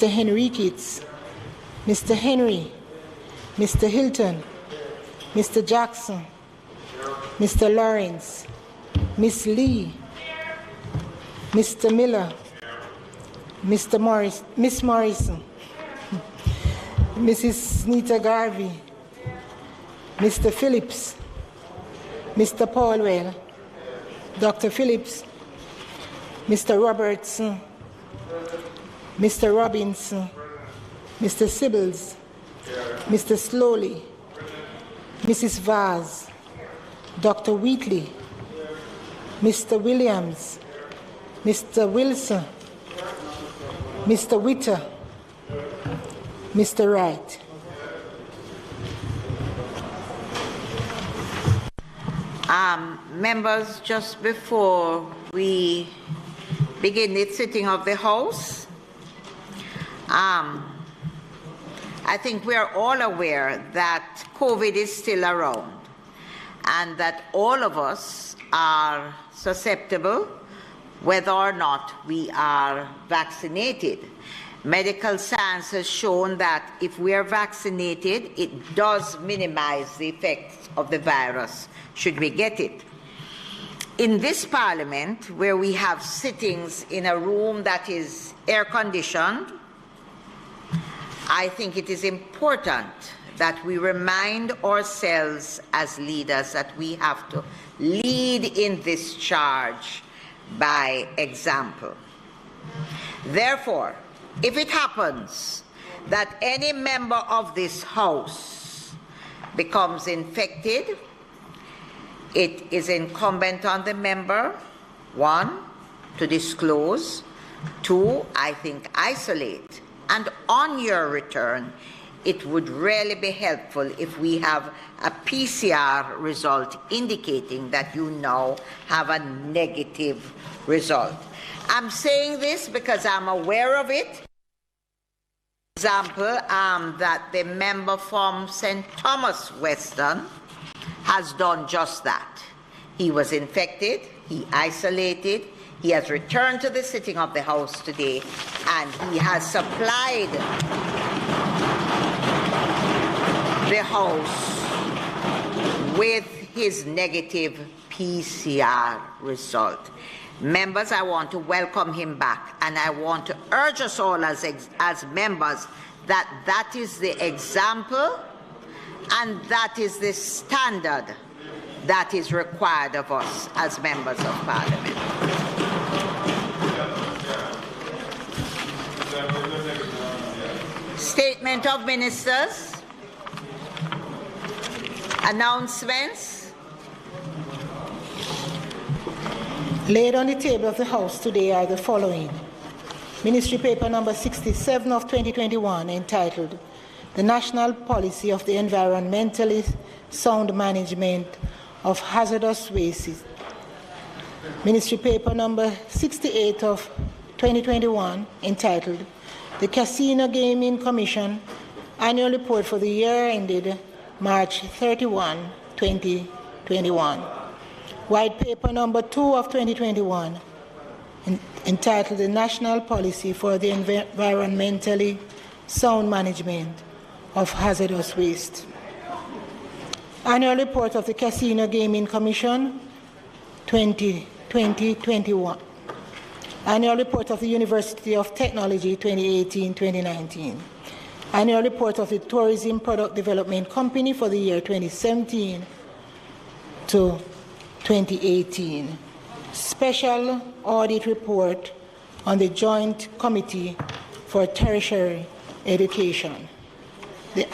Mr. Henriquez, Mr. Henry, Mr. Hilton, Mr. Jackson, Mr. Lawrence, Miss Lee, Mr. Miller, Miss Morrison, Mrs. Nita Garvey, Mr. Phillips, Mr. Paulwell, Dr. Phillips, Mr. Robertson, Mr. Robinson, Mr. Sibbles, Mr. Slowly, Mrs. Vaz, Dr. Wheatley, Mr. Williams, Mr. Wilson, Mr. Witter, Mr. Wright. Members, just before we begin the sitting of the House, I think we are all aware that COVID is still around and that all of us are susceptible whether or not we are vaccinated. Medical science has shown that if we are vaccinated, it does minimize the effects of the virus should we get it. In this Parliament, where we have sittings in a room that is air-conditioned, I think it is important that we remind ourselves as leaders that we have to lead in this charge by example. Therefore, if it happens that any member of this House becomes infected, it is incumbent on the member, 1, to disclose, 2, I think, isolate. And on your return, it would really be helpful if we have a PCR result indicating that you now have a negative result. I'm saying this because I'm aware of it. For example, that the member from St. Thomas Weston has done just that. He was infected, he isolated, he has returned to the sitting of the House today, and he has supplied the House with his negative PCR result. Members, I want to welcome him back, and I want to urge us all as members that that is the example and that is the standard that is required of us as members of Parliament. Statement of Ministers. Announcements. Laid on the table of the House today are the following. Ministry Paper number 67 of 2021 entitled The National Policy of the Environmentally Sound Management of Hazardous Wastes. Ministry Paper number 68 of 2021 entitled The Casino Gaming Commission Annual Report for the year ended March 31, 2021. White Paper number 2 of 2021 entitled The National Policy for the Environmentally Sound Management of Hazardous Waste. Annual Report of the Casino Gaming Commission 2020-21. Annual Report of the University of Technology 2018-2019. Annual Report of the Tourism Product Development Company for the year 2017 to 2018. Special Audit Report on the Joint Committee for Tertiary Education. The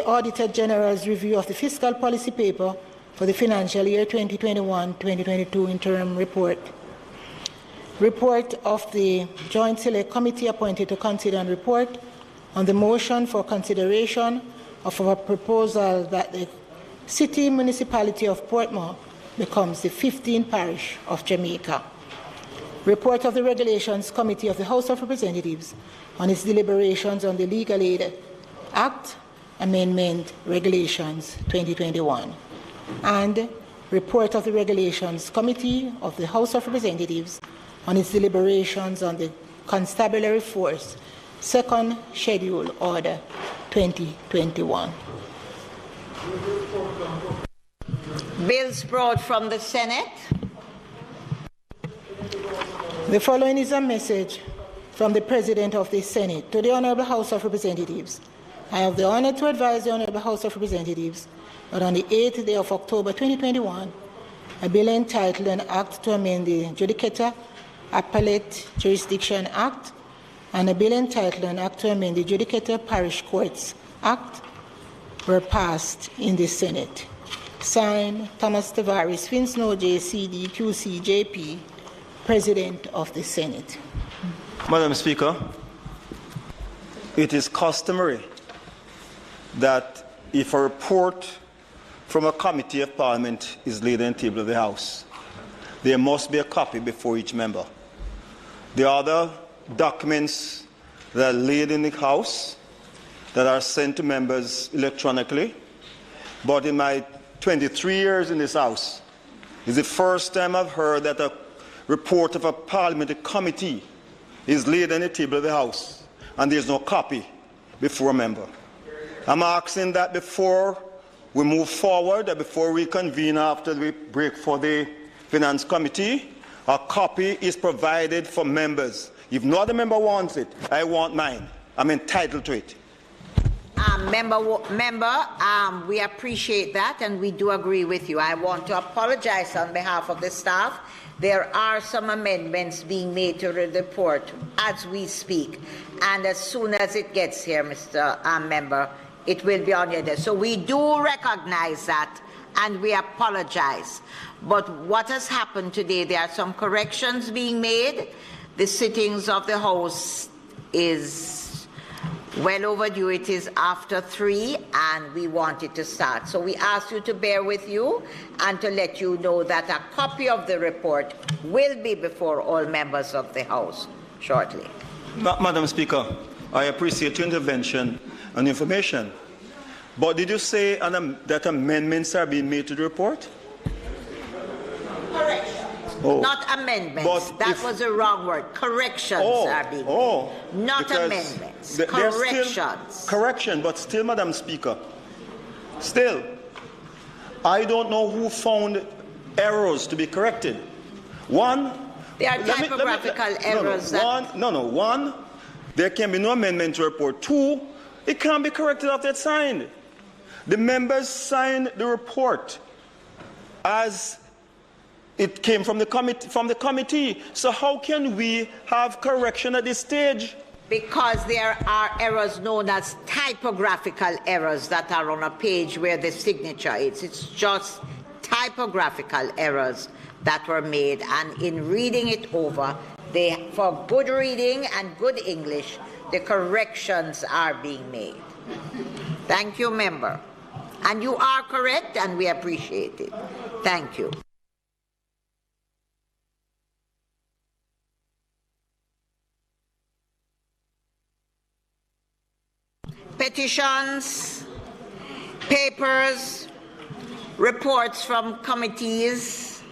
Auditor General's review of the Fiscal Policy Paper for the financial year 2021-2022 interim report. Report of the Joint Select Committee appointed to consider and report on the motion for consideration of a proposal that the City Municipality of Portmore becomes the 15th parish of Jamaica. Report of the Regulations Committee of the House of Representatives on its deliberations on the Legal Aid Act Amendment Regulations 2021. And report of the Regulations Committee of the House of Representatives on its deliberations on the Constabulary Force Second Schedule Order 2021. Bills brought from the Senate. The following is a message from the President of the Senate to the Honorable House of Representatives. I have the honor to advise the Honorable House of Representatives that on the 8th day of October 2021, a bill entitled An Act to Amend the Judicature Appellate Jurisdiction Act and a bill entitled An Act to Amend the Judicature Parish Courts Act were passed in the Senate. Signed, Thomas Tavares, Finsno, JCD, QC, JP, President of the Senate. Madam Speaker, it is customary that if a report from a committee of Parliament is laid on the table of the House, there must be a copy before each member. There are other documents that are laid in the House that are sent to members electronically, but in my 23 years in this House, it's the first time I've heard that a report of a parliamentary committee is laid on the table of the House and there's no copy before a member. I'm asking that before we move forward, that before we convene after we break for the Finance Committee, a copy is provided for members. If no other member wants it, I want mine. I'm entitled to it. We appreciate that and we do agree with you. I want to apologize on behalf of the staff. There are some amendments being made to the report as we speak, and as soon as it gets here, Mr. Member, it will be on your desk. So we do recognize that and we apologize. But what has happened today, there are some corrections being made. The sittings of the House is well overdue. It is after 3 and we want it to start. So we ask you to bear with you and to let you know that a copy of the report will be before all members of the House shortly. Madam Speaker, I appreciate your intervention and information. But did you say that amendments are being made to the report? Correction. Oh. Not amendments. That was a wrong word. Corrections are being made. Not amendments. Corrections. Correction, but still, Madam Speaker, still, I don't know who found errors to be corrected. One, there are typographical errors. One, there can be no amendment to report. Two, it can't be corrected after it's signed. The members signed the report as it came from the committee. So how can we have correction at this stage? Because there are errors known as typographical errors that are on a page where the signature is. It's just typographical errors that were made, and in reading it over, for good reading and good English, the corrections are being made. Thank you, member. And you are correct, and we appreciate it. Thank you. Petitions, papers, reports from committees.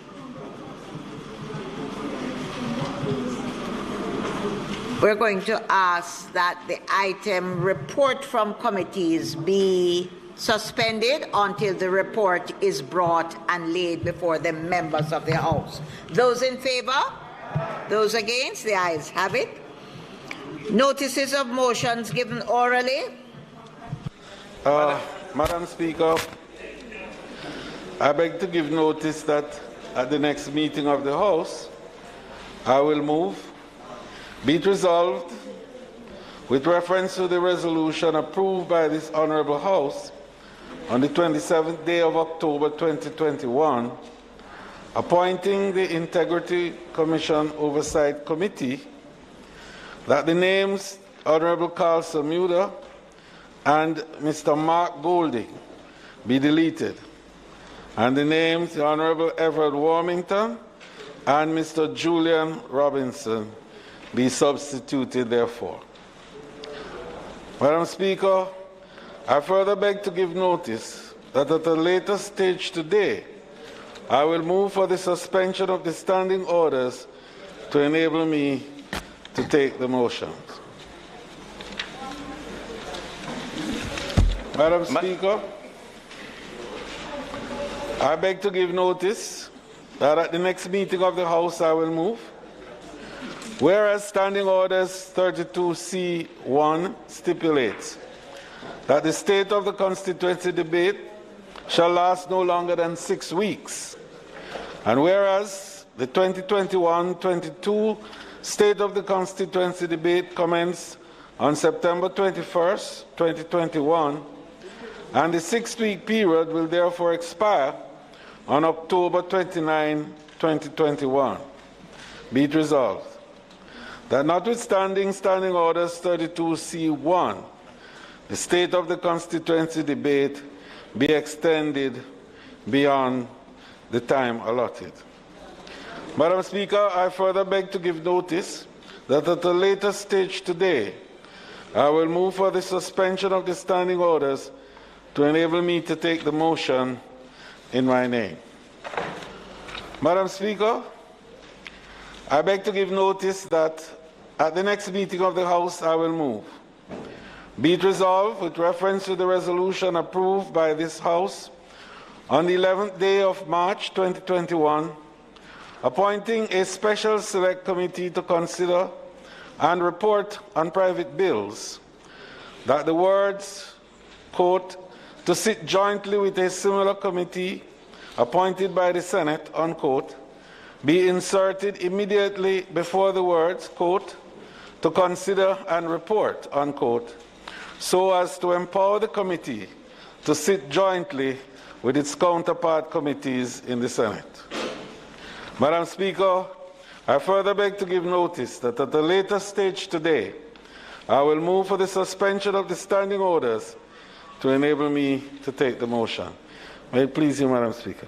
We're going to ask that the item report from committees be suspended until the report is brought and laid before the members of the House. Those in favor? Those against? The ayes have it. Notices of motions given orally. Madam Speaker, I beg to give notice that at the next meeting of the House, I will move, be it resolved, with reference to the resolution approved by this Honourable House on the 27th day of October 2021, appointing the Integrity Commission Oversight Committee, that the names Honourable Carl Samuda and Mr. Mark Golding be deleted, and the names the Honourable Everett Warmington and Mr. Julian Robinson be substituted therefore. Madam Speaker, I further beg to give notice that at a later stage today, I will move for the suspension of the standing orders to enable me to take the motions. Madam Speaker, I beg to give notice that at the next meeting of the House I will move. Whereas Standing Orders 32C1 stipulates that the state of the constituency debate shall last no longer than 6 weeks, and whereas the 2021-22 state of the constituency debate commenced on September 21st, 2021, and the 6-week period will therefore expire on October 29, 2021. Be it resolved that notwithstanding Standing Orders 32C1, the state of the constituency debate be extended beyond the time allotted. Madam Speaker, I further beg to give notice that at a later stage today, I will move for the suspension of the standing orders to enable me to take the motion in my name. Madam Speaker, I beg to give notice that at the next meeting of the House I will move. Be it resolved with reference to the resolution approved by this House on the 11th day of March 2021, appointing a special select committee to consider and report on private bills, that the words, quote, to sit jointly with a similar committee appointed by the Senate, unquote, be inserted immediately before the words, quote, to consider and report, unquote, so as to empower the committee to sit jointly with its counterpart committees in the Senate. Madam Speaker, I further beg to give notice that at a later stage today, I will move for the suspension of the standing orders to enable me to take the motion. May it please you, Madam Speaker.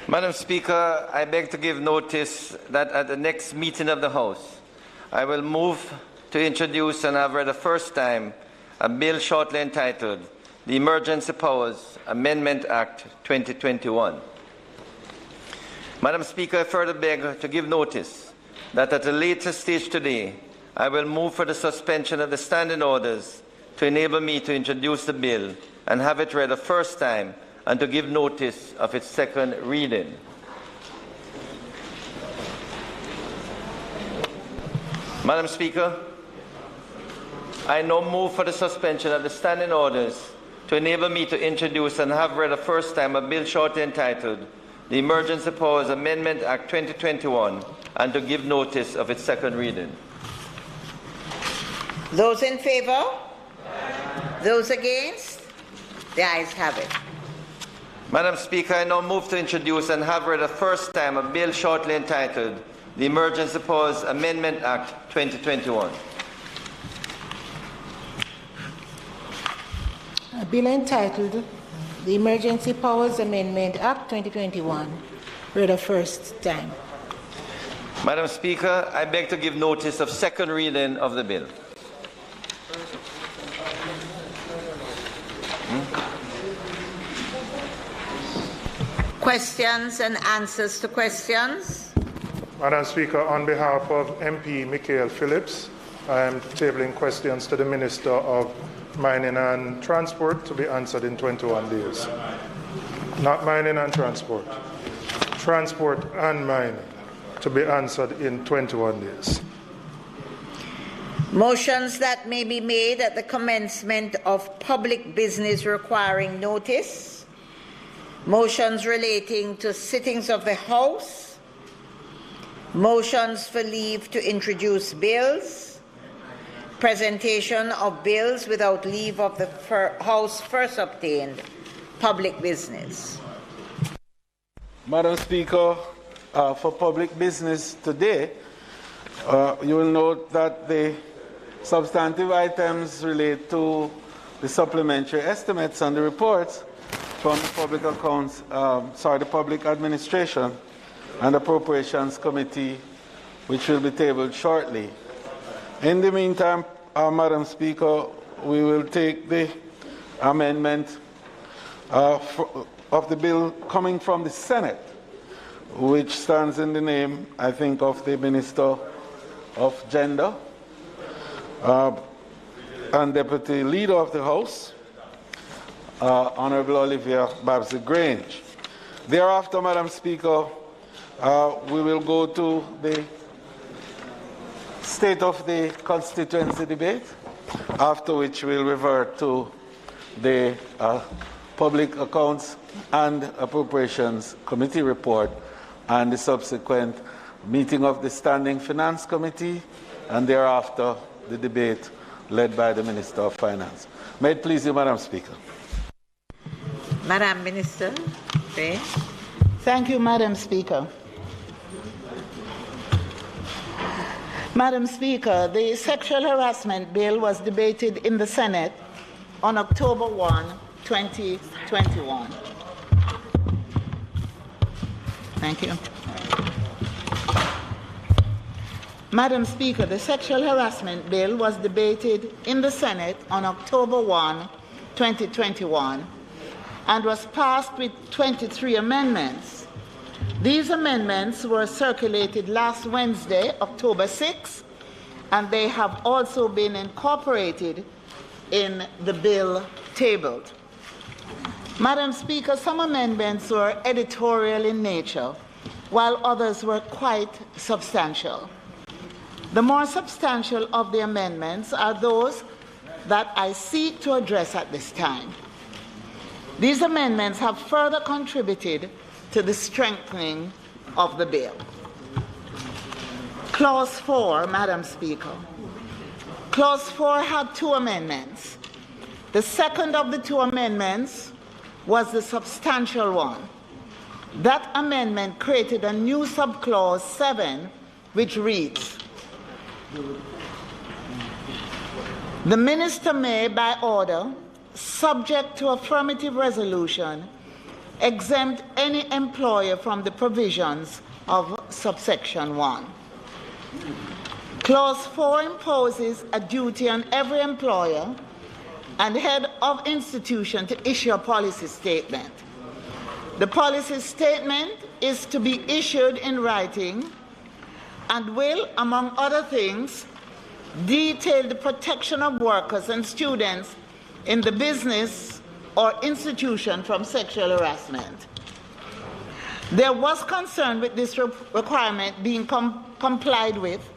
Madam Speaker, I beg to give notice that at the next meeting of the House, I will move to introduce and have read the first time a bill shortly entitled the Emergency Powers Amendment Act 2021. Madam Speaker, I further beg to give notice that at a later stage today, I will move for the suspension of the standing orders to enable me to introduce the bill and have it read the first time and to give notice of its second reading. Madam Speaker, I now move for the suspension of the standing orders to enable me to introduce and have read the first time a bill shortly entitled the Emergency Powers Amendment Act 2021 and to give notice of its second reading. Those in favor? Those against? The ayes have it. Madam Speaker, I now move to introduce and have read the first time a bill shortly entitled the Emergency Powers Amendment Act 2021. A bill entitled the Emergency Powers Amendment Act 2021, read the first time. Madam Speaker, I beg to give notice of second reading of the bill. Questions and answers to questions? Madam Speaker, on behalf of MP Michael Phillips, I am tabling questions to the Minister of Mining and Transport to be answered in 21 days. Not mining and transport. Transport and mining to be answered in 21 days. Motions that may be made at the commencement of public business requiring notice. Motions relating to sittings of the House. Motions for leave to introduce bills. Presentation of bills without leave of the House first obtained. Public business. Madam Speaker, for public business today, you will note that the substantive items relate to the supplementary estimates and the reports from the Public Accounts, the Public Administration and Appropriations Committee, which will be tabled shortly. In the meantime, Madam Speaker, we will take the amendment of the bill coming from the Senate, which stands in the name, I think, of the Minister of Gender. and Deputy Leader of the House, Honorable Olivia Babsey-Grange. Thereafter, Madam Speaker, we will go to the State of the Constituency debate, after which we'll revert to the Public Accounts and Appropriations Committee report and the subsequent meeting of the Standing Finance Committee, and thereafter the debate led by the Minister of Finance. May it please you, Madam Speaker. Madam Minister. Okay. Thank you, Madam Speaker. Madam Speaker, the sexual harassment bill was debated in the Senate on October 1, 2021. Thank you. Madam Speaker, the sexual harassment bill was debated in the Senate on October 1, 2021, and was passed with 23 amendments. These amendments were circulated last Wednesday, October 6, and they have also been incorporated in the bill tabled. Madam Speaker, some amendments were editorial in nature, while others were quite substantial. The more substantial of the amendments are those that I seek to address at this time. These amendments have further contributed to the strengthening of the bill. Clause 4, Madam Speaker. Clause 4 had two amendments. The second of the two amendments was the substantial one. That amendment created a new subclause 7, which reads, the minister may, by order, subject to affirmative resolution, exempt any employer from the provisions of subsection 1. Clause 4 imposes a duty on every employer and head of institution to issue a policy statement. The policy statement is to be issued in writing and will, among other things, detail the protection of workers and students in the business or institution from sexual harassment. There was concern with this requirement being complied with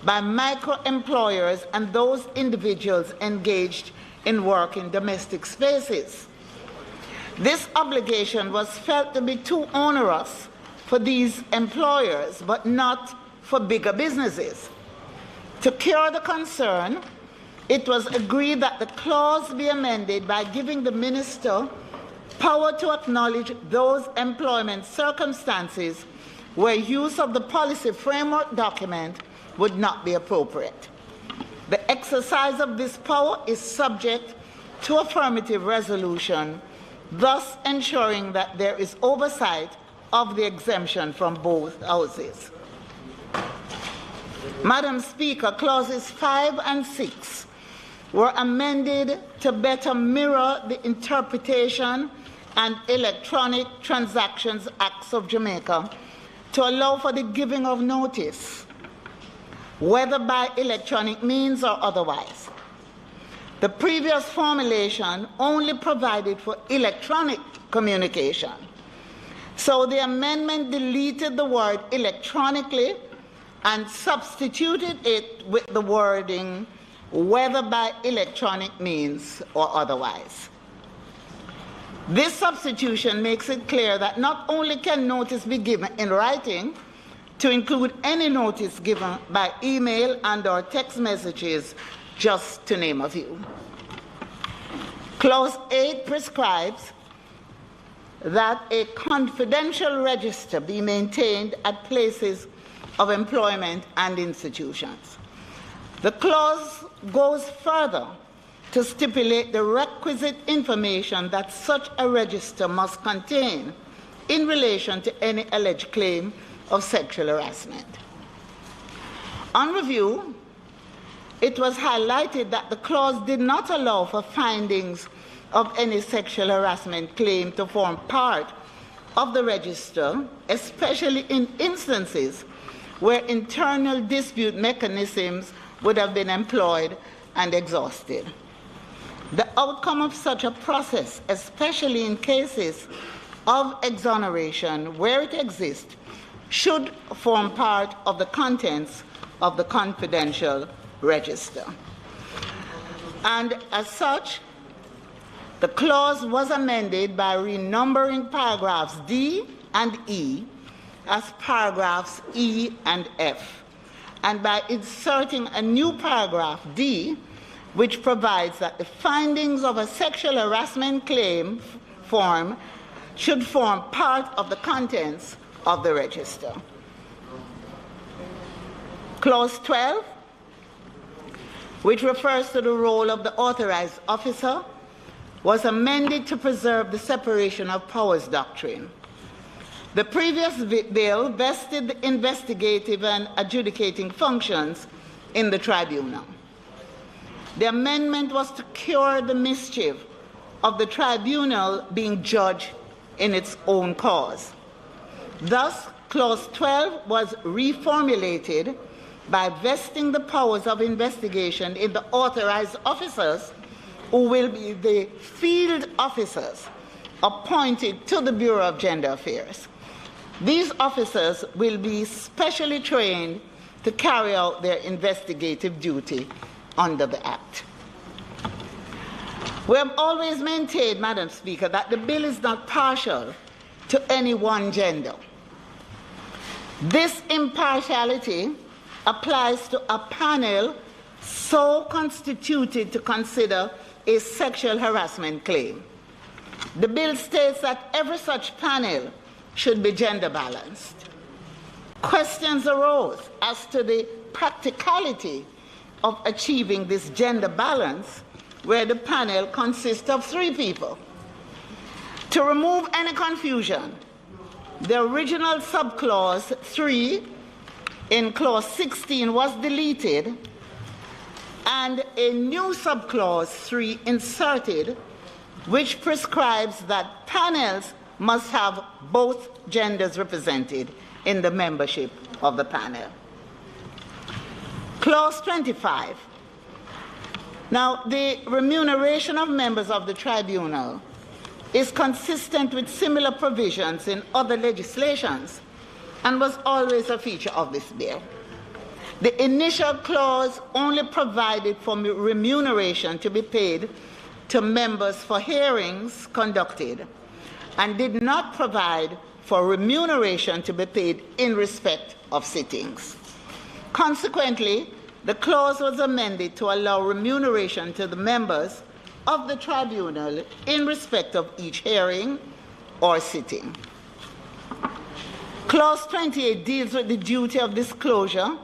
by micro-employers and those individuals engaged in work in domestic spaces. This obligation was felt to be too onerous for these employers, but not for bigger businesses. To cure the concern, it was agreed that the clause be amended by giving the minister power to acknowledge those employment circumstances where use of the policy framework document would not be appropriate. The exercise of this power is subject to affirmative resolution, thus ensuring that there is oversight of the exemption from both houses. Madam Speaker, clauses 5 and 6 were amended to better mirror the Interpretation and Electronic Transactions Acts of Jamaica to allow for the giving of notice, whether by electronic means or otherwise. The previous formulation only provided for electronic communication. So the amendment deleted the word electronically and substituted it with the wording whether by electronic means or otherwise. This substitution makes it clear that not only can notice be given in writing, to include any notice given by email and/or text messages, just to name a few. Clause 8 prescribes that a confidential register be maintained at places of employment and institutions. The clause goes further to stipulate the requisite information that such a register must contain in relation to any alleged claim of sexual harassment. On review, it was highlighted that the clause did not allow for findings of any sexual harassment claim to form part of the register, especially in instances where internal dispute mechanisms would have been employed and exhausted. The outcome of such a process, especially in cases of exoneration where it exists, should form part of the contents of the confidential register. And as such, the clause was amended by renumbering paragraphs D and E as paragraphs E and F, and by inserting a new paragraph D, which provides that the findings of a sexual harassment claim form should form part of the contents of the register. Clause 12, which refers to the role of the authorized officer, was amended to preserve the separation of powers doctrine. The previous bill vested the investigative and adjudicating functions in the tribunal. The amendment was to cure the mischief of the tribunal being judged in its own cause. Thus, Clause 12 was reformulated by vesting the powers of investigation in the authorized officers, who will be the field officers appointed to the Bureau of Gender Affairs. These officers will be specially trained to carry out their investigative duty under the Act. We have always maintained, Madam Speaker, that the bill is not partial to any one gender. This impartiality applies to a panel so constituted to consider a sexual harassment claim. The bill states that every such panel should be gender balanced. Questions arose as to the practicality of achieving this gender balance where the panel consists of 3 people. To remove any confusion, the original subclause 3 in clause 16 was deleted and a new subclause 3 inserted, which prescribes that panels must have both genders represented in the membership of the panel. Clause 25. Now, the remuneration of members of the tribunal is consistent with similar provisions in other legislations and was always a feature of this bill. The initial clause only provided for remuneration to be paid to members for hearings conducted and did not provide for remuneration to be paid in respect of sittings. Consequently, the clause was amended to allow remuneration to the members of the tribunal in respect of each hearing or sitting. Clause 28 deals with the duty of disclosure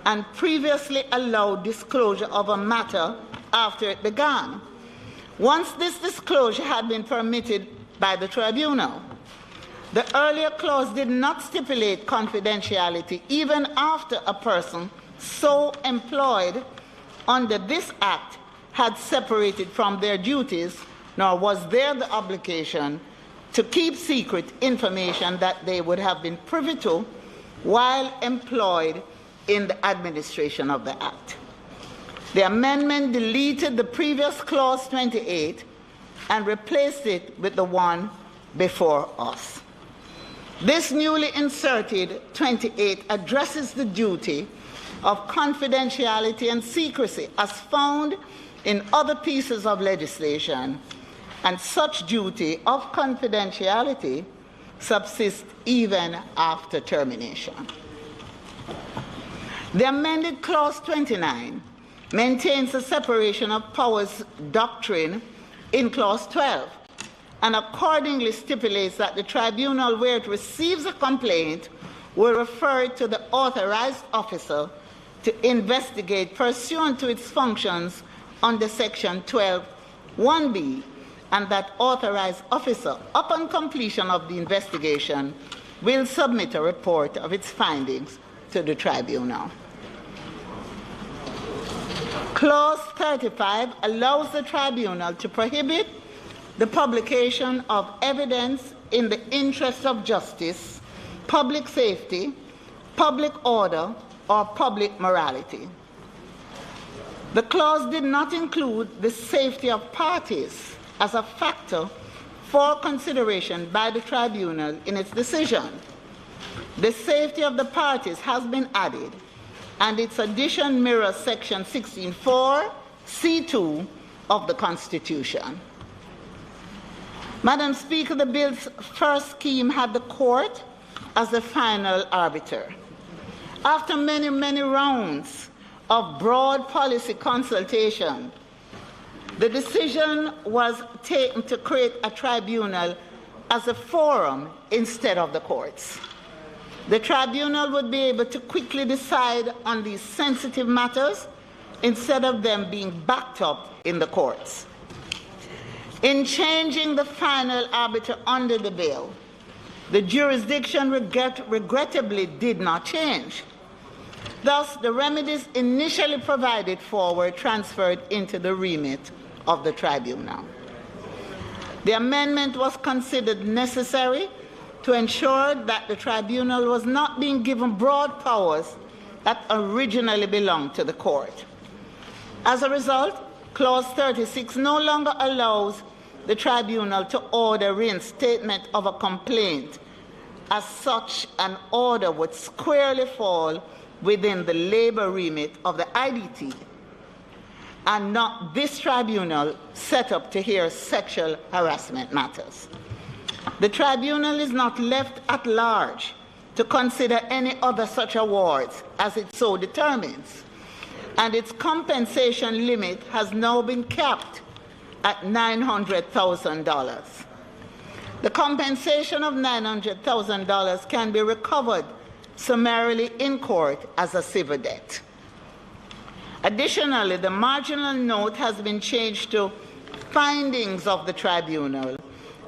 and previously allowed disclosure of a matter after it began. Once this disclosure had been permitted by the tribunal, the earlier clause did not stipulate confidentiality even after a person so employed under this Act had separated from their duties, nor was there the obligation to keep secret information that they would have been privy to while employed in the administration of the Act. The amendment deleted the previous clause 28 and replaced it with the one before us. This newly inserted 28 addresses the duty of confidentiality and secrecy as found in other pieces of legislation, and such duty of confidentiality subsists even after termination. The amended clause 29 maintains the separation of powers doctrine in clause 12 and accordingly stipulates that the tribunal, where it receives a complaint, will refer it to the authorized officer to investigate pursuant to its functions under section 12(1)(b), and that authorized officer, upon completion of the investigation, will submit a report of its findings to the tribunal. Clause 35 allows the tribunal to prohibit the publication of evidence in the interest of justice, public safety, public order, or public morality. The clause did not include the safety of parties as a factor for consideration by the tribunal in its decision. The safety of the parties has been added, and its addition mirrors Section 16(4) C2 of the Constitution. Madam Speaker, the bill's first scheme had the court as the final arbiter. After many, many rounds of broad policy consultation, the decision was taken to create a tribunal as a forum instead of the courts. The tribunal would be able to quickly decide on these sensitive matters instead of them being backed up in the courts. In changing the final arbiter under the bill, the jurisdiction regrettably did not change. Thus, the remedies initially provided for were transferred into the remit of the tribunal. The amendment was considered necessary to ensure that the tribunal was not being given broad powers that originally belonged to the court. As a result, Clause 36 no longer allows the tribunal to order reinstatement of a complaint. As such, an order would squarely fall within the labor remit of the IDT and not this tribunal set up to hear sexual harassment matters. The tribunal is not left at large to consider any other such awards as it so determines, and its compensation limit has now been capped at $900,000. The compensation of $900,000 can be recovered summarily in court as a civil debt. Additionally, the marginal note has been changed to findings of the tribunal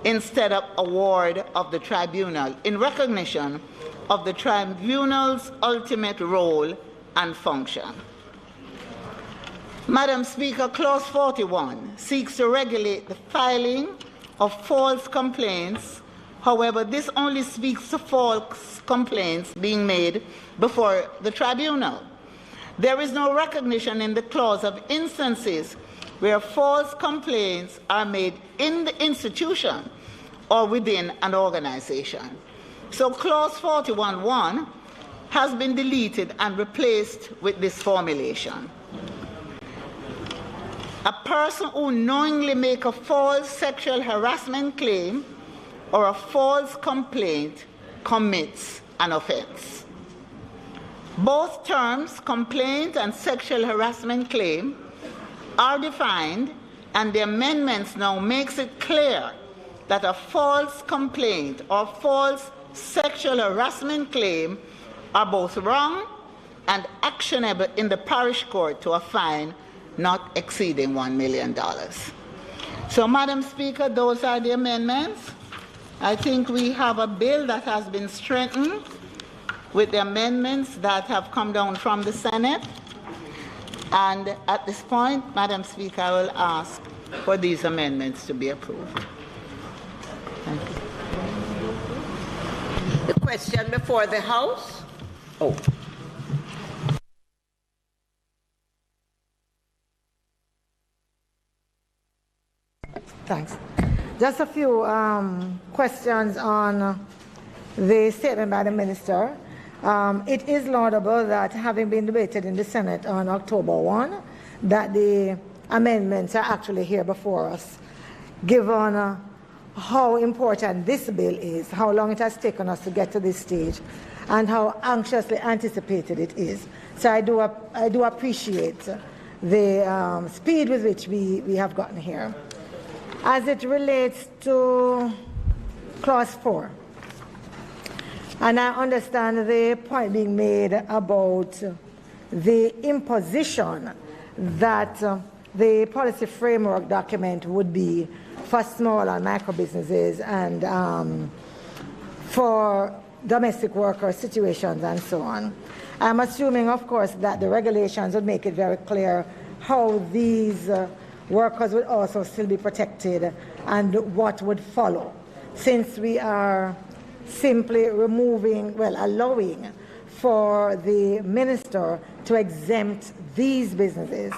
instead of award of the tribunal in recognition of the tribunal's ultimate role and function. Madam Speaker, Clause 41 seeks to regulate the filing of false complaints. However, this only speaks to false complaints being made before the tribunal. There is no recognition in the clause of instances where false complaints are made in the institution or within an organization. So Clause 41(1) has been deleted and replaced with this formulation. A person who knowingly makes a false sexual harassment claim or a false complaint commits an offense. Both terms, complaint and sexual harassment claim, are defined, and the amendments now makes it clear that a false complaint or false sexual harassment claim are both wrong and actionable in the parish court to a fine not exceeding $1 million. So, Madam Speaker, those are the amendments. I think we have a bill that has been strengthened with the amendments that have come down from the Senate. And at this point, Madam Speaker, I will ask for these amendments to be approved. Thank you. The question before the House. Oh. Thanks. Just a few questions on the statement by the Minister. It is laudable that, having been debated in the Senate on October 1, that the amendments are actually here before us, given how important this bill is, how long it has taken us to get to this stage, and how anxiously anticipated it is. So I do appreciate the speed with which we have gotten here. As it relates to Clause 4, and I understand the point being made about the imposition that the policy framework document would be for small and micro businesses and for domestic worker situations and so on. I'm assuming, of course, that the regulations would make it very clear how these workers would also still be protected and what would follow, since we are simply allowing for the minister to exempt these businesses,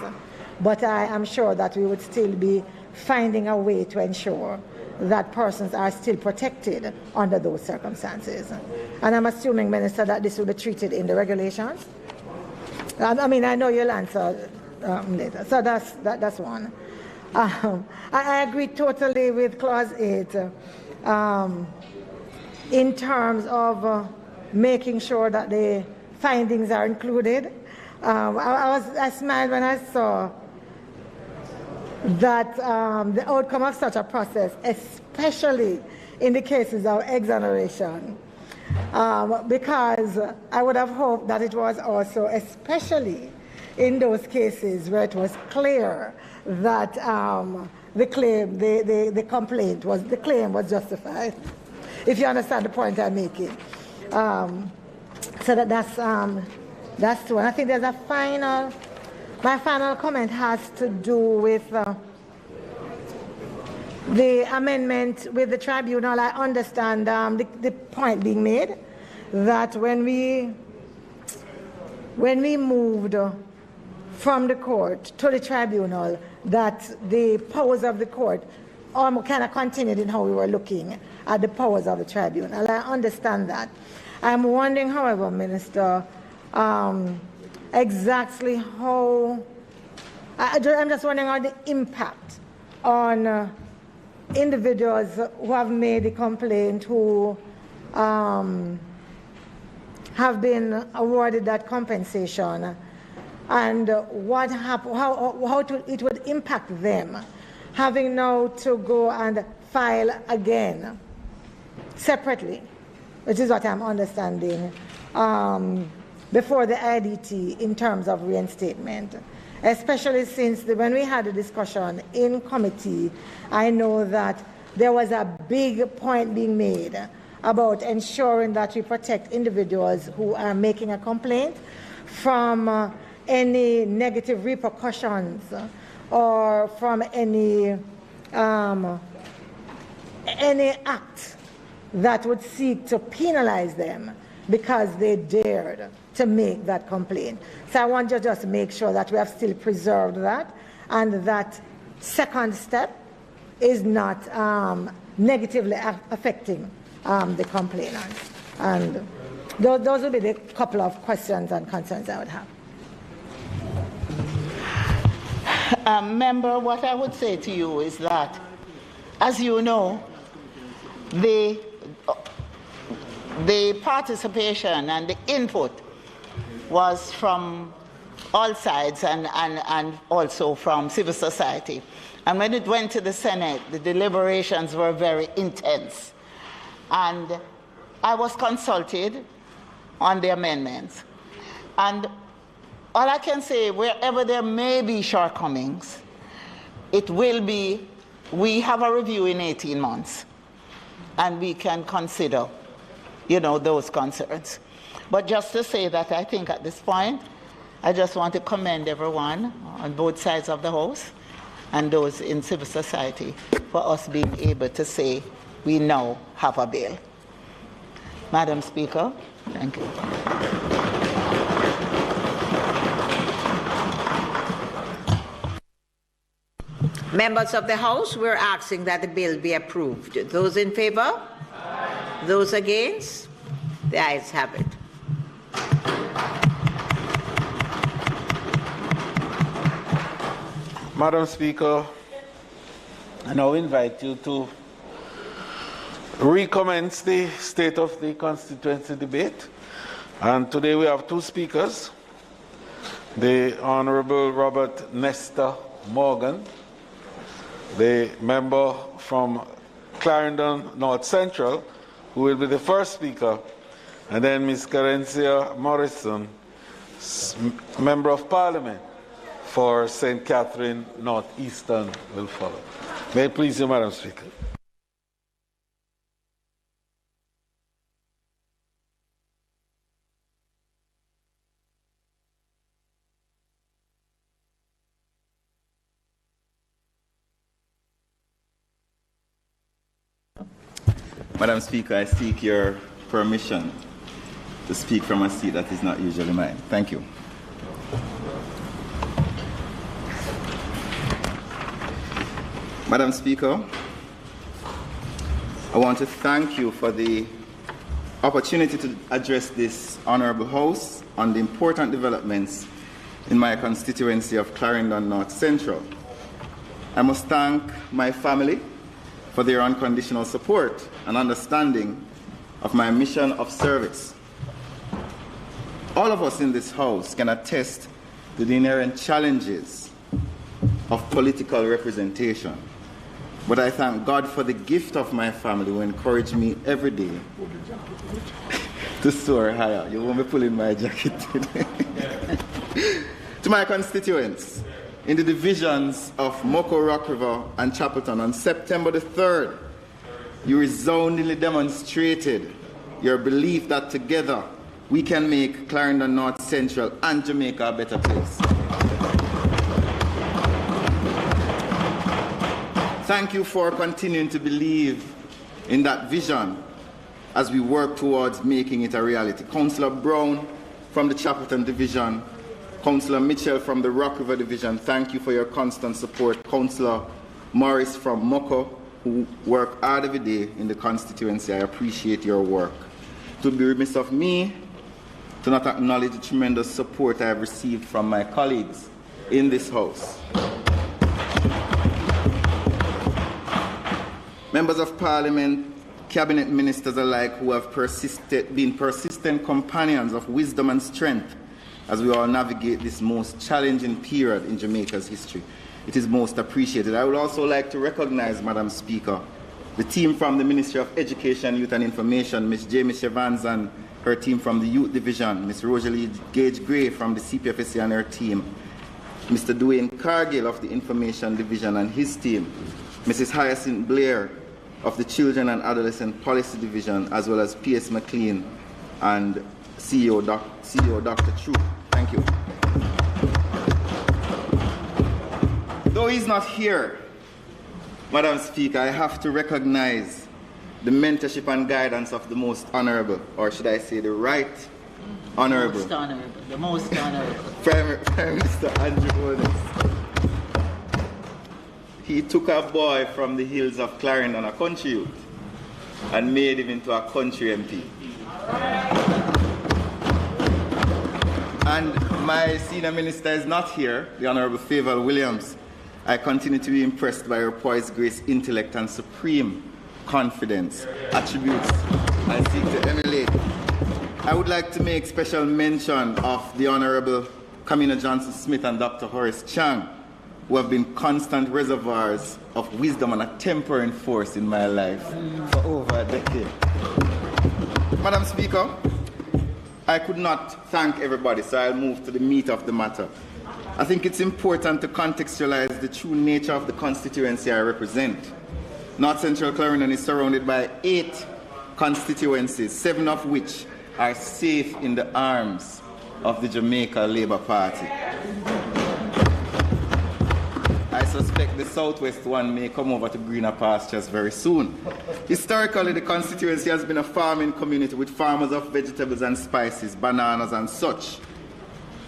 but I am sure that we would still be finding a way to ensure that persons are still protected under those circumstances. And I'm assuming, Minister, that this will be treated in the regulations. I mean, I know you'll answer later. So that's one. I agree totally with Clause 8 in terms of making sure that the findings are included. I smiled when I saw that the outcome of such a process, especially in the cases of exoneration, because I would have hoped that it was also especially in those cases where it was clear that the claim was justified, if you understand the point I'm making. So that's true. And I think there's my final comment has to do with the amendment with the tribunal. I understand the point being made that when we moved from the court to the tribunal, that the powers of the court kind of continued in how we were looking at the powers of the tribunal. I understand that. I'm wondering, however, Minister, exactly how, I'm just wondering how the impact on individuals who have made a complaint, who have been awarded that compensation, and what how it would impact them, having now to go and file again separately, which is what I'm understanding, before the IDT in terms of reinstatement. Especially since when we had a discussion in committee, I know that there was a big point being made about ensuring that we protect individuals who are making a complaint from any negative repercussions or from any act that would seek to penalize them because they dared to make that complaint. So I want to just make sure that we have still preserved that, and that second step is not negatively affecting the complainant. And those would be the couple of questions and concerns I would have. Member, what I would say to you is that, as you know, the participation and the input was from all sides and also from civil society. And when it went to the Senate, the deliberations were very intense. And I was consulted on the amendments. And all I can say, wherever there may be shortcomings, it will be, we have a review in 18 months, and we can consider, those concerns. But just to say that I think at this point, I just want to commend everyone on both sides of the House and those in civil society for us being able to say we now have a bill. Madam Speaker, thank you. Members of the House, we're asking that the bill be approved. Those in favor? Aye. Those against? The ayes have it. Madam Speaker, I now invite you to recommence the State of the Constituency debate. And today we have two speakers, the Honorable Robert Nestor Morgan, the member from Clarendon North Central, who will be the first speaker, and then Ms. Carencia Morrison, Member of Parliament for St. Catherine North Eastern, will follow. May it please you, Madam Speaker. Madam Speaker, I seek your permission to speak from a seat that is not usually mine. Thank you. Madam Speaker, I want to thank you for the opportunity to address this Honourable House on the important developments in my constituency of Clarendon North Central. I must thank my family for their unconditional support and understanding of my mission of service. All of us in this House can attest to the inherent challenges of political representation. But I thank God for the gift of my family who encourage me every day to soar higher. You won't be pulling my jacket today. To my constituents, in the divisions of Moko, Rock River, and Chapelton, on September the 3rd, you resoundingly demonstrated your belief that together we can make Clarendon North Central and Jamaica a better place. Thank you for continuing to believe in that vision as we work towards making it a reality. Councillor Brown from the Chapelton Division, Councillor Mitchell from the Rock River Division, thank you for your constant support. Councillor Morris from Moko, who work hard every day in the constituency, I appreciate your work. It would be remiss of me to not acknowledge the tremendous support I have received from my colleagues in this House. Members of Parliament, Cabinet Ministers alike who have been persistent companions of wisdom and strength as we all navigate this most challenging period in Jamaica's history. It is most appreciated. I would also like to recognize, Madam Speaker, the team from the Ministry of Education, Youth and Information, Ms. Jamie Shevans and her team from the Youth Division, Ms. Rosalie Gage-Gray from the CPFSC and her team, Mr. Dwayne Cargill of the Information Division and his team, Mrs. Hyacinth Blair of the Children and Adolescent Policy Division, as well as P.S. McLean and CEO Dr. True. Thank you. Though he's not here, Madam Speaker, I have to recognize the mentorship and guidance of the most honourable, or should I say the right honourable, the most honourable. Prime Minister Andrew Holness. He took a boy from the hills of Clarendon, a country youth, and made him into a country MP. And my senior minister is not here, the Honourable Favour Williams. I continue to be impressed by her poise, grace, intellect, and supreme confidence, attributes I seek to emulate. I would like to make special mention of the Honourable Kamina Johnson-Smith and Dr. Horace Chang, who have been constant reservoirs of wisdom and a tempering force in my life for over a decade. Madam Speaker, I could not thank everybody, so I'll move to the meat of the matter. I think it's important to contextualize the true nature of the constituency I represent. North Central Clarendon is surrounded by 8 constituencies, 7 of which are safe in the arms of the Jamaica Labour Party. I suspect the southwest one may come over to greener pastures very soon. Historically, the constituency has been a farming community with farmers of vegetables and spices, bananas and such.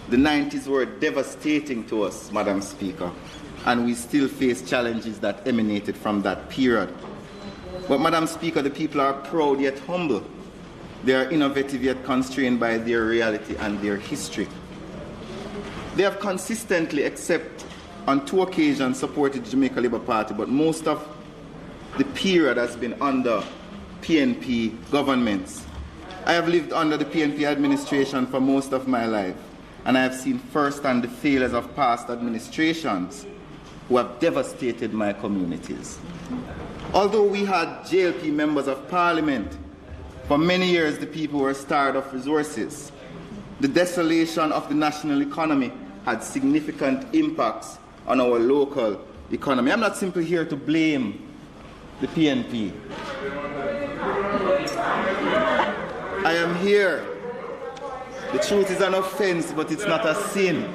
The 90s were devastating to us, Madam Speaker, and we still face challenges that emanated from that period. But, Madam Speaker, the people are proud yet humble. They are innovative yet constrained by their reality and their history. They have consistently, except on 2 occasions, supported the Jamaica Labour Party, but most of the period has been under PNP governments. I have lived under the PNP administration for most of my life, and I have seen firsthand the failures of past administrations who have devastated my communities. Although we had JLP members of Parliament, for many years the people were starved of resources. The desolation of the national economy had significant impacts on our local economy. I'm not simply here to blame the PNP. I am here. The truth is an offense, but it's not a sin.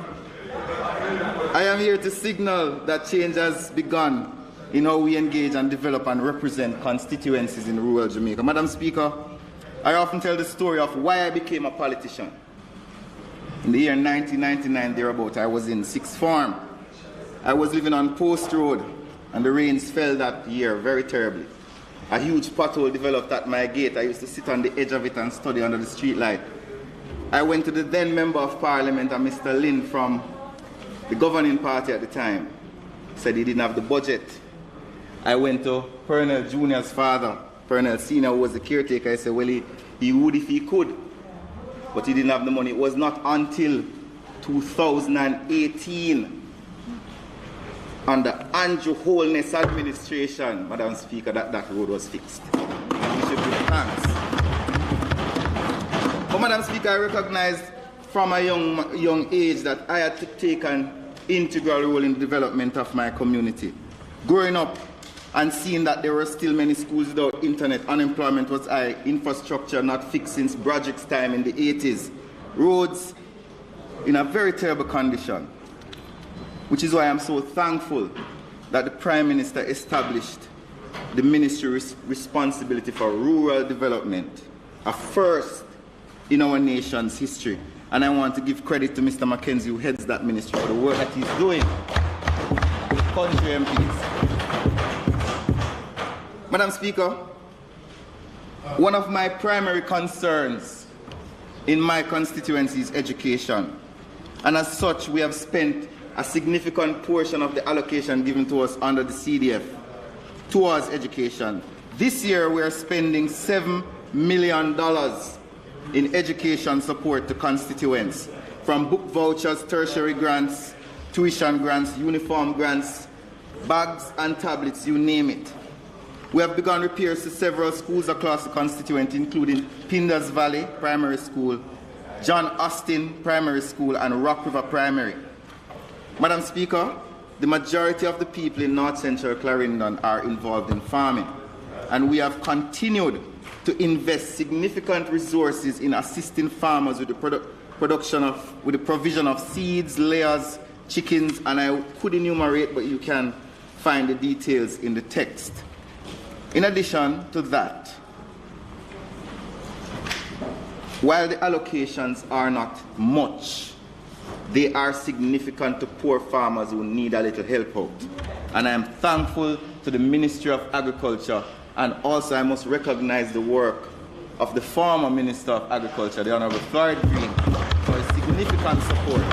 I am here to signal that change has begun in how we engage and develop and represent constituencies in rural Jamaica. Madam Speaker, I often tell the story of why I became a politician. In the year 1999, thereabout, I was in 6th form. I was living on Post Road and the rains fell that year very terribly. A huge pothole developed at my gate. I used to sit on the edge of it and study under the street light. I went to the then Member of Parliament, and Mr. Lynn from the governing party at the time. Said he didn't have the budget. I went to Pernell Jr.'s father, Pernell Sr., who was the caretaker. I said, well, he would if he could, but he didn't have the money. It was not until 2018, under Andrew Holness administration, Madam Speaker, that road was fixed. And we should give thanks. But Madam Speaker, I recognized from a young age that I had to take an integral role in the development of my community. Growing up and seeing that there were still many schools without internet, unemployment was high, infrastructure not fixed since Broderick's time in the 80s, roads in a very terrible condition, which is why I'm so thankful that the Prime Minister established the Ministry's responsibility for rural development, a first in our nation's history. And I want to give credit to Mr. Mackenzie, who heads that ministry, for the work that he's doing with country MPs. Madam Speaker, one of my primary concerns in my constituency is education. And as such, we have spent a significant portion of the allocation given to us under the CDF towards education. This year, we are spending $7 million in education support to constituents, from book vouchers, tertiary grants, tuition grants, uniform grants, bags and tablets, you name it. We have begun repairs to several schools across the constituent, including Pinders Valley Primary School, John Austin Primary School, and Rock River Primary. Madam Speaker, the majority of the people in North Central Clarendon are involved in farming, and we have continued to invest significant resources in assisting farmers with the provision of seeds, layers, chickens, and I could enumerate, but you can find the details in the text. In addition to that, while the allocations are not much, they are significant to poor farmers who need a little help out. And I am thankful to the Ministry of Agriculture, and also I must recognize the work of the former Minister of Agriculture, the Honourable Floyd Green, for his significant support.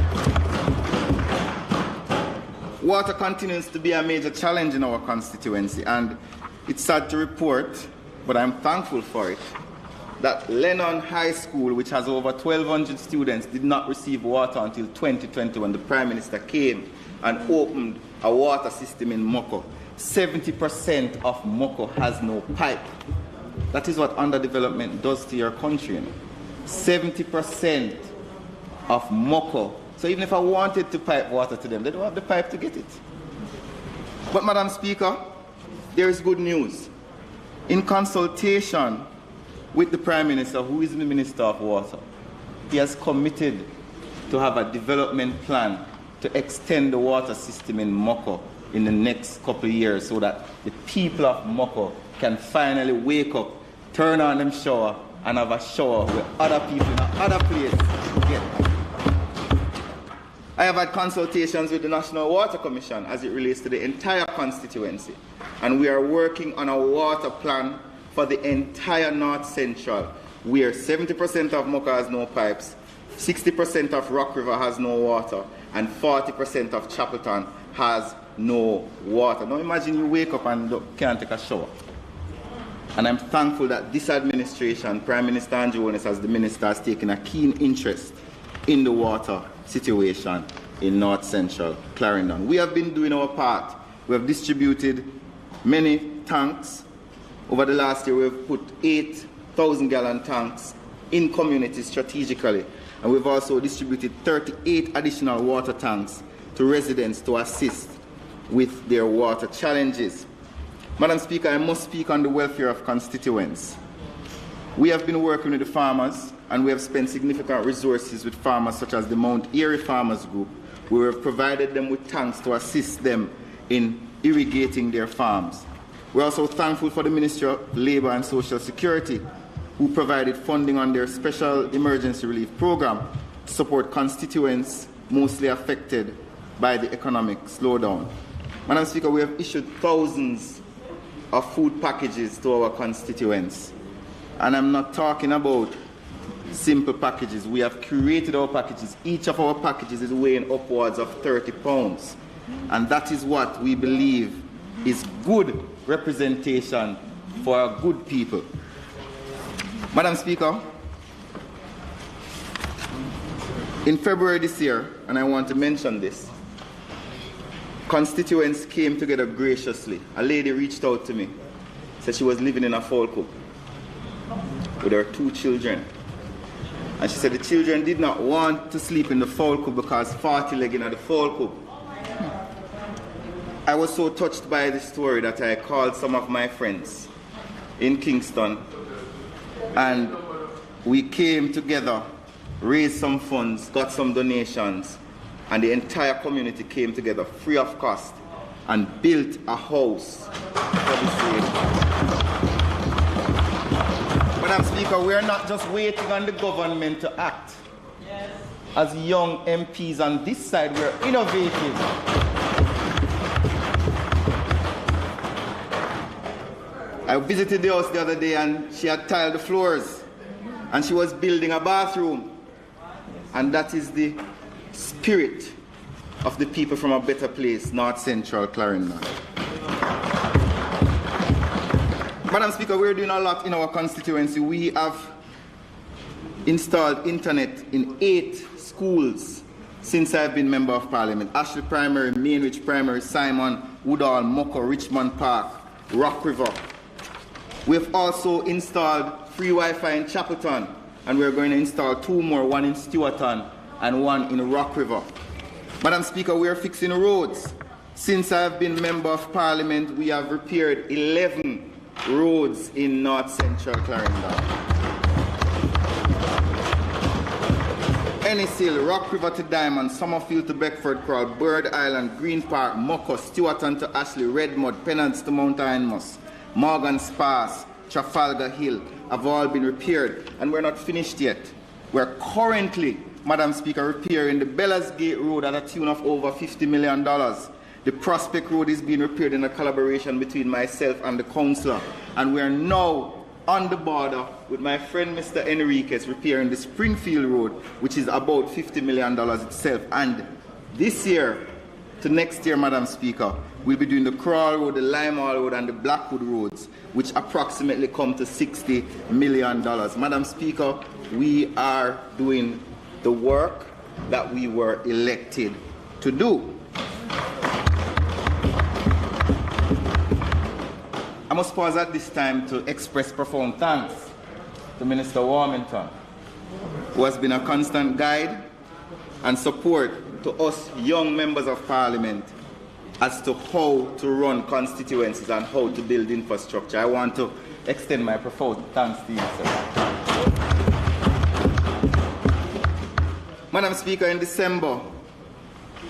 Water continues to be a major challenge in our constituency, and it's sad to report, but I'm thankful for it, that Lennon High School, which has over 1,200 students, did not receive water until 2020 when the Prime Minister came and opened a water system in Moko. 70% of Moko has no pipe. That is what underdevelopment does to your country. You know? 70% of Moko. So even if I wanted to pipe water to them, they don't have the pipe to get it. But Madam Speaker, there is good news. In consultation with the Prime Minister, who is the Minister of Water, he has committed to have a development plan to extend the water system in Moko in the next couple of years, so that the people of Moko can finally wake up, turn on them shower, and have a shower where other people in other places get. I have had consultations with the National Water Commission as it relates to the entire constituency, and we are working on a water plan for the entire North Central, where 70% of Moko has no pipes, 60% of Rock River has no water, and 40% of Chapelton has no water. Now imagine you wake up and can't take a shower. And I'm thankful that this administration, Prime Minister Andrew Holness as the Minister, has taken a keen interest in the water situation in North Central Clarendon. We have been doing our part. We have distributed many tanks. Over the last year, we have put 8,000-gallon tanks in communities strategically. And we've also distributed 38 additional water tanks to residents to assist with their water challenges. Madam Speaker, I must speak on the welfare of constituents. We have been working with the farmers, and we have spent significant resources with farmers such as the Mount Erie Farmers Group. We have provided them with tanks to assist them in irrigating their farms. We're also thankful for the Ministry of Labour and Social Security, who provided funding on their special emergency relief program to support constituents mostly affected by the economic slowdown. Madam Speaker, we have issued thousands of food packages to our constituents. And I'm not talking about simple packages. We have curated our packages. Each of our packages is weighing upwards of 30 pounds. And that is what we believe is good representation for our good people. Madam Speaker, in February this year, and I want to mention this, constituents came together graciously. A lady reached out to me, said she was living in a fowl coop with her 2 children. And she said the children did not want to sleep in the fowl coop because 40 legging at the fowl coop. I was so touched by this story that I called some of my friends in Kingston, and we came together, raised some funds, got some donations, and the entire community came together free of cost and built a house for this lady. Madam Speaker, we are not just waiting on the government to act. Yes. As young MPs on this side, we are innovative. I visited the house the other day and she had tiled the floors and she was building a bathroom. And that is the spirit of the people from a better place, North Central Clarendon. Madam Speaker, we're doing a lot in our constituency. We have installed internet in 8 schools since I've been Member of Parliament. Ashley Primary, Mainridge Primary, Simon, Woodall, Moko, Richmond Park, Rock River. We've also installed free Wi-Fi in Chapelton, and we're going to install 2 more, one in Stewarton and one in Rock River. Madam Speaker, we are fixing roads. Since I've been Member of Parliament, we have repaired 11 roads in North Central Clarendon. Ennishill, Rock River to Diamond, Summerfield to Beckford Crawl, Bird Island, Green Park, Moko, Stewarton to Ashley, Redmond, Pennants to Mount Inmus, Morgan Spas, Trafalgar Hill have all been repaired, and we're not finished yet. We're currently, Madam Speaker, repairing the Bellas Gate Road at a tune of over $50 million. The Prospect Road is being repaired in a collaboration between myself and the councillor, and we are now on the border with my friend Mr. Enriquez repairing the Springfield Road, which is about $50 million itself. And this year to next year, Madam Speaker, we'll be doing the Crawl Road, the Limehall Road, and the Blackwood Roads, which approximately come to $60 million. Madam Speaker, we are doing the work that we were elected to do. I must pause at this time to express profound thanks to Minister Warmington, who has been a constant guide and support to us young members of Parliament as to how to run constituencies and how to build infrastructure. I want to extend my profound thanks to you, sir. Madam Speaker, in December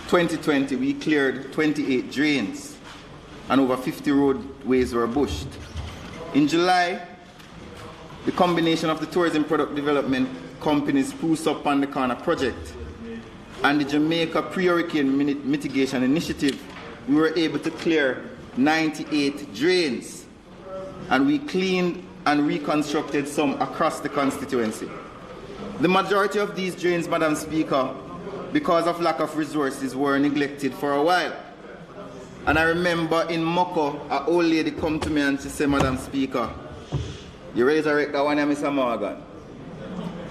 2020, we cleared 28 drains and over 50 roadways were bushed. In July, the combination of the Tourism Product Development Company's Spruce Up on the Corner project and the Jamaica Pre-Hurricane Mitigation Initiative, we were able to clear 98 drains, and we cleaned and reconstructed some across the constituency. The majority of these drains, Madam Speaker, because of lack of resources, were neglected for a while. And I remember in Moko, an old lady come to me and she said, Madam Speaker, you resurrect that one, Mr. Morgan.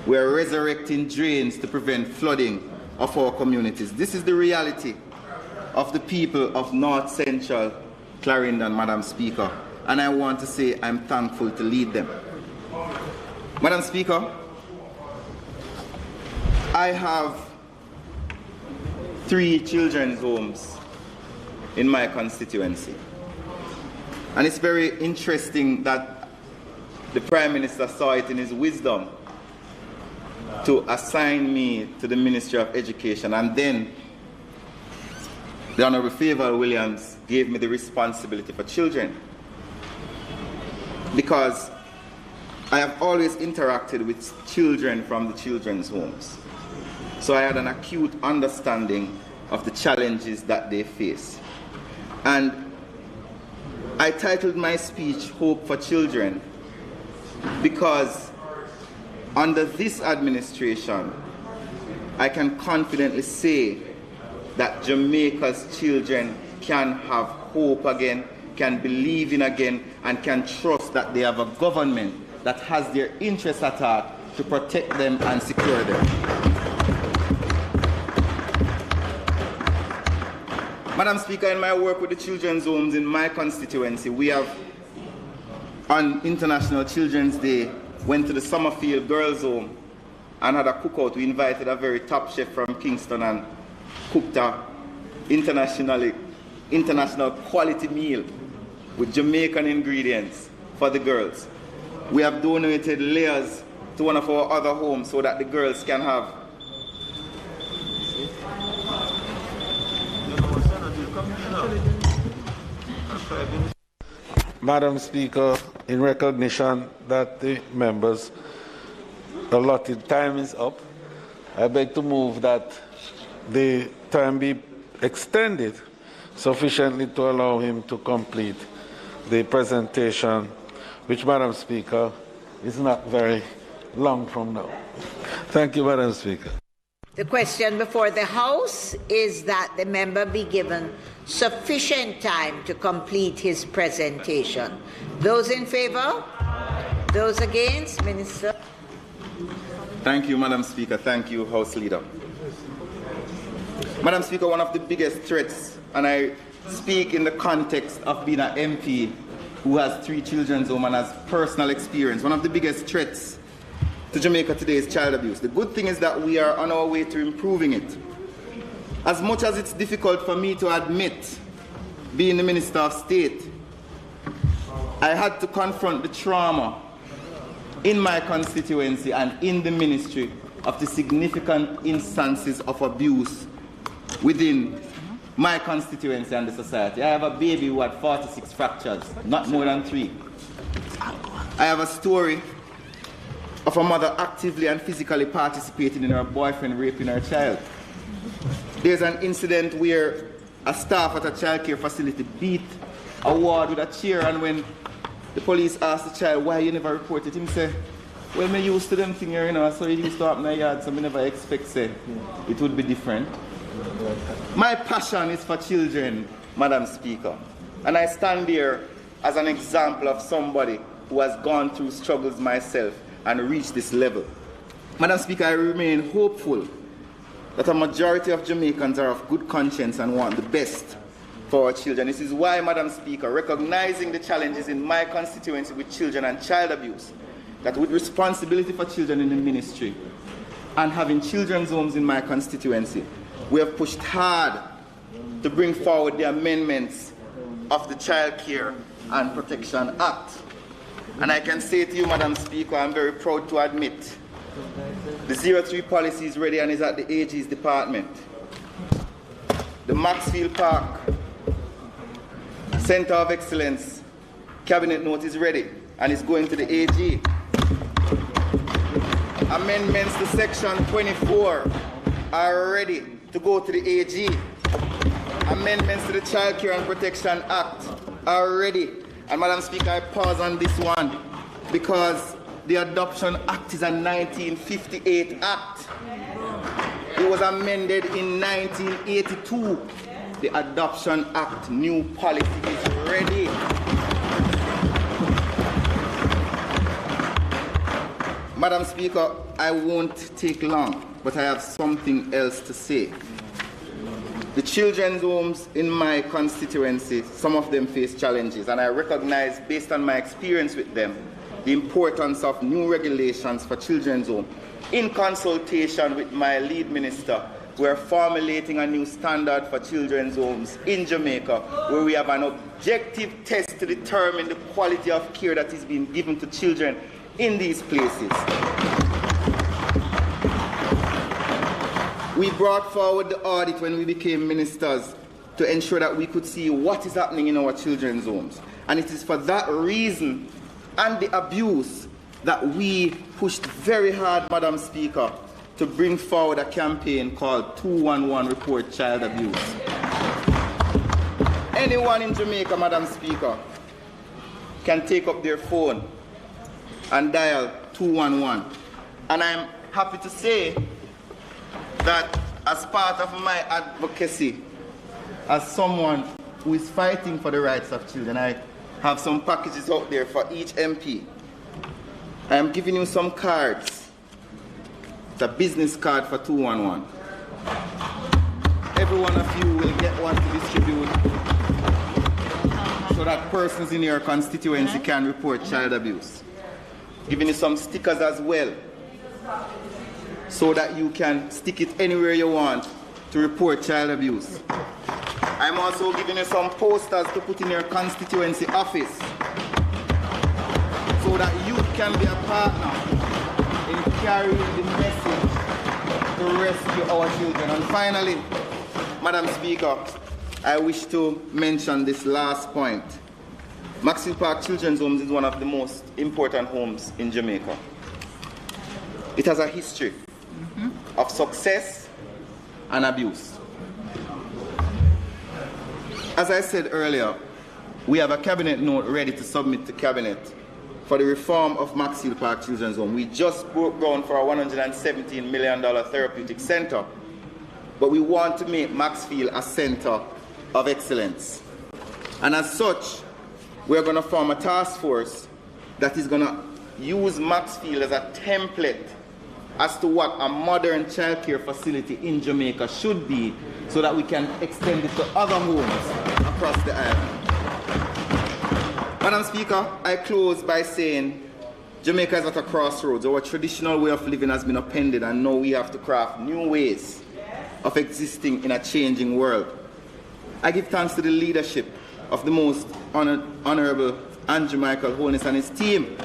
We are resurrecting drains to prevent flooding of our communities. This is the reality of the people of North Central Clarendon, Madam Speaker. And I want to say I'm thankful to lead them. Madam Speaker, I have 3 children's homes in my constituency. And it's very interesting that the Prime Minister saw it in his wisdom to assign me to the Ministry of Education, and then the Honourable Favour Williams gave me the responsibility for children, because I have always interacted with children from the children's homes. So I had an acute understanding of the challenges that they face. And I titled my speech Hope for Children because under this administration, I can confidently say that Jamaica's children can have hope again, can believe in again, and can trust that they have a government that has their interests at heart to protect them and secure them. Madam Speaker, in my work with the children's homes in my constituency, we have, on International Children's Day, went to the Summerfield Girls' Home and had a cookout. We invited a very top chef from Kingston and cooked a international quality meal with Jamaican ingredients for the girls. We have donated layers to one of our other homes so that the girls can have Madam Speaker, in recognition that the members' allotted time is up, I beg to move that the time be extended sufficiently to allow him to complete the presentation, which, Madam Speaker, is not very long from now. Thank you, Madam Speaker. The question before the House is that the member be given sufficient time to complete his presentation. Those in favour? Those against? Minister. Thank you, Madam Speaker. Thank you, House Leader. Madam Speaker, one of the biggest threats, and I speak in the context of being an MP who has 3 children's homes and has personal experience, one of the biggest threats to Jamaica today is child abuse. The good thing is that we are on our way to improving it. As much as it's difficult for me to admit, being the Minister of State, I had to confront the trauma in my constituency and in the ministry of the significant instances of abuse within my constituency and the society. I have a baby who had 46 fractures, not more than 3. I have a story of a mother actively and physically participating in her boyfriend raping her child. There's an incident where a staff at a childcare facility beat a ward with a chair, and when the police asked the child why you never reported, him say, well, me used to them thing here, you know, so it used to happen in the yard, so me never expect say it would be different. My passion is for children, Madam Speaker, and I stand here as an example of somebody who has gone through struggles myself and reached this level. Madam Speaker, I remain hopeful that a majority of Jamaicans are of good conscience and want the best for our children. This is why, Madam Speaker, recognizing the challenges in my constituency with children and child abuse, that with responsibility for children in the ministry and having children's homes in my constituency, we have pushed hard to bring forward the amendments of the Child Care and Protection Act. And I can say to you, Madam Speaker, I'm very proud to admit the 03 policy is ready and is at the AG's department. The Maxfield Park Center of Excellence Cabinet note is ready and is going to the AG. Amendments to Section 24 are ready to go to the AG. Amendments to the Child Care and Protection Act are ready. And Madam Speaker, I pause on this one because the Adoption Act is a 1958 Act. It was amended in 1982. The Adoption Act new policy is ready. Madam Speaker, I won't take long, but I have something else to say. The children's homes in my constituency, some of them face challenges, and I recognize, based on my experience with them, the importance of new regulations for children's homes. In consultation with my lead minister, we are formulating a new standard for children's homes in Jamaica, where we have an objective test to determine the quality of care that is being given to children in these places. We brought forward the audit when we became ministers to ensure that we could see what is happening in our children's homes. And it is for that reason and the abuse that we pushed very hard, Madam Speaker, to bring forward a campaign called 211 Report Child Abuse. anyone in Jamaica, Madam Speaker, can take up their phone and dial 211. And I'm happy to say that as part of my advocacy, as someone who is fighting for the rights of children, I have some packages out there for each MP. I am giving you some cards. It's a business card for 211. Every one of you will get one to distribute so that persons in your constituency can report child abuse. Giving you some stickers as well so that you can stick it anywhere you want to report child abuse. I'm also giving you some posters to put in your constituency office so that you can be a partner in carrying the message to rescue our children. And finally, Madam Speaker, I wish to mention this last point. Maxwell Park Children's Homes is one of the most important homes in Jamaica. It has a history of success and abuse. As I said earlier, we have a cabinet note ready to submit to cabinet for the reform of Maxwell Park Children's Home. We just broke ground for a $117 million therapeutic center, but we want to make Maxfield a center of excellence. And as such, we're going to form a task force that is going to use Maxfield as a template as to what a modern childcare facility in Jamaica should be, so that we can extend it to other homes across the island. Madam Speaker, I close by saying Jamaica is at a crossroads. Our traditional way of living has been upended, and now we have to craft new ways of existing in a changing world. I give thanks to the leadership of the most Honorable Andrew Michael Holness and his team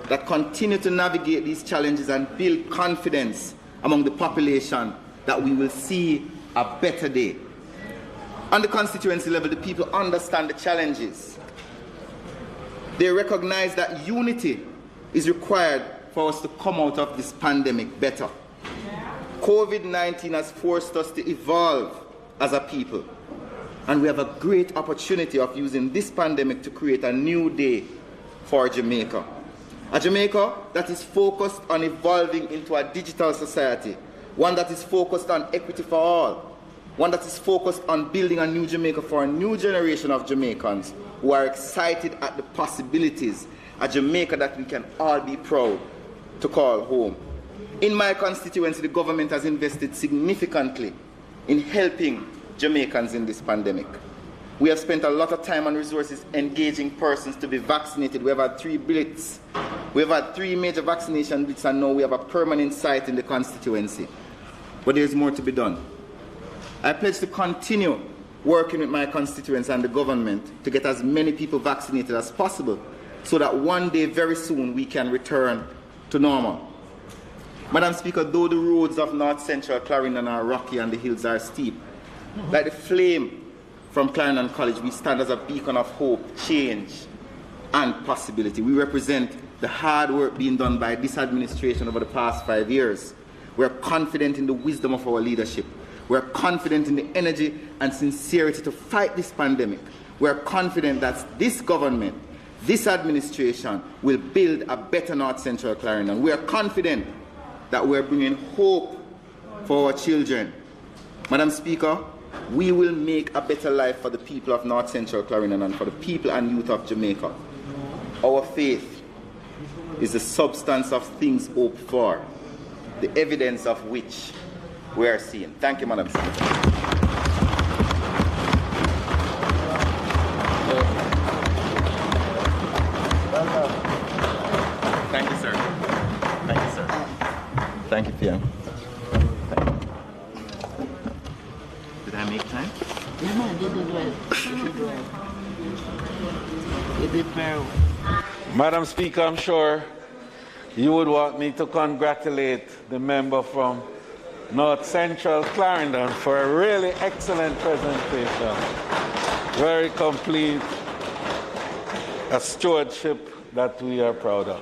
that continue to navigate these challenges and build confidence among the population that we will see a better day. On the constituency level, the people understand the challenges. They recognize that unity is required for us to come out of this pandemic better. COVID-19 has forced us to evolve as a people, and we have a great opportunity of using this pandemic to create a new day for Jamaica. A Jamaica that is focused on evolving into a digital society, one that is focused on equity for all, one that is focused on building a new Jamaica for a new generation of Jamaicans who are excited at the possibilities, a Jamaica that we can all be proud to call home. In my constituency, the government has invested significantly in helping Jamaicans in this pandemic. We have spent a lot of time and resources engaging persons to be vaccinated. We have had 3 blitz. We have had 3 major vaccination blitz, and now we have a permanent site in the constituency. But there's more to be done. I pledge to continue working with my constituents and the government to get as many people vaccinated as possible, so that one day, very soon, we can return to normal. Madam Speaker, though the roads of North Central Clarendon are rocky and the hills are steep, like the flame from Clarendon College, we stand as a beacon of hope, change, and possibility. We represent the hard work being done by this administration over the past 5 years. We're confident in the wisdom of our leadership. We're confident in the energy and sincerity to fight this pandemic. We're confident that this government, this administration, will build a better North Central Clarendon. We are confident that we're bringing hope for our children. Madam Speaker, we will make a better life for the people of North Central Clarendon and for the people and youth of Jamaica. Our faith is the substance of things hoped for, the evidence of which we are seeing. Thank you, Madam Speaker. Thank you, sir. Thank you, sir. Thank you, Fiona. Did I make time? No, you did well. You did well. You did very well. Madam Speaker, I'm sure you would want me to congratulate the member from North Central Clarendon for a really excellent presentation. Very complete, a stewardship that we are proud of.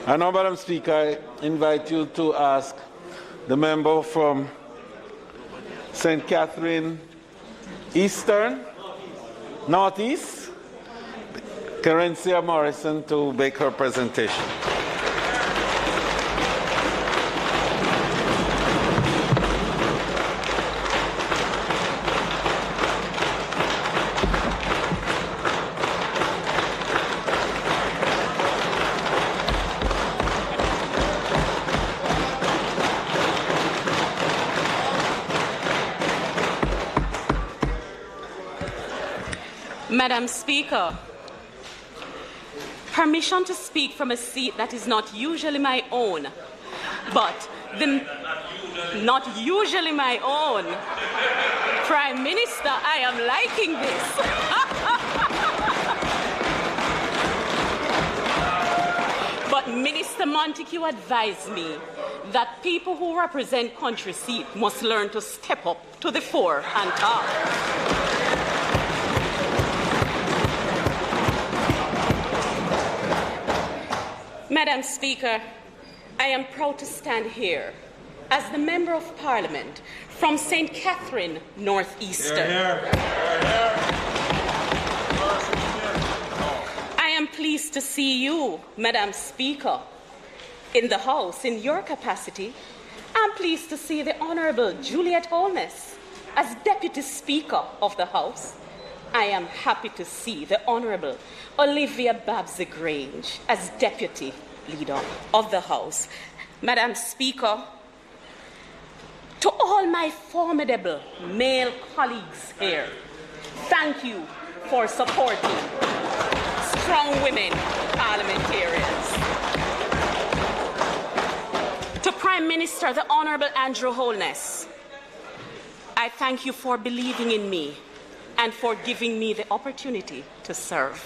And now, Madam Speaker, I invite you to ask the member from St. Catherine Eastern Northeast, Carencia Morrison, to make her presentation. Madam Speaker, permission to speak from a seat that is not usually my own, but not usually my own. Prime Minister, I am liking this. But Minister Montague advised me that people who represent country seat must learn to step up to the fore and talk. Madam Speaker, I am proud to stand here as the Member of Parliament from St. Catherine, Northeastern. I am pleased to see you, Madam Speaker, in the House in your capacity. I'm pleased to see the Honourable Juliet Holness as Deputy Speaker of the House. I am happy to see the Honourable Olivia Babs-Grange as Deputy Leader of the House. Madam Speaker, to all my formidable male colleagues here, thank you for supporting strong women parliamentarians. To Prime Minister, the Honourable Andrew Holness, I thank you for believing in me and for giving me the opportunity to serve.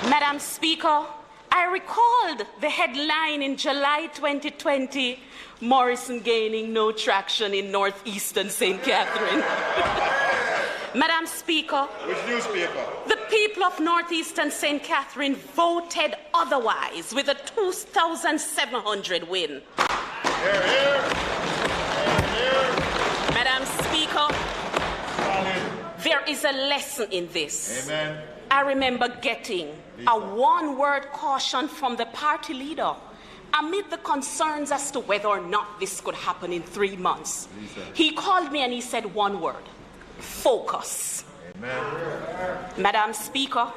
Madam Speaker, I recalled the headline in July 2020, Morrison gaining no traction in Northeastern St. Catherine. Madam Speaker, which newspaper? The people of Northeastern St. Catherine voted otherwise with a 2,700 win. Hear, hear. Madam Speaker, there is a lesson in this. Amen. I remember getting a one-word caution from the party leader amid the concerns as to whether or not this could happen in 3 months. He called me and he said one word: focus. Amen. Madam Speaker,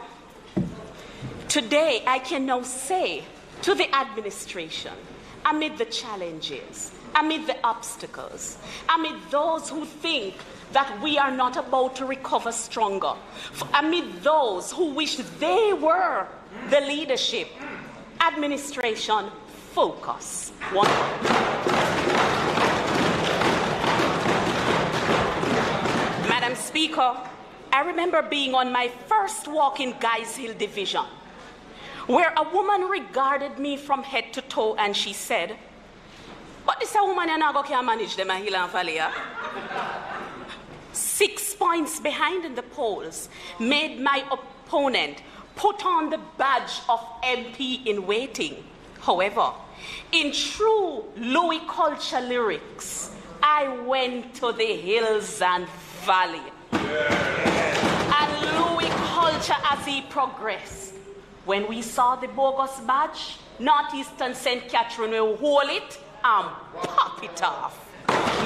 today I can now say to the administration, amid the challenges, amid the obstacles, amid those who think that we are not about to recover stronger, amid those who wish they were the leadership, administration, focus. One word. Madam Speaker, I remember being on my first walk in Guys Hill Division, where a woman regarded me from head to toe and she said, "But this a woman and I can manage them a hill and valley." 6 points behind in the polls made my opponent put on the badge of MP in waiting. However, in true Louis culture lyrics, I went to the hills and valley. And Louis culture as he progressed. When we saw the bogus badge, Northeastern St. Catherine will hold it and pop it off.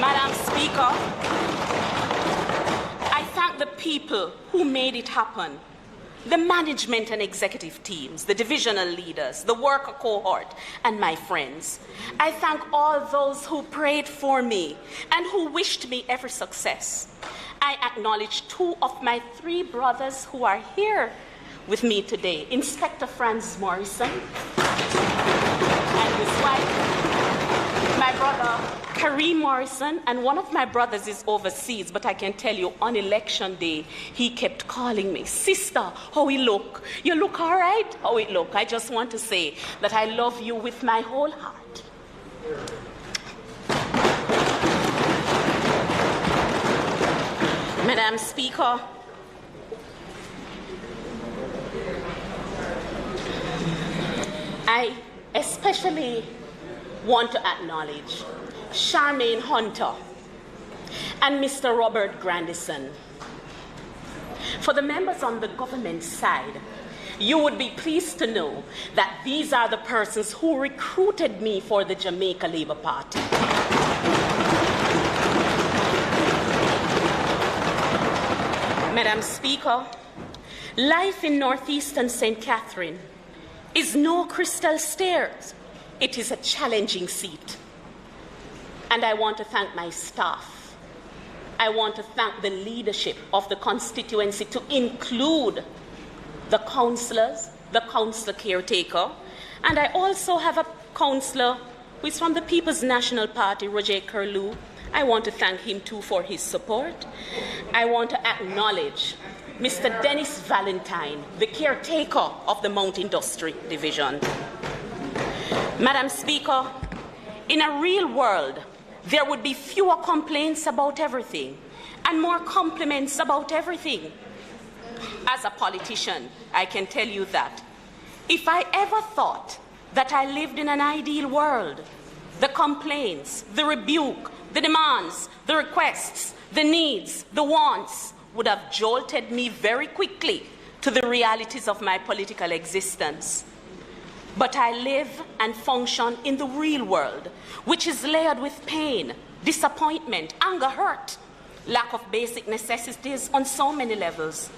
Madam Speaker, I thank the people who made it happen. The management and executive teams, the divisional leaders, the worker cohort, and my friends. I thank all those who prayed for me and who wished me every success. I acknowledge 2 of my 3 brothers who are here with me today, Inspector Franz Morrison and his wife, my brother Kareem Morrison, and one of my brothers is overseas, but I can tell you on election day, he kept calling me, "Sister, how you look? You look all right? How it look?" I just want to say that I love you with my whole heart. Madam Speaker, I especially want to acknowledge Charmaine Hunter and Mr. Robert Grandison. For the members on the government side, you would be pleased to know that these are the persons who recruited me for the Jamaica Labour Party. Madam Speaker, life in northeastern St. Catherine is no crystal stairs. It is a challenging seat. And I want to thank my staff. I want to thank the leadership of the constituency, to include the councillors, the councillor caretaker, and I also have a councillor who is from the People's National Party, Roger Curlew. I want to thank him too for his support. I want to acknowledge Mr. Dennis Valentine, the caretaker of the Mount Industry Division. Madam Speaker, in a real world, there would be fewer complaints about everything and more compliments about everything. As a politician, I can tell you that if I ever thought that I lived in an ideal world, the complaints, the rebuke, the demands, the requests, the needs, the wants would have jolted me very quickly to the realities of my political existence. But I live and function in the real world, which is layered with pain, disappointment, anger, hurt, lack of basic necessities on so many levels.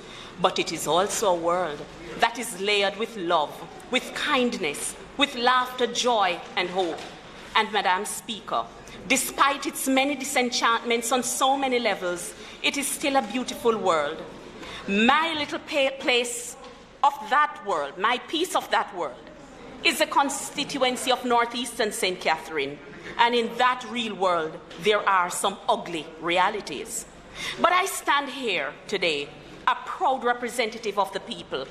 But it is also a world that is layered with love, with kindness, with laughter, joy, and hope. And Madam Speaker, despite its many disenchantments on so many levels, it is still a beautiful world. My little place of that world, my piece of that world, is the constituency of northeastern St. Catherine. And in that real world, there are some ugly realities. But I stand here today, a proud representative of the people,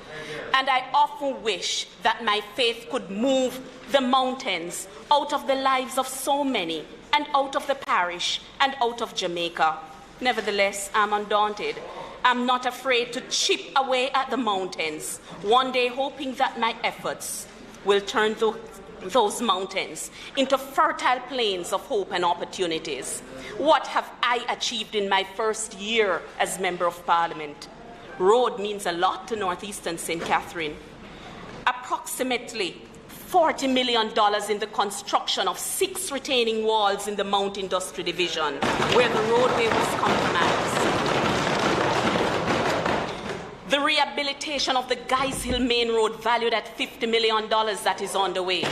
and I often wish that my faith could move the mountains out of the lives of so many, and out of the parish, and out of Jamaica. Nevertheless, I'm undaunted. I'm not afraid to chip away at the mountains, one day hoping that my efforts will turn those mountains into fertile plains of hope and opportunities. What have I achieved in my first year as Member of Parliament? Road means a lot to northeastern St. Catherine. Approximately $40 million in the construction of 6 retaining walls in the Mount Industry Division, where the roadway was compromised. The rehabilitation of the Guys Hill Main Road, valued at $50 million, that is on the way.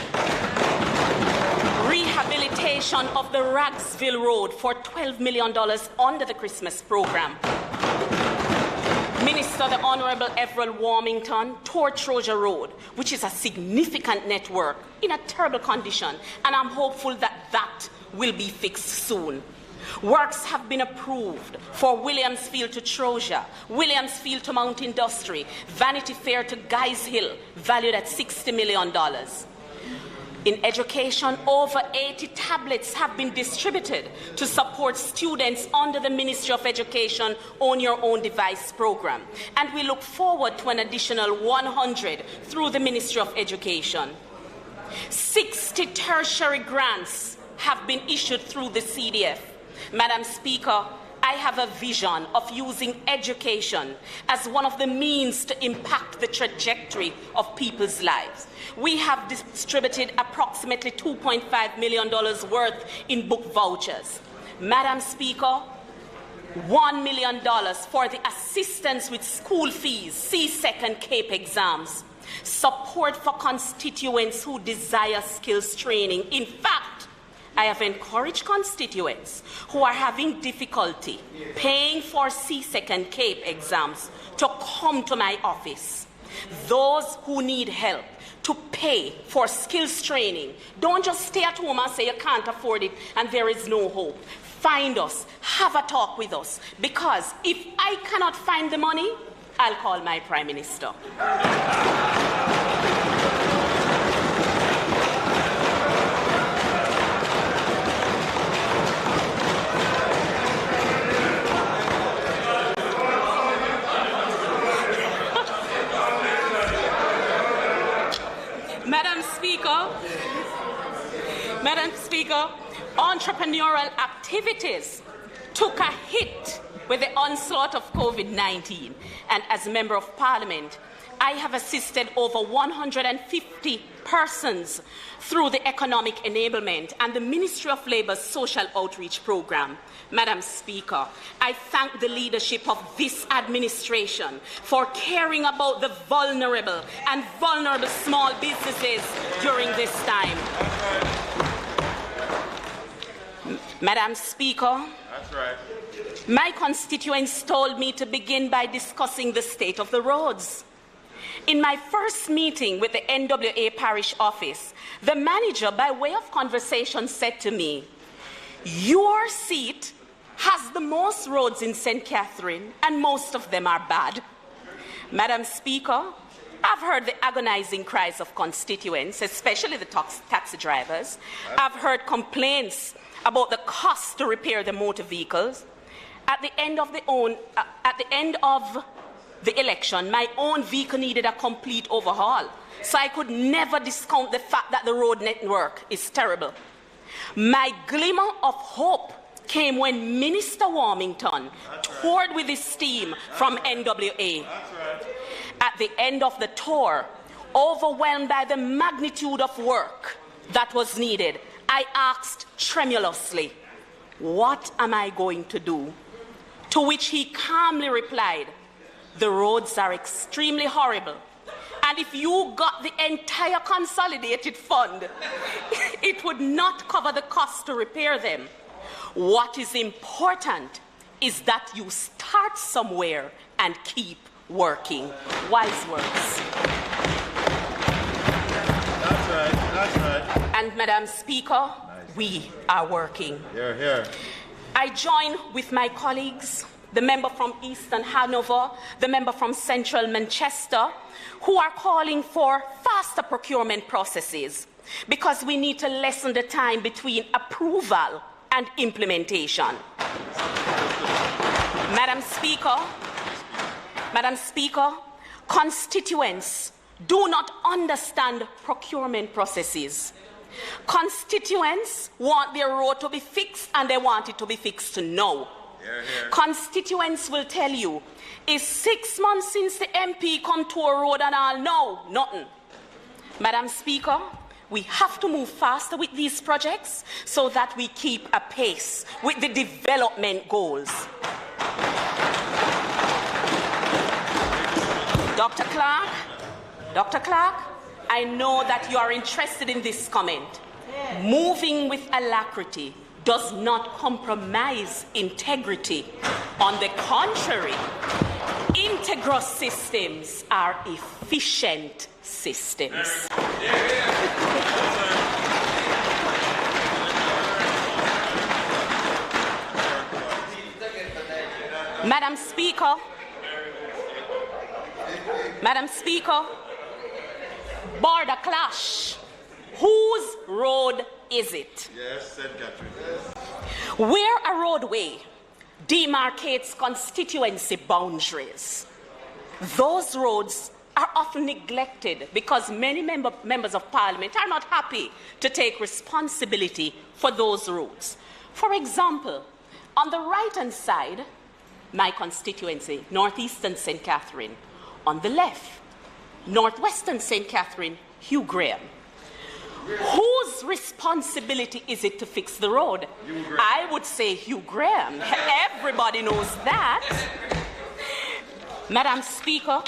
Rehabilitation of the Ragsville Road for $12 million under the Christmas program. Minister, the Honourable Everett Warmington, tore Troja Road, which is a significant network, in a terrible condition, and I'm hopeful that that will be fixed soon. Works have been approved for Williamsfield to Troja, Williamsfield to Mount Industry, Vanity Fair to Guys Hill, valued at $60 million. In education, over 80 tablets have been distributed to support students under the Ministry of Education Own Your Own Device program. And we look forward to an additional 100 through the Ministry of Education. 60 tertiary grants have been issued through the CDF. Madam Speaker, I have a vision of using education as one of the means to impact the trajectory of people's lives. We have distributed approximately $2.5 million worth in book vouchers. Madam Speaker, $1 million for the assistance with school fees, CSEC and CAPE exams, support for constituents who desire skills training. In fact, I have encouraged constituents who are having difficulty paying for CSEC and CAPE exams to come to my office. Those who need help to pay for skills training, don't just stay at home and say you can't afford it and there is no hope. Find us, have a talk with us, because if I cannot find the money, I'll call my Prime Minister. Madam Speaker, entrepreneurial activities took a hit with the onslaught of COVID-19, and as a Member of Parliament, I have assisted over 150 persons through the economic enablement and the Ministry of Labour's social outreach program. Madam Speaker, I thank the leadership of this administration for caring about the vulnerable and vulnerable small businesses during this time. Madam Speaker, That's right. my constituents told me to begin by discussing the state of the roads. In my first meeting with the NWA parish office, the manager, by way of conversation, said to me, "Your seat has the most roads in St. Catherine, and most of them are bad." Madam Speaker, I've heard the agonizing cries of constituents, especially the taxi drivers. I've heard complaints about the cost to repair the motor vehicles. At the end of the election, my own vehicle needed a complete overhaul, so I could never discount the fact that the road network is terrible. My glimmer of hope came when Minister Warmington toured with his team from NWA. At the end of the tour, overwhelmed by the magnitude of work that was needed, I asked tremulously, "What am I going to do?" To which he calmly replied, "The roads are extremely horrible, and if you got the entire consolidated fund, it would not cover the cost to repair them. What is important is that you start somewhere and keep working." Wise words. That's right. That's right. And Madam Speaker, we are working. Here, here. I join with my colleagues, the member from Eastern Hanover, the member from Central Manchester, who are calling for faster procurement processes because we need to lessen the time between approval and implementation. Madam Speaker, constituents do not understand procurement processes. Constituents want their road to be fixed, and they want it to be fixed now. Constituents will tell you, "It's 6 months since the MP come to a road and all, no, nothing." Madam Speaker, we have to move faster with these projects so that we keep a pace with the development goals. Dr. Clark, I know that you are interested in this comment. Moving with alacrity does not compromise integrity. On the contrary, integral systems are efficient systems. Madam Speaker, border clash. Whose road is it? Yes, St. Catherine. Where a roadway demarcates constituency boundaries, those roads are often neglected because many members of Parliament are not happy to take responsibility for those roads. For example, on the right-hand side, my constituency, northeastern St. Catherine. On the left, northwestern St. Catherine, Hugh Graham. Whose responsibility is it to fix the road? I would say Hugh Graham. Everybody knows that. Madam Speaker,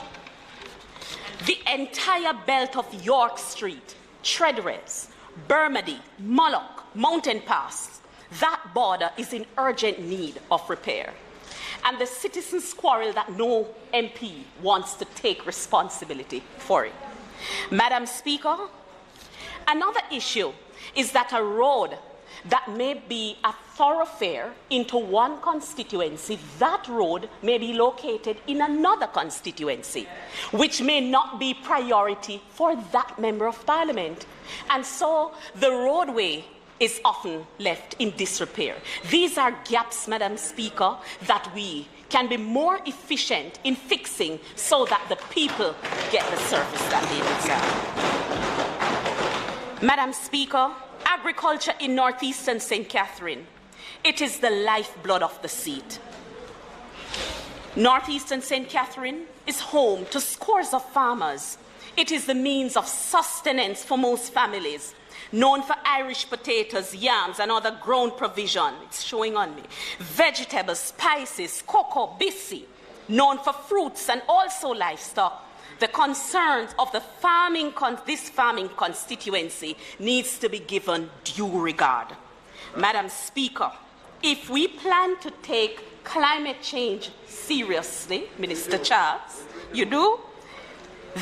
the entire belt of York Street, Treadress, Bermondsey, Mullock, Mountain Pass, that border is in urgent need of repair. And the citizens quarrel that no MP wants to take responsibility for it. Madam Speaker, another issue is that a road that may be a thoroughfare into one constituency, that road may be located in another constituency, which may not be priority for that member of Parliament. And so the roadway is often left in disrepair. These are gaps, Madam Speaker, that we can be more efficient in fixing so that the people get the service that they deserve. Madam Speaker, agriculture in northeastern St. Catherine It is the lifeblood of the seat. Northeastern St. Catherine is home to scores of farmers. It is the means of sustenance for most families, known for Irish potatoes, yams, and other grown provision. It's showing on me. Vegetables, spices, cocoa, bissi, known for fruits and also livestock. The concerns of the this farming constituency needs to be given due regard. Madam Speaker, if we plan to take climate change seriously, Minister Charles, you do,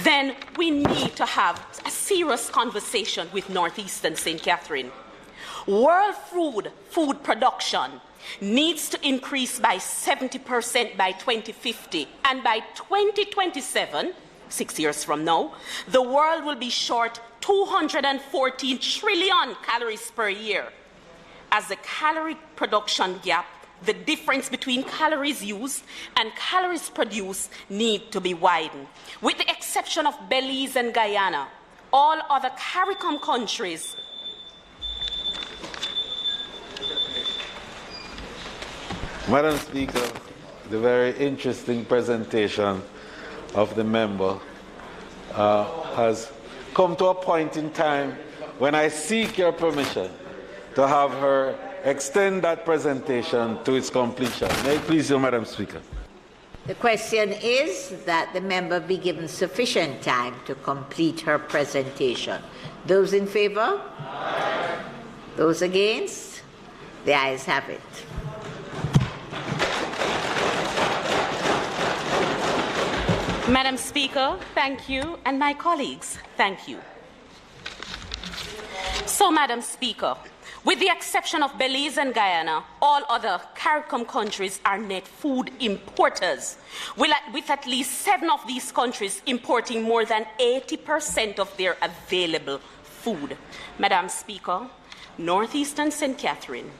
then we need to have a serious conversation with Northeastern St. Catherine. World food production needs to increase by 70% by 2050, and by 2027, 6 years from now, the world will be short 214 trillion calories per year. As the calorie production gap, the difference between calories used and calories produced need to be widened. With the exception of Belize and Guyana, all other CARICOM countries Madam Speaker, the very interesting presentation of the member has come to a point in time when I seek your permission to have her extend that presentation to its completion. May it please you, Madam Speaker. The question is that the member be given sufficient time to complete her presentation. Those in favor? Aye. Those against? The ayes have it. Madam Speaker, thank you, and my colleagues, thank you. So, Madam Speaker, with the exception of Belize and Guyana, all other CARICOM countries are net food importers, with at least 7 of these countries importing more than 80% of their available food. Madam Speaker, Northeastern St. Catherine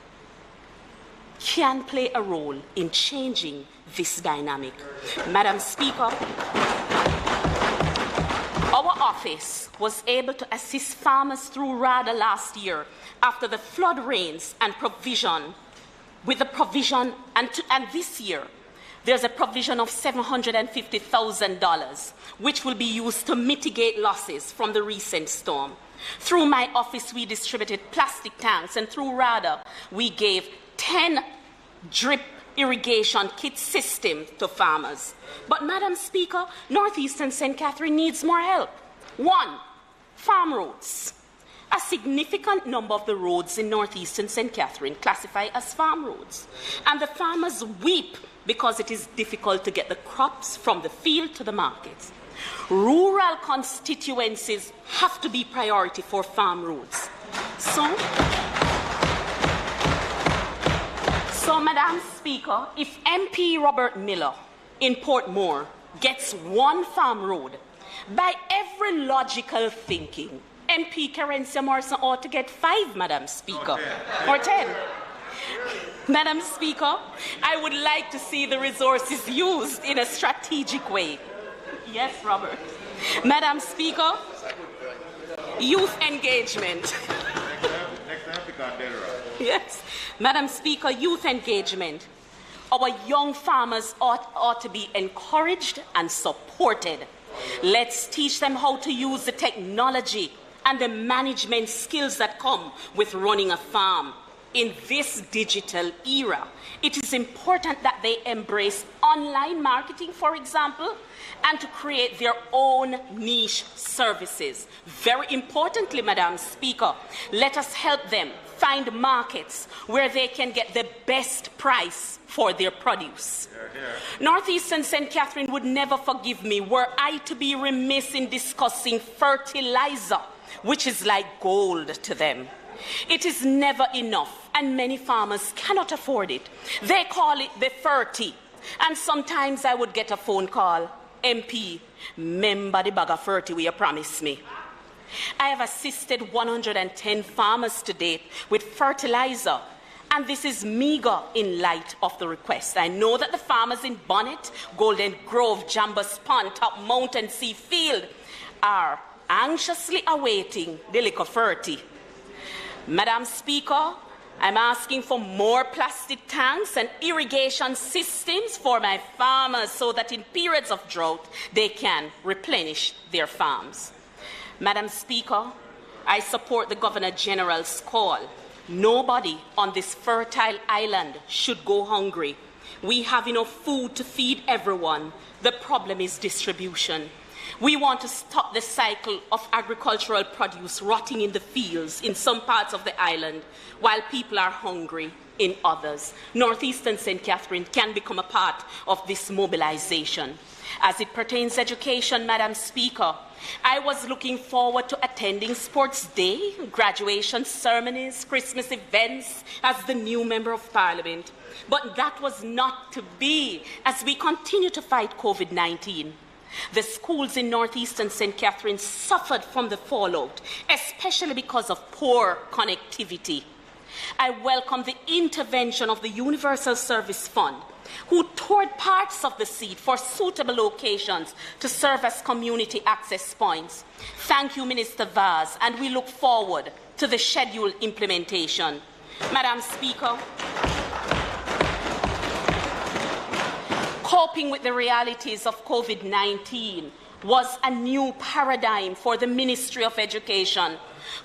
can play a role in changing this dynamic. Madam Speaker, our office was able to assist farmers through RADA last year after the flood rains and provision, and this year there's a provision of $750,000, which will be used to mitigate losses from the recent storm. Through my office, we distributed plastic tanks, and through RADA, we gave 10 drip irrigation kit systems to farmers. But, Madam Speaker, Northeastern St. Catherine needs more help. 1, farm roads. A significant number of the roads in Northeastern St. Catherine classify as farm roads. And the farmers weep because it is difficult to get the crops from the field to the markets. Rural constituencies have to be priority for farm roads. So, Madam Speaker, if MP Robert Miller in Portmore gets 1 farm road, by every logical thinking, MP Carencia Morrison ought to get 5, Madam Speaker, or 10. Madam Speaker, I would like to see the resources used in a strategic way. Yes, Robert. Madam Speaker, youth engagement. Yes. Madam Speaker, youth engagement. Our young farmers ought to be encouraged and supported. Let's teach them how to use the technology and the management skills that come with running a farm. In this digital era, it is important that they embrace online marketing, for example, and to create their own niche services. Very importantly, Madam Speaker, let us help them find markets where they can get the best price for their produce. Northeastern St. Catherine would never forgive me were I to be remiss in discussing fertilizer, which is like gold to them. It is never enough, and many farmers cannot afford it. They call it the ferty, and sometimes I would get a phone call, MP, remember the bag of ferty you promised me. I have assisted 110 farmers to date with fertilizer, and this is meager in light of the request. I know that the farmers in Bonnet, Golden Grove, Jambus Pond, Top Mountain, Sea Field are anxiously awaiting the liquor ferty. Madam Speaker, I'm asking for more plastic tanks and irrigation systems for my farmers so that in periods of drought they can replenish their farms. Madam Speaker, I support the Governor General's call. Nobody on this fertile island should go hungry. We have enough food to feed everyone. The problem is distribution. We want to stop the cycle of agricultural produce rotting in the fields in some parts of the island while people are hungry in others. Northeastern St. Catherine can become a part of this mobilization. As it pertains to education, Madam Speaker, I was looking forward to attending Sports Day, graduation ceremonies, Christmas events as the new Member of Parliament. But that was not to be as we continue to fight COVID-19. The schools in Northeastern St. Catherine suffered from the fallout, especially because of poor connectivity. I welcome the intervention of the Universal Service Fund, who toured parts of the seat for suitable locations to serve as community access points. Thank you, Minister Vaz, and we look forward to the scheduled implementation. Madam Speaker, coping with the realities of COVID-19 was a new paradigm for the Ministry of Education.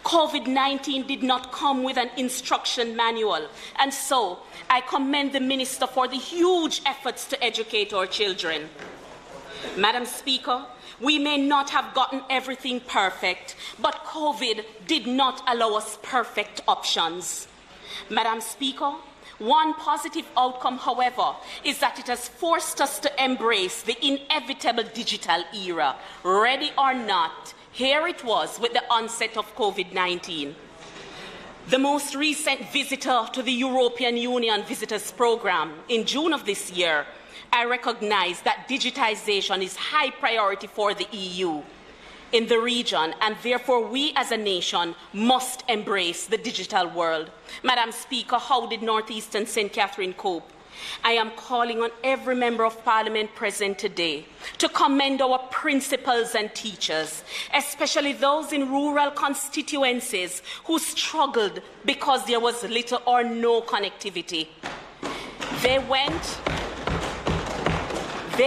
COVID-19 did not come with an instruction manual, and so I commend the Minister for the huge efforts to educate our children. Madam Speaker, we may not have gotten everything perfect, but COVID did not allow us perfect options. Madam Speaker, one positive outcome, however, is that it has forced us to embrace the inevitable digital era. Ready or not, here it was with the onset of COVID-19. The most recent visitor to the European Union Visitors Programme in June of this year, I recognize that digitization is high priority for the EU in the region, and therefore we as a nation must embrace the digital world. Madam Speaker, how did Northeastern St. Catherine cope? I am calling on every Member of Parliament present today to commend our principals and teachers, especially those in rural constituencies who struggled because there was little or no connectivity. They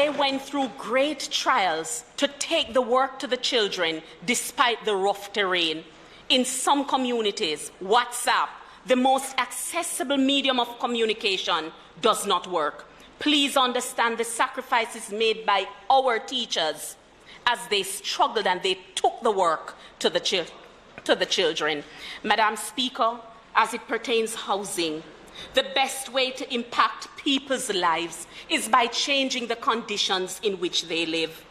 went through great trials to take the work to the children despite the rough terrain. In some communities, WhatsApp, the most accessible medium of communication, does not work. Please understand the sacrifices made by our teachers as they struggled and they took the work to the children. Madam Speaker, as it pertains to housing, the best way to impact people's lives is by changing the conditions in which they live.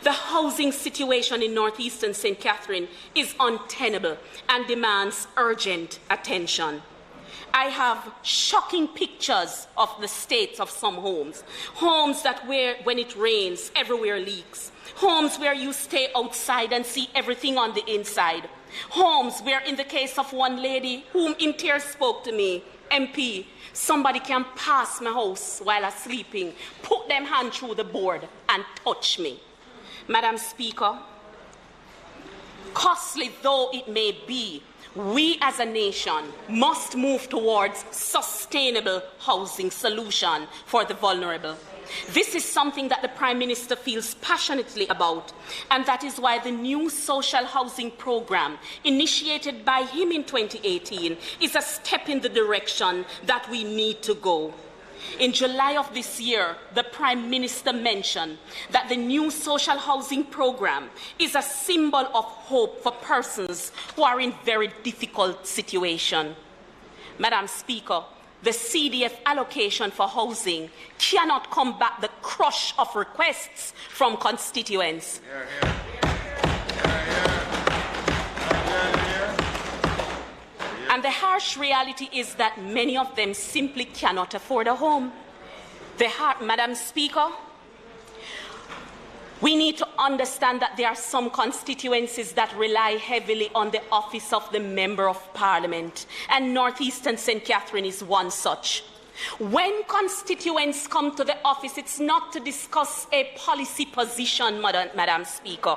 The housing situation in Northeastern St. Catherine is untenable and demands urgent attention. I have shocking pictures of the states of some homes. Homes that when it rains, everywhere leaks. Homes where you stay outside and see everything on the inside. Homes where, in the case of one lady whom in tears spoke to me, MP, somebody can pass my house while I'm sleeping, put them hand through the board and touch me. Madam Speaker, costly though it may be, we as a nation must move towards sustainable housing solution for the vulnerable. This is something that the Prime Minister feels passionately about, and that is why the new social housing programme, initiated by him in 2018, is a step in the direction that we need to go. In July of this year, the Prime Minister mentioned that the new social housing programme is a symbol of hope for persons who are in very difficult situations. Madam Speaker, the CDF allocation for housing cannot combat the crush of requests from constituents. And the harsh reality is that many of them simply cannot afford a home. Madam Speaker, we need to understand that there are some constituencies that rely heavily on the office of the Member of Parliament, and Northeastern St. Catherine is one such. When constituents come to the office, it's not to discuss a policy position, Madam Speaker.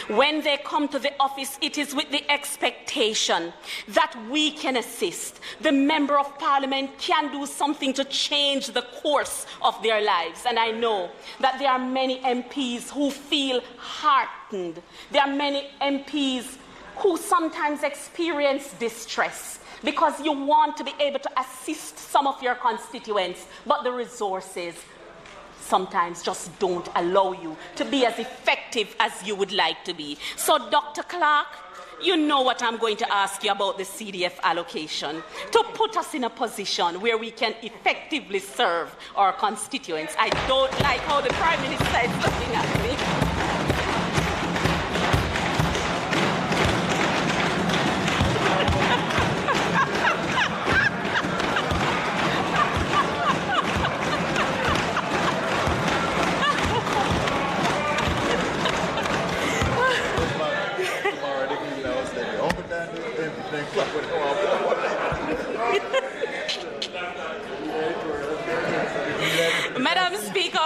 When they come to the office, it is with the expectation that we can assist. The Member of Parliament can do something to change the course of their lives. And I know that there are many MPs who feel heartened. There are many MPs who sometimes experience distress because you want to be able to assist some of your constituents, but the resources sometimes just don't allow you to be as effective as you would like to be. So, Dr. Clark, you know what I'm going to ask you about the CDF allocation, to put us in a position where we can effectively serve our constituents. I don't like how the Prime Minister is looking at me. Madam Speaker,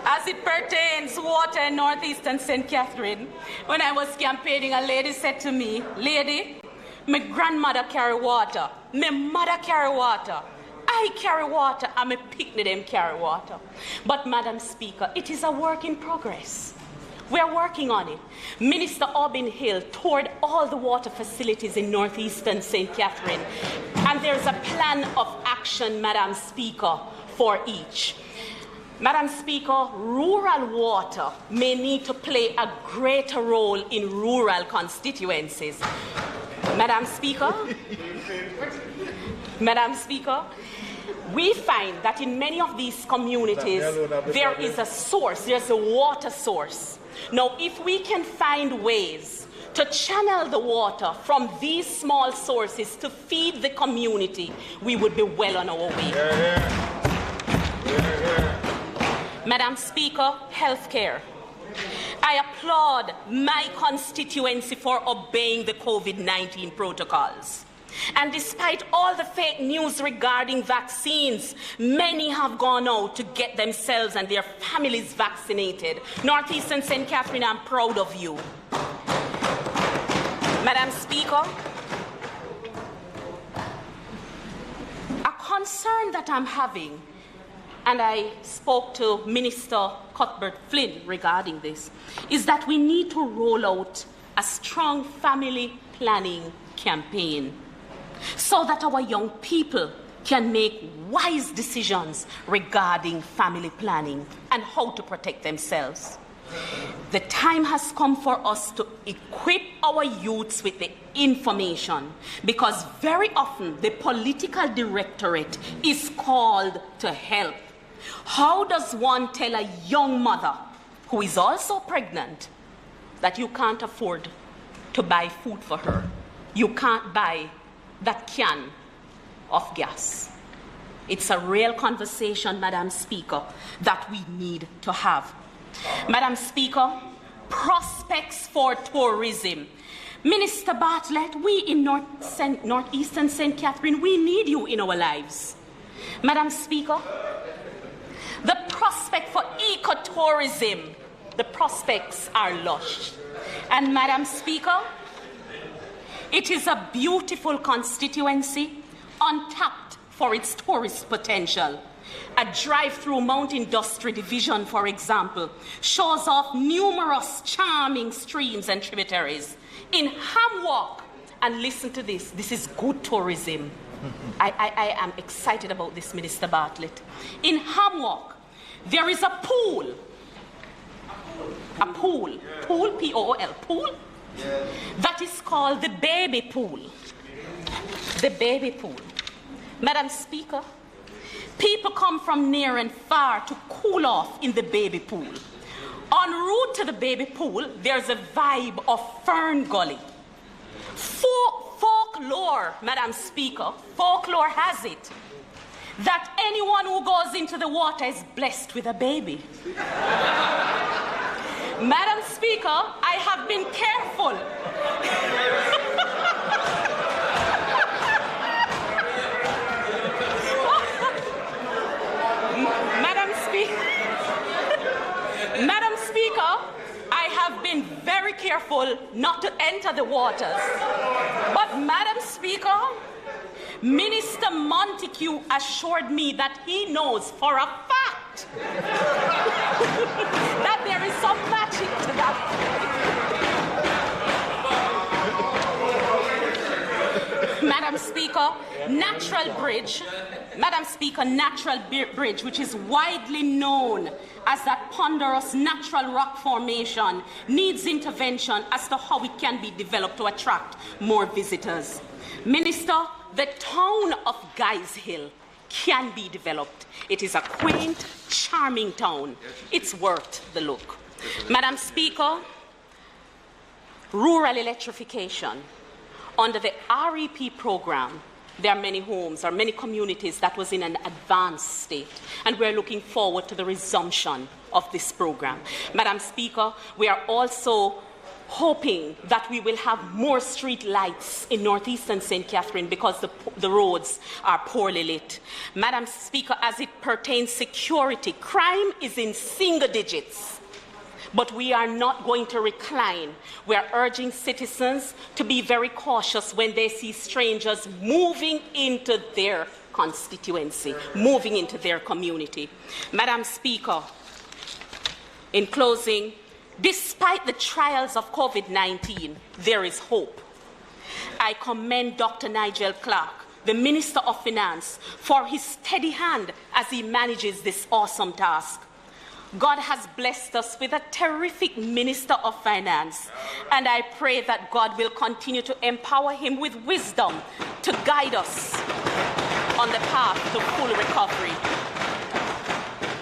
as it pertains water in northeastern St. Catherine, when I was campaigning, a lady said to me, "Lady, my grandmother carry water, my mother carry water, I carry water, and my picnic them carry water." But Madam Speaker, it is a work in progress. We are working on it. Minister Aubin Hill toured all the water facilities in northeastern St. Catherine, and there's a plan of action, Madam Speaker, for each. Madam Speaker, rural water may need to play a greater role in rural constituencies. Madam Speaker, we find that in many of these communities, there is a source, there's a water source. Now, if we can find ways to channel the water from these small sources to feed the community, we would be well on our way. Madam Speaker, healthcare. I applaud my constituency for obeying the COVID-19 protocols. And despite all the fake news regarding vaccines, many have gone out to get themselves and their families vaccinated. Northeastern St. Catherine, I'm proud of you. Madam Speaker, a concern that I'm having, and I spoke to Minister Cuthbert Flynn regarding this, is that we need to roll out a strong family planning campaign so that our young people can make wise decisions regarding family planning and how to protect themselves. The time has come for us to equip our youths with the information, because very often the political directorate is called to help. How does one tell a young mother who is also pregnant that you can't afford to buy food for her? You can't buy that can of gas. It's a real conversation, Madam Speaker, that we need to have. Madam Speaker, prospects for tourism. Minister Bartlett, we in northeastern St. Catherine, we need you in our lives. Madam Speaker, the prospect for ecotourism, the prospects are lush. And Madam Speaker, it is a beautiful constituency, untapped for its tourist potential. A drive-through Mount Industry Division, for example, shows off numerous charming streams and tributaries. In Hamwalk, and listen to this, this is good tourism. I am excited about this, Minister Bartlett. In Hamwalk, there is a pool, P-O-O-L, pool, that is called the baby pool. The baby pool. Madam Speaker, people come from near and far to cool off in the baby pool. En route to the baby pool, there's a vibe of Fern Gully. Folklore, Madam Speaker, folklore has it that anyone who goes into the water is blessed with a baby. Madam Speaker, I have been careful. been very careful not to enter the waters. But, Madam Speaker, Minister Montague assured me that he knows for a fact that there is some magic to that. Madam Speaker, Natural Bridge, which is widely known as that ponderous natural rock formation, needs intervention as to how it can be developed to attract more visitors. Minister, the town of Guys Hill can be developed. It is a quaint, charming town. It's worth the look. Madam Speaker, rural electrification. Under the REP program, there are many homes or many communities that was in an advanced state, and we're looking forward to the resumption of this program. Madam Speaker, we are also hoping that we will have more street lights in northeastern St. Catherine because the roads are poorly lit. Madam Speaker, as it pertains security, crime is in single digits. But we are not going to recline. We are urging citizens to be very cautious when they see strangers moving into their constituency, moving into their community. Madam Speaker, in closing, despite the trials of COVID-19, there is hope. I commend Dr. Nigel Clark, the Minister of Finance, for his steady hand as he manages this awesome task. God has blessed us with a terrific Minister of Finance, and I pray that God will continue to empower him with wisdom to guide us on the path to full recovery.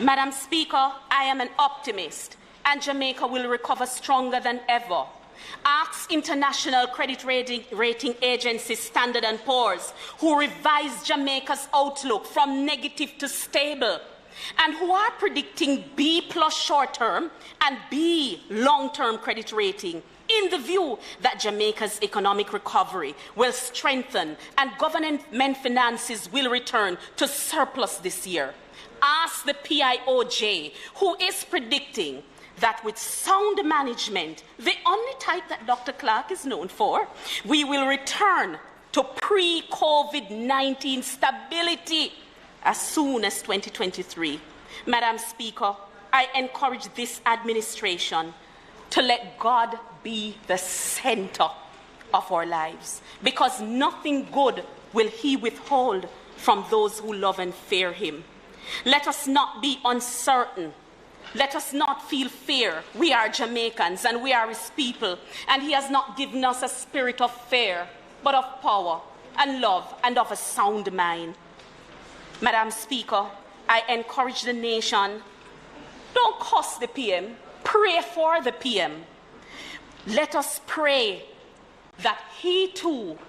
Madam Speaker, I am an optimist, and Jamaica will recover stronger than ever. Ask international credit rating agency Standard & Poor's, who revised Jamaica's outlook from negative to stable, and who are predicting B+ short-term and B long-term credit rating, in the view that Jamaica's economic recovery will strengthen and government finances will return to surplus this year. Ask the PIOJ, who is predicting that with sound management, the only type that Dr. Clark is known for, we will return to pre-COVID-19 stability as soon as 2023. Madam Speaker, I encourage this administration to let God be the center of our lives, because nothing good will he withhold from those who love and fear him. Let us not be uncertain. Let us not feel fear. We are Jamaicans and we are his people, and he has not given us a spirit of fear, but of power and love and of a sound mind. Madam Speaker, I encourage the nation, don't curse the PM, pray for the PM. Let us pray that he too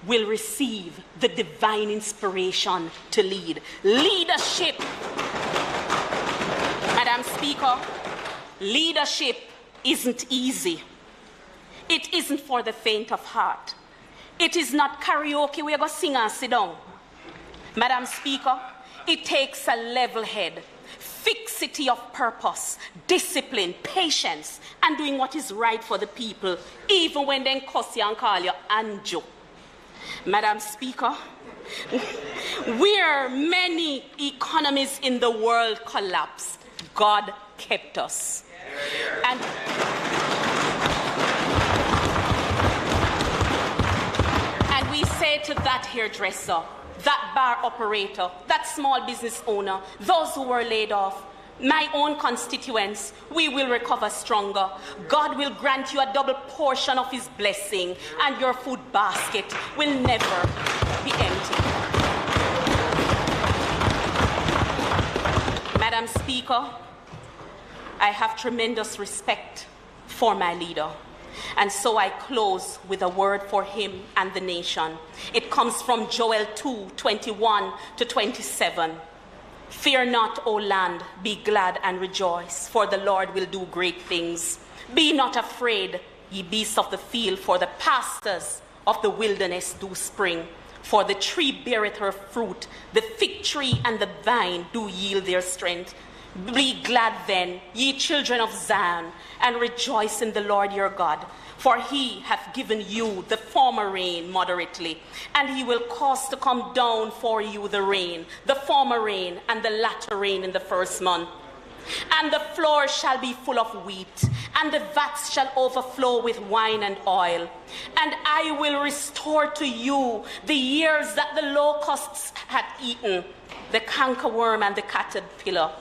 will receive the divine inspiration to lead. Leadership. Madam Speaker, leadership isn't easy. It isn't for the faint of heart. It is not karaoke where you go sing and sit down. Madam Speaker, it takes a level head, fixity of purpose, discipline, patience, and doing what is right for the people, even when they cuss you and call you Anjo. Madam Speaker, where many economies in the world collapsed, God kept us. And we say to that hairdresser, that bar operator, that small business owner, those who were laid off, my own constituents, we will recover stronger. God will grant you a double portion of his blessing, and your food basket will never be empty. Madam Speaker, I have tremendous respect for my leader. And so I close with a word for him and the nation. It comes from Joel 2:21-27. Fear not, O land, be glad and rejoice, for the Lord will do great things. Be not afraid, ye beasts of the field, for the pastures of the wilderness do spring. For the tree beareth her fruit, the fig tree and the vine do yield their strength. Be glad then, ye children of Zion, and rejoice in the Lord your God. For he hath given you the former rain moderately, and he will cause to come down for you the rain, the former rain, and the latter rain in the first month. And the floor shall be full of wheat, and the vats shall overflow with wine and oil. And I will restore to you the years that the locusts had eaten, the cankerworm and the caterpillar,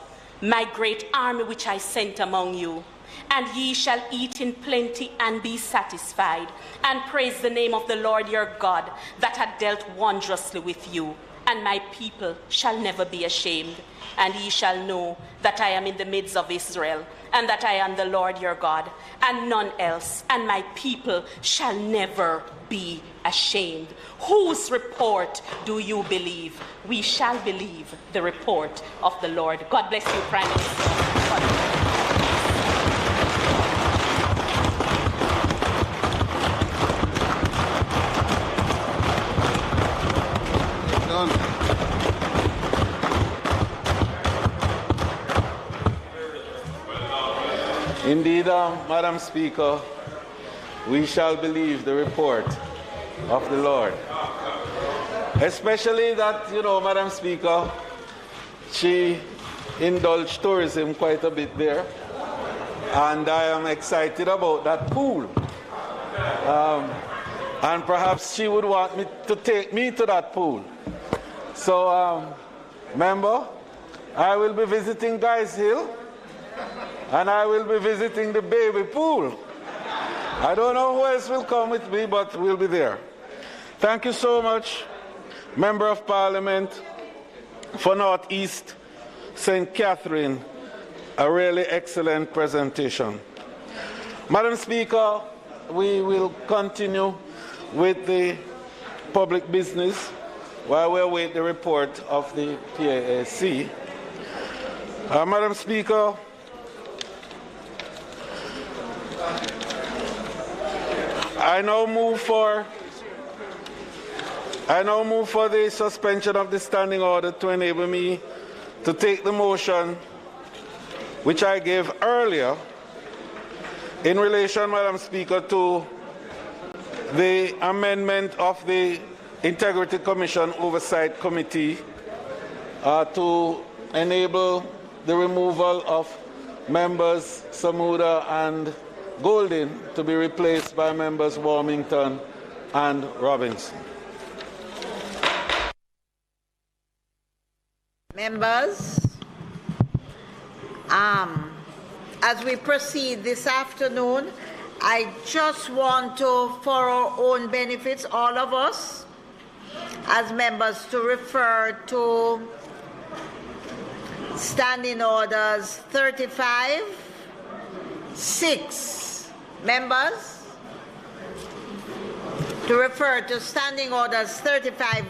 my great army which I sent among you. And ye shall eat in plenty and be satisfied, and praise the name of the Lord your God, that hath dealt wondrously with you. And my people shall never be ashamed. And ye shall know that I am in the midst of Israel, and that I am the Lord your God, and none else, and my people shall never be ashamed. Whose report do you believe? We shall believe the report of the Lord. God bless you, Prime Minister. God bless you. Indeed, Madam Speaker, we shall believe the report of the Lord. Especially that, Madam Speaker, she indulged tourism quite a bit there. And I am excited about that pool. And perhaps she would want me to take me to that pool. So, member, I will be visiting Guys Hill. And I will be visiting the baby pool. I don't know who else will come with me, but we'll be there. Thank you so much, Member of Parliament for Northeast St. Catherine. A really excellent presentation. Madam Speaker, we will continue with the public business while we await the report of the PAAC. Madam Speaker, I now move for the suspension of the standing order to enable me to take the motion which I gave earlier in relation, Madam Speaker, to the amendment of the Integrity Commission Oversight Committee to enable the removal of members Samuda and Golding to be replaced by members Warmington and Robinson. Members, as we proceed this afternoon, I just want to, for our own benefits, all of us, as members, to refer to Standing Orders 35, 6. Members, to refer to Standing Orders 35,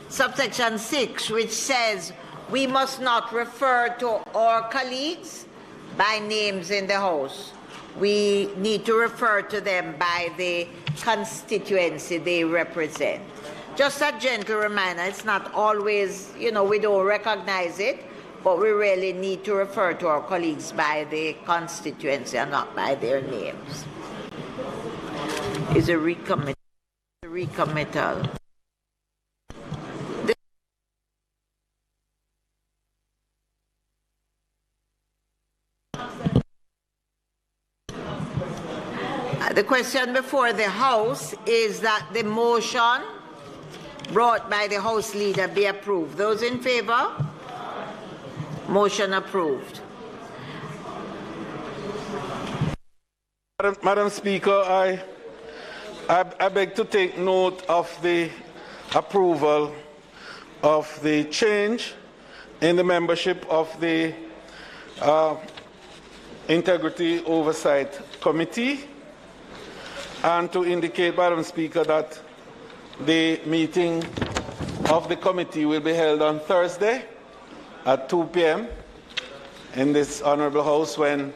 subsection 6, which says we must not refer to our colleagues by names in the House. We need to refer to them by the constituency they represent. Just a gentle reminder, it's not always, we don't recognize it, but we really need to refer to our colleagues by the constituency and not by their names. Is a recommittal. The question before the House is that the motion brought by the House Leader be approved. Those in favor? Motion approved. Madam Speaker, I beg to take note of the approval of the change in the membership of the Integrity Oversight Committee, and to indicate, Madam Speaker, that the meeting of the committee will be held on Thursday at 2 p.m. in this Honourable House, when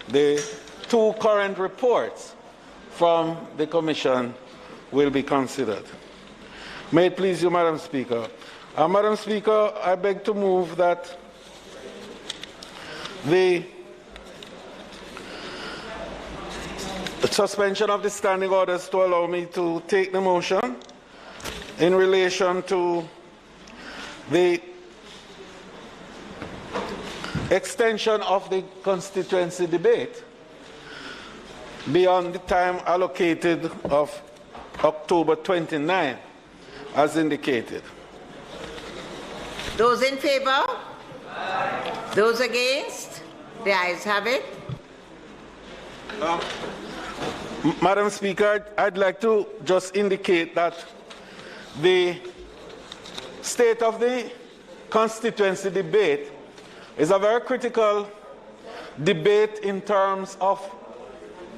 the two current reports from the Commission will be considered. May it please you, Madam Speaker. Madam Speaker, I beg to move that the suspension of the standing orders to allow me to take the motion in relation to the extension of the constituency debate beyond the time allocated of October 29, as indicated. Those in favor? Those against? The ayes have it. Madam Speaker, I'd like to just indicate that the state of the constituency debate is a very critical debate in terms of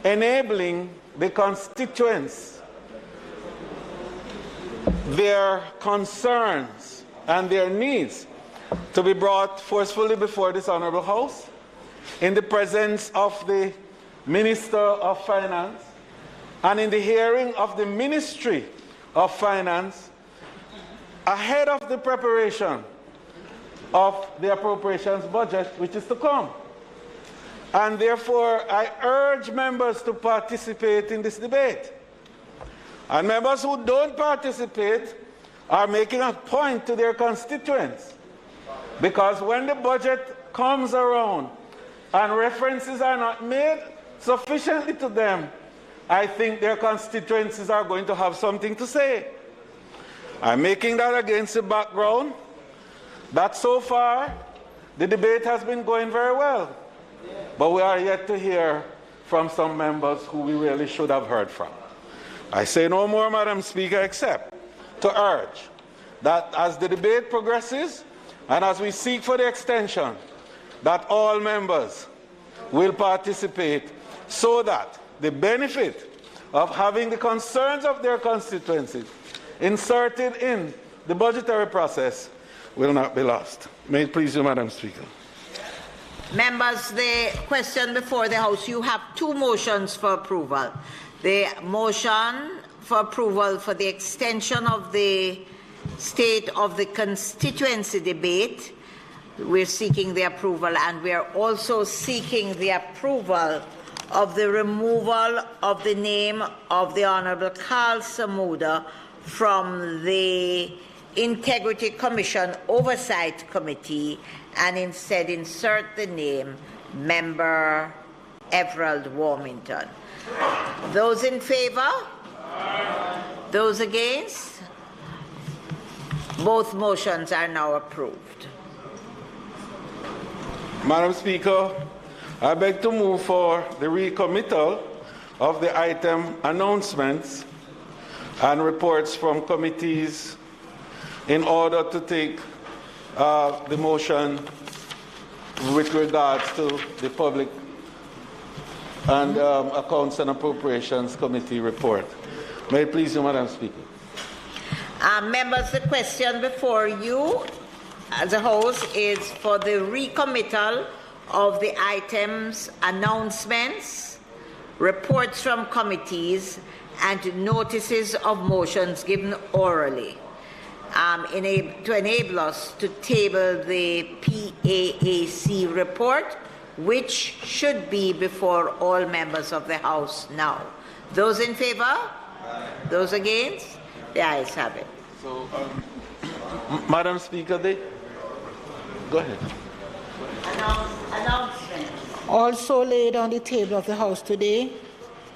enabling the constituents, their concerns and their needs to be brought forcefully before this Honourable House in the presence of the Minister of Finance and in the hearing of the Ministry of Finance ahead of the preparation of the appropriations budget which is to come. And therefore, I urge members to participate in this debate. And members who don't participate are making a point to their constituents. Because when the budget comes around and references are not made sufficiently to them, I think their constituencies are going to have something to say. I'm making that against the background that so far the debate has been going very well. But we are yet to hear from some members who we really should have heard from. I say no more, Madam Speaker, except to urge that as the debate progresses and as we seek for the extension, that all members will participate so that the benefit of having the concerns of their constituencies inserted in the budgetary process will not be lost. May it please you, Madam Speaker. Members, the question before the House, you have two motions for approval. The motion for approval for the extension of the state of the constituency debate, we're seeking the approval, and we are also seeking the approval of the removal of the name of the Honourable Carl Samuda from the Integrity Commission Oversight Committee and instead insert the name Member Everald Warmington. Those in favour? Those against? Both motions are now approved. Madam Speaker, I beg to move for the recommittal of the item announcements and reports from committees in order to take the motion with regards to the Public and Accounts and Appropriations Committee report. May it please you, Madam Speaker. Members, the question before you as a House is for the recommittal of the items, announcements, reports from committees, and notices of motions given orally to enable us to table the PAAC report, which should be before all members of the House now. Those in favour? Those against? The ayes have it. So, Madam Speaker, go ahead. Announcement. Also laid on the table of the House today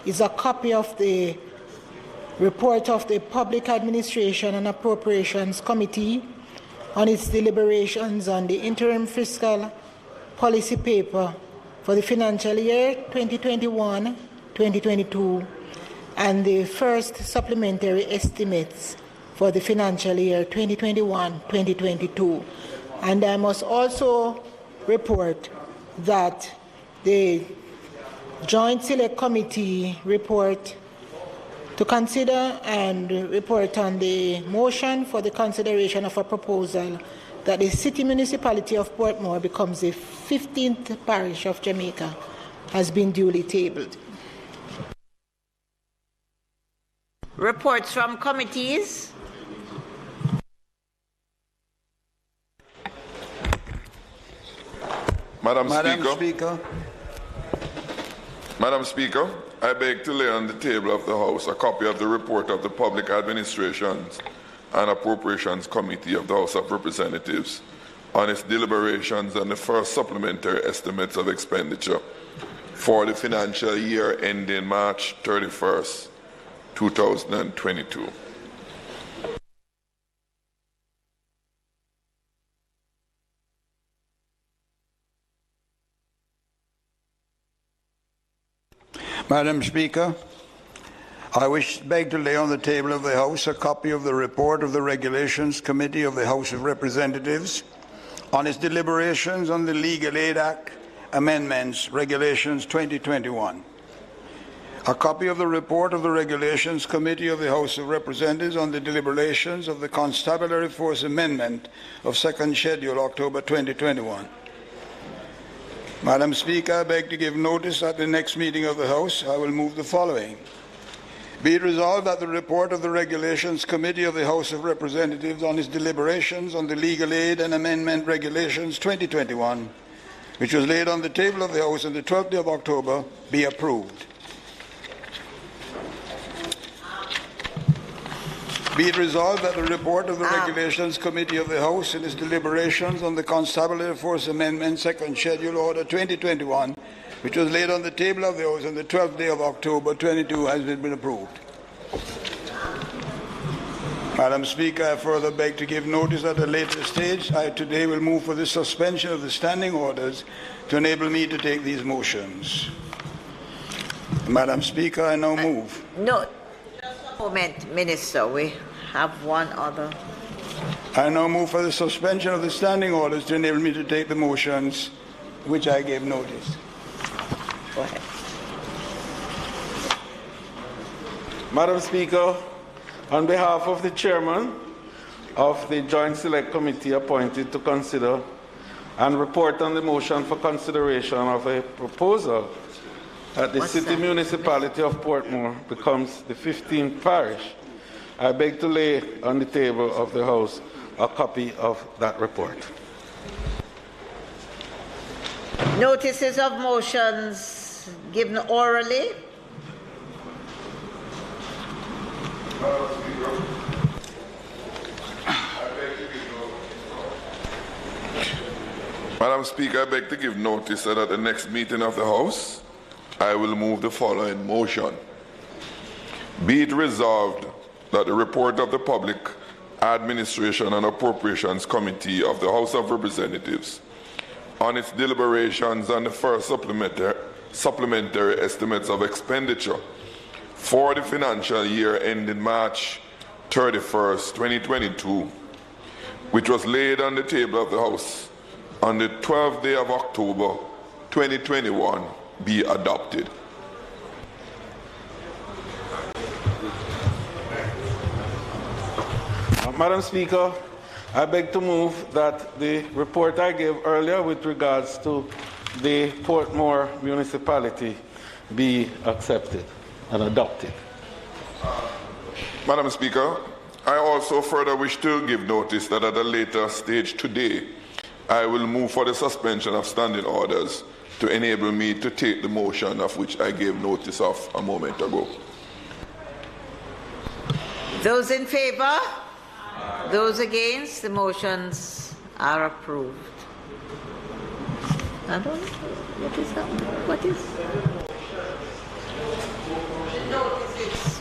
is a copy of the report of the Public Administration and Appropriations Committee on its deliberations on the interim fiscal policy paper for the financial year 2021-2022 and the first supplementary estimates for the financial year 2021-2022. And I must also report that the Joint Select Committee report to consider and report on the motion for the consideration of a proposal that the City Municipality of Portmore becomes the 15th parish of Jamaica has been duly tabled. Reports from committees. Madam Speaker, I beg to lay on the table of the House a copy of the report of the Public Administrations and Appropriations Committee of the House of Representatives on its deliberations on the first supplementary estimates of expenditure for the financial year ending March 31st, 2022. Madam Speaker, I beg to lay on the table of the House a copy of the report of the Regulations Committee of the House of Representatives on its deliberations on the Legal Aid Act Amendments Regulations 2021. A copy of the report of the Regulations Committee of the House of Representatives on the deliberations of the Constabulary Force Amendment of Second Schedule, October 2021. Madam Speaker, I beg to give notice at the next meeting of the House. I will move the following. Be it resolved that the report of the Regulations Committee of the House of Representatives on its deliberations on the Legal Aid and Amendment Regulations 2021, which was laid on the table of the House on the 12th day of October, be approved. Be it resolved that the report of the Regulations Committee of the House in its deliberations on the Constabulary Force Amendment Second Schedule Order 2021, which was laid on the table of the House on the 12th day of October 2022, has been approved. Madam Speaker, I further beg to give notice at a later stage. I today will move for the suspension of the standing orders to enable me to take these motions. Madam Speaker, I now move. No. Moment, Minister, we have one other. I now move for the suspension of the standing orders to enable me to take the motions which I gave notice. Go ahead. Madam Speaker, on behalf of the Chairman of the Joint Select Committee appointed to consider and report on the motion for consideration of a proposal that the city municipality of Portmore becomes the 15th parish, I beg to lay on the table of the House a copy of that report. Notices of motions given orally. Madam Speaker, I beg to give notice that at the next meeting of the House, I will move the following motion. Be it resolved that the report of the Public Administration and Appropriations Committee of the House of Representatives on its deliberations on the first supplementary estimates of expenditure for the financial year ending March 31st, 2022, which was laid on the table of the House on the 12th day of October 2021, be adopted. Madam Speaker, I beg to move that the report I gave earlier with regards to the Portmore municipality be accepted and adopted. Madam Speaker, I also further wish to give notice that at a later stage today, I will move for the suspension of standing orders to enable me to take the motion of which I gave notice of a moment ago. Those in favor? Those against? The motions are approved. I don't know. What is that? What is? Notices.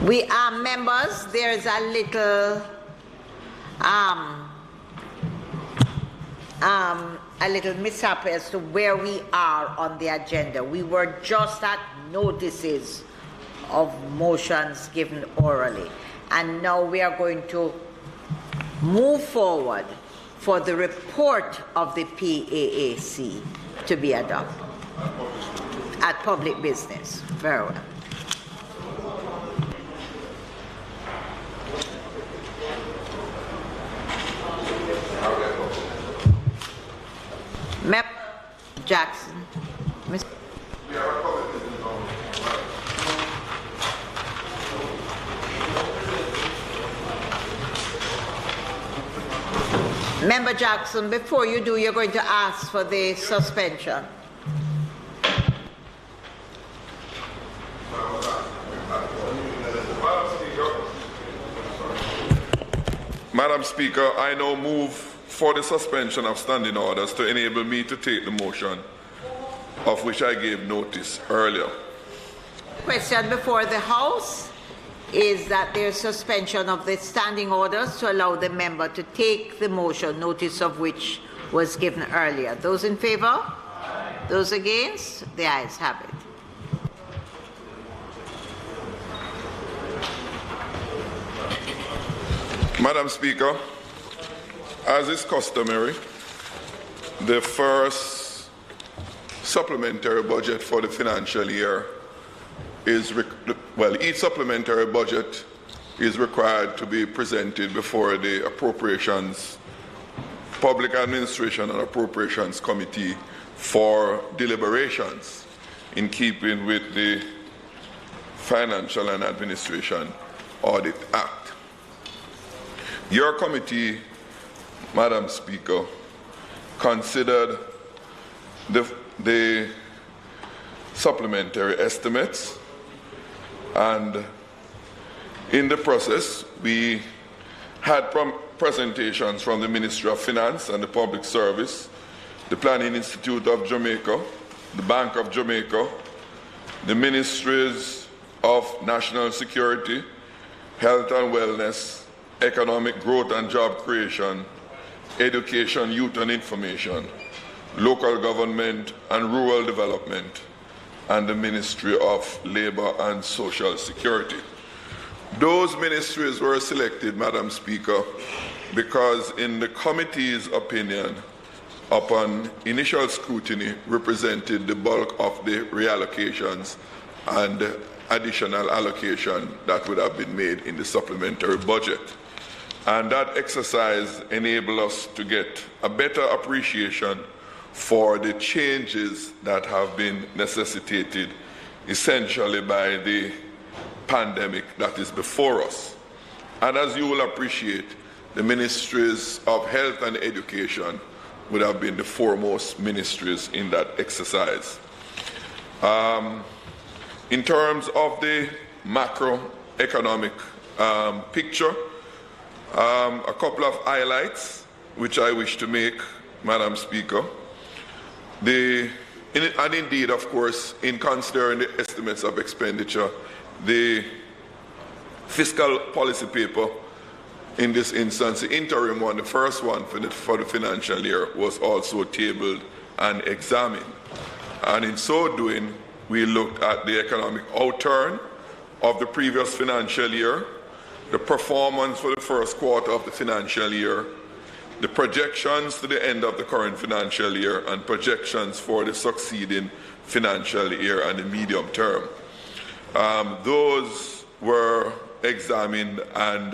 We are members. There is a little mishap as to where we are on the agenda. We were just at notices of motions given orally, and now we are going to move forward for the report of the PAAC to be adopted at public business. Very well. Member Jackson. Member Jackson, before you do, you're going to ask for the suspension. Madam Speaker, I now move for the suspension of standing orders to enable me to take the motion of which I gave notice earlier. Question before the House is that there's suspension of the standing orders to allow the member to take the motion, notice of which was given earlier. Those in favour? Aye. Those against? The ayes have it. Madam Speaker, as is customary, the first supplementary budget for the financial year is, each supplementary budget is required to be presented before the Appropriations, Public Administration and Appropriations Committee for deliberations in keeping with the Financial and Administration Audit Act. Your committee, Madam Speaker, considered the supplementary estimates, and in the process we had presentations from the Ministry of Finance and the Public Service, the Planning Institute of Jamaica, the Bank of Jamaica, the Ministries of National Security, Health and Wellness, Economic Growth and Job Creation, Education, Youth and Information, Local Government and Rural Development, and the Ministry of Labour and Social Security. Those ministries were selected, Madam Speaker, because in the committee's opinion, upon initial scrutiny, represented the bulk of the reallocations and additional allocation that would have been made in the supplementary budget. And that exercise enabled us to get a better appreciation for the changes that have been necessitated essentially by the pandemic that is before us. And as you will appreciate, the ministries of health and education would have been the foremost ministries in that exercise. In terms of the macroeconomic picture, a couple of highlights which I wish to make, Madam Speaker. And indeed, of course, in considering the estimates of expenditure, the fiscal policy paper, in this instance, the interim one, the first one for the financial year, was also tabled and examined. And in so doing, we looked at the economic outturn of the previous financial year, the performance for the first quarter of the financial year, the projections to the end of the current financial year, and projections for the succeeding financial year and the medium term. Those were examined and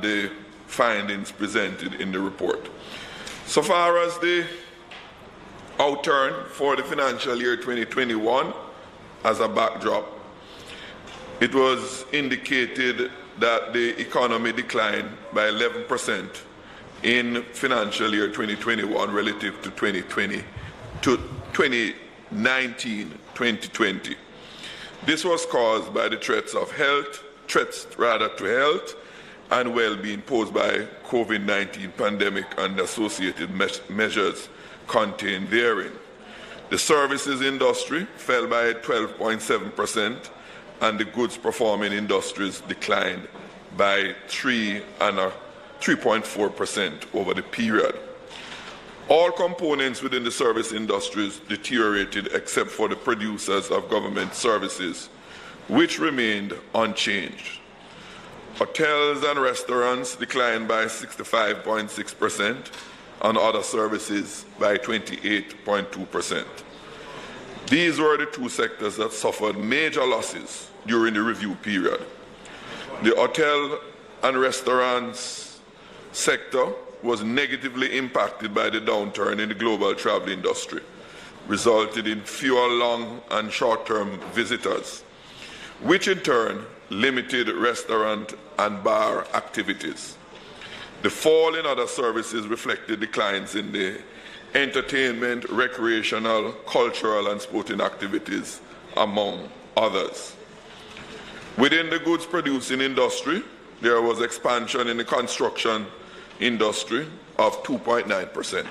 the findings presented in the report. So far as the outturn for the financial year 2021 as a backdrop, it was indicated that the economy declined by 11% in financial year 2021 relative to 2019-2020. This was caused by the threats to health and well-being posed by COVID-19 pandemic and associated measures contained therein. The services industry fell by 12.7%, and the goods performing industries declined by 3.4% over the period. All components within the service industries deteriorated except for the producers of government services, which remained unchanged. Hotels and restaurants declined by 65.6%, and other services by 28.2%. These were the two sectors that suffered major losses during the review period. The hotel and restaurants sector was negatively impacted by the downturn in the global travel industry, resulted in fewer long and short-term visitors, which in turn limited restaurant and bar activities. The fall in other services reflected declines in the entertainment, recreational, cultural, and sporting activities, among others. Within the goods producing industry, there was expansion in the construction industry of 2.9%,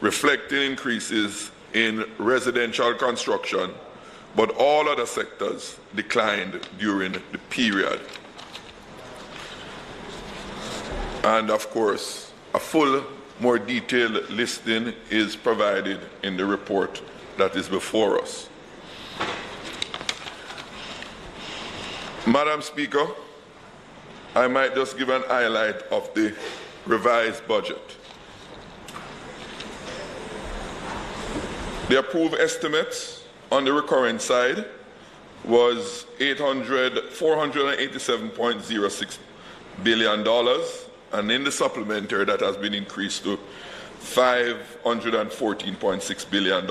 reflecting increases in residential construction, but all other sectors declined during the period. And of course, a full, more detailed listing is provided in the report that is before us. Madam Speaker, I might just give an highlight of the revised budget. The approved estimates on the recurrent side was $487.06 billion, and in the supplementary that has been increased to $514.6 billion.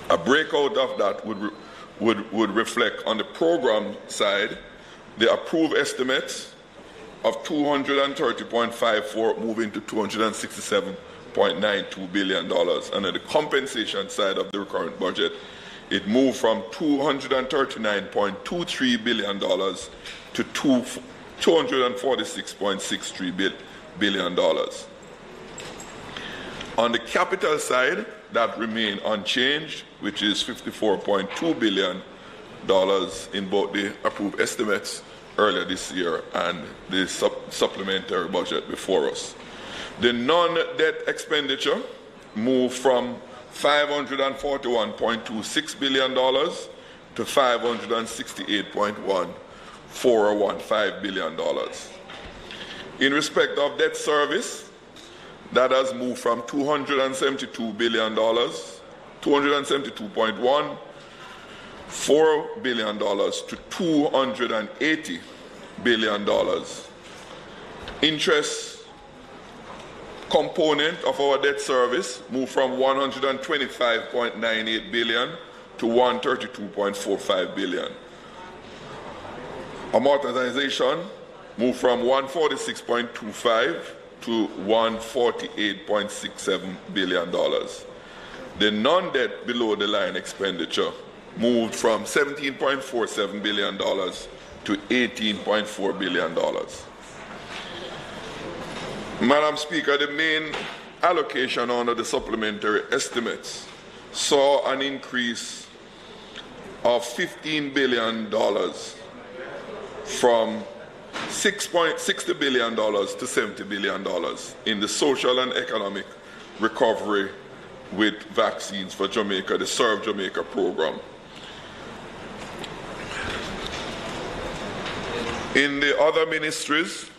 A breakout of that would reflect on the program side the approved estimates of $230.54 moving to $267.92 billion. And on the compensation side of the recurrent budget, it moved from $239.23 billion to $246.63 billion. On the capital side, that remained unchanged, which is $54.2 billion in both the approved estimates earlier this year and the supplementary budget before us. The non-debt expenditure moved from $541.26 billion to $568.415 billion. In respect of debt service, that has moved from $272 billion, $272.14 billion to $280 billion. Interest component of our debt service moved from $125.98 billion to $132.45 billion. Amortization moved from $146.25 to $148.67 billion. The non-debt below the line expenditure moved from $17.47 billion to $18.4 billion. Madam Speaker, the main allocation under the supplementary estimates saw an increase of $15 billion from $60 billion to $70 billion in the social and economic recovery with vaccines for Jamaica, the Serve Jamaica program. In the other ministries,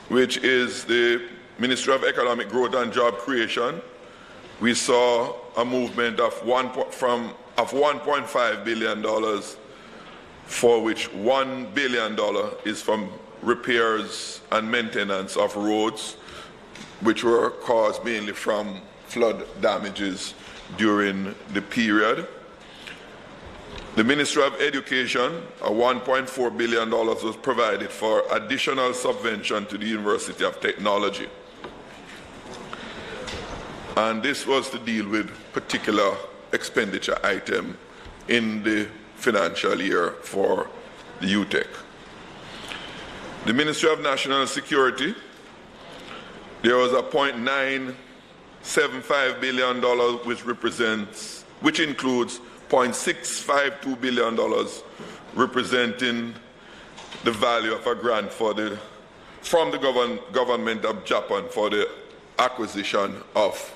which is the Ministry of Economic Growth and Job Creation, we saw a movement of $1.5 billion, for which $1 billion is from repairs and maintenance of roads, which were caused mainly from flood damages during the period. The Ministry of Education, $1.4 billion was provided for additional subvention to the University of Technology. And this was to deal with particular expenditure item in the financial year for the UTEC. The Ministry of National Security, there was a $0.975 billion which includes $0.652 billion representing the value of a grant from the government of Japan for the acquisition of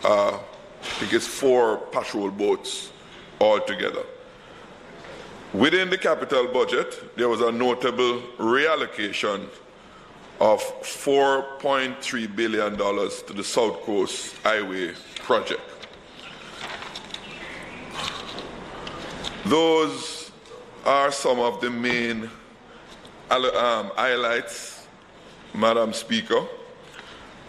I think it's 4 patrol boats altogether. Within the capital budget, there was a notable reallocation of $4.3 billion to the South Coast Highway project. Those are some of the main highlights, Madam Speaker.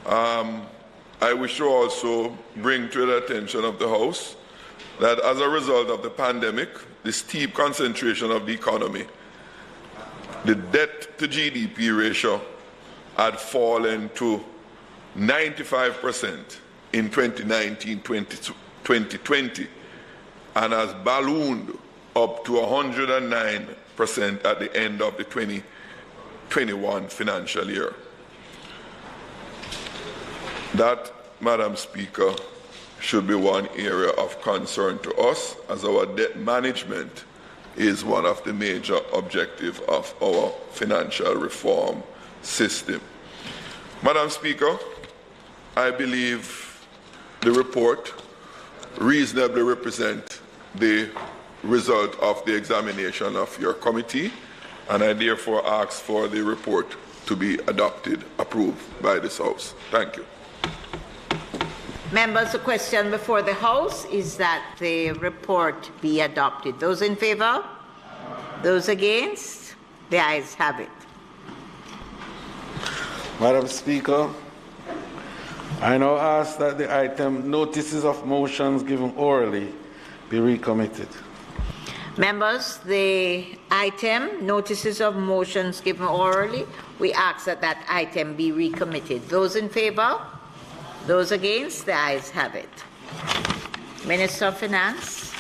I wish to also bring to the attention of the House that as a result of the pandemic, the steep concentration of the economy, the debt to GDP ratio had fallen to 95% in 2019-2020 and has ballooned up to 109% at the end of the 2021 financial year. That, Madam Speaker, should be one area of concern to us, as our debt management is one of the major objectives of our financial reform system. Madam Speaker, I believe the report reasonably represents the result of the examination of your committee, and I therefore ask for the report to be adopted, approved by this House. Thank you. Members, the question before the House is that the report be adopted. Those in favor? Those against? The ayes have it. Madam Speaker, I now ask that the item notices of motions given orally be recommitted. Members, the item notices of motions given orally, we ask that that item be recommitted. Those in favor? Those against? The ayes have it. Minister of Finance.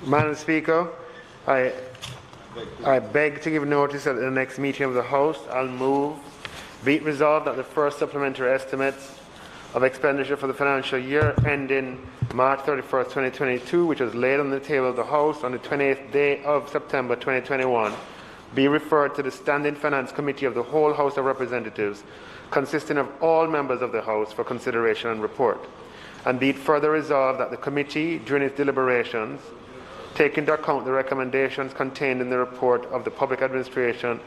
Madam Speaker, I beg to give notice that at the next meeting of the House, I'll move, be it resolved that the first supplementary estimates of expenditure for the financial year ending March 31st, 2022, which was laid on the table of the House on the 28th day of September 2021, be referred to the Standing Finance Committee of the whole House of Representatives, consisting of all members of the House, for consideration and report. And be it further resolved that the committee, during its deliberations, take into account the recommendations contained in the report of the Public Administration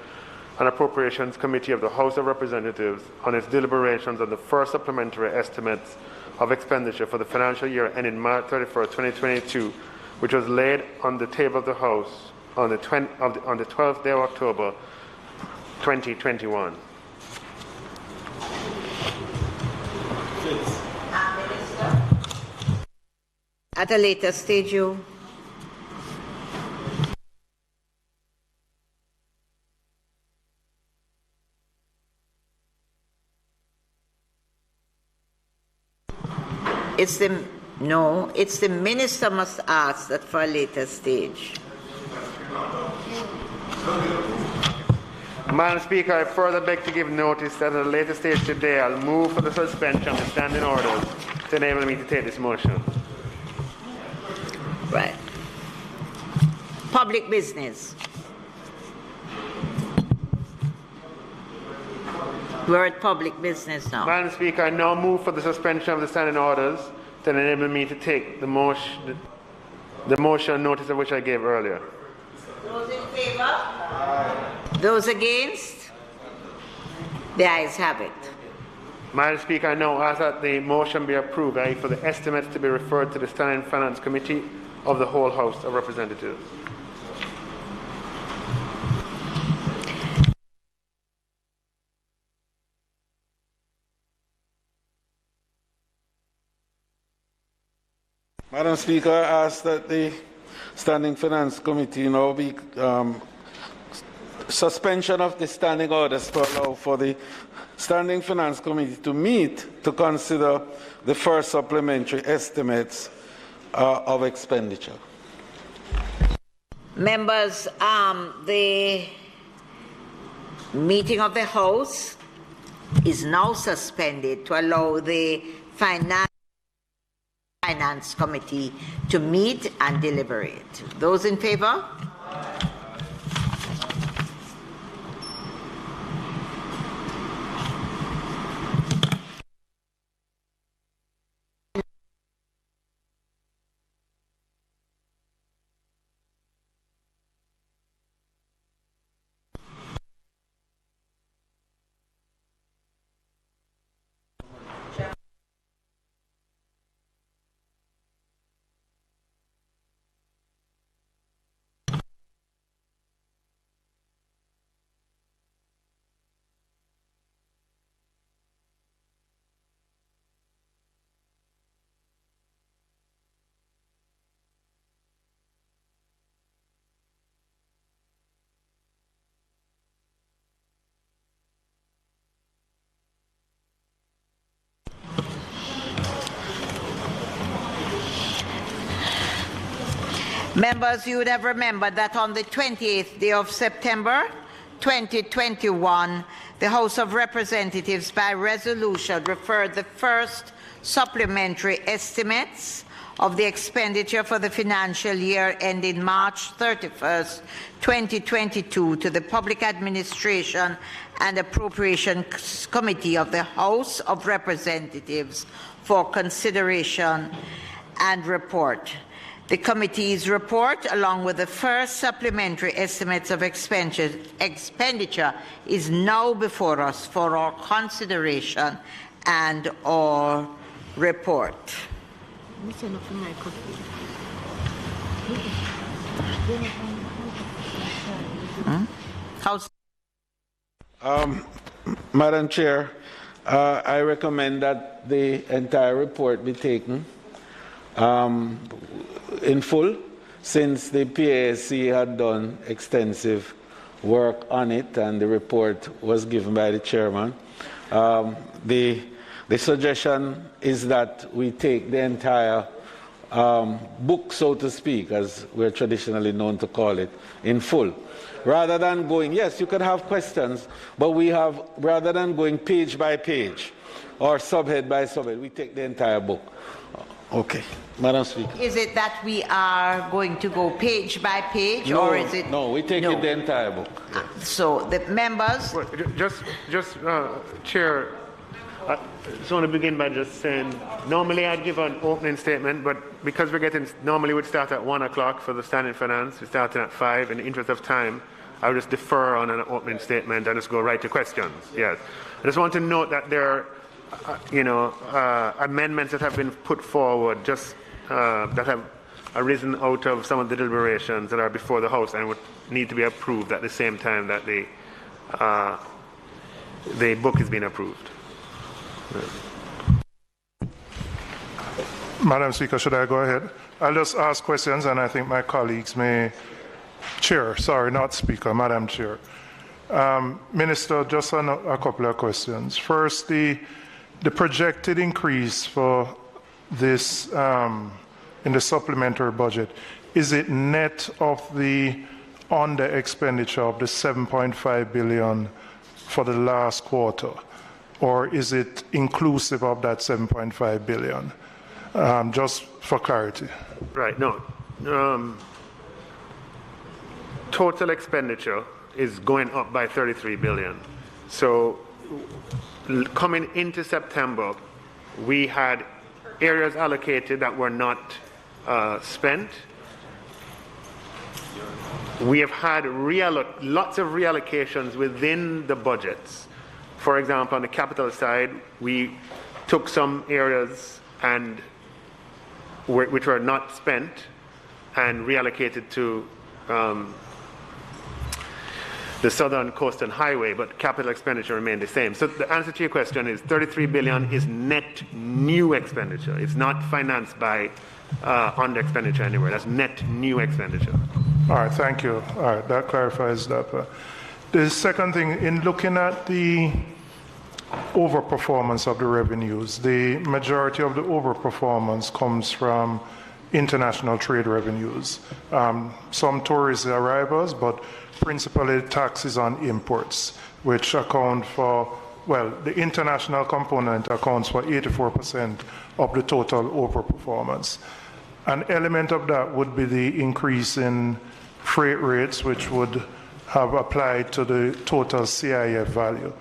and Appropriations Committee of the House of Representatives on its deliberations on the first supplementary estimates of expenditure for the financial year ending March 31st, 2022, which was laid on the table of the House on the 12th day of October 2021. At a later stage, you. It's the minister must ask that for a later stage. Madam Speaker, I further beg to give notice that at a later stage today, I'll move for the suspension of the standing orders to enable me to take this motion. Right. Public business. We're at public business now. Madam Speaker, I now move for the suspension of the standing orders to enable me to take the motion notice of which I gave earlier. Those in favor? Aye. Those against? The ayes have it. Madam Speaker, I now ask that the motion be approved, i.e. for the estimates to be referred to the Standing Finance Committee of the whole House of Representatives. Madam Speaker, I ask that the Standing Finance Committee now be suspension of the standing orders to allow for the Standing Finance Committee to meet to consider the first supplementary estimates of expenditure. Members, the meeting of the House is now suspended to allow the Finance Committee to meet and deliberate. Those in favor? Members, you would have remembered that on the 28th day of September 2021, the House of Representatives by resolution referred the first supplementary estimates of the expenditure for the financial year ending March 31st, 2022 to the Public Administration and Appropriations Committee of the House of Representatives for consideration and report. The committee's report, along with the first supplementary estimates of expenditure, is now before us for our consideration and our report. House. Madam Chair, I recommend that the entire report be taken in full, since the PASC had done extensive work on it and the report was given by the chairman. The suggestion is that we take the entire book, so to speak, as we're traditionally known to call it, in full. Rather than going, yes, you could have questions, but rather than going page by page or subhead by subhead, we take the entire book. Okay. Madam Speaker. Is it that we are going to go page by page, No, or is it? no, we take the entire book. So the members. Well, Chair, I just want to begin by just saying, normally I'd give an opening statement, but because normally we'd start at 1 o'clock for the standing finance, we're starting at 5. In the interest of time, I'll just defer on an opening statement and just go right to questions. Yes. I just want to note that there are, amendments that have been put forward that have arisen out of some of the deliberations that are before the House and would need to be approved at the same time that the book is being approved. Madam Speaker, should I go ahead? I'll just ask questions, and I think my colleagues may. Chair, sorry, not Speaker, Madam Chair. Minister, just a couple of questions. First, the projected increase for this in the supplementary budget, is it net of the under expenditure of the 7.5 billion for the last quarter, or is it inclusive of that 7.5 billion? Just for clarity. Right, no. Total expenditure is going up by 33 billion. So coming into September, we had areas allocated that were not spent. We have had lots of reallocations within the budgets. For example, on the capital side, we took some areas which were not spent and reallocated to the Southern Coastal Highway, but capital expenditure remained the same. So the answer to your question is 33 billion is net new expenditure. It's not financed by under expenditure anywhere. That's net new expenditure. All right, thank you. All right, that clarifies that. The second thing, in looking at the overperformance of the revenues, the majority of the overperformance comes from international trade revenues. Some tourist arrivals, but principally taxes on imports, which account for, well, the international component accounts for 84% of the total overperformance. An element of that would be the increase in freight rates, which would have applied to the total CIF value.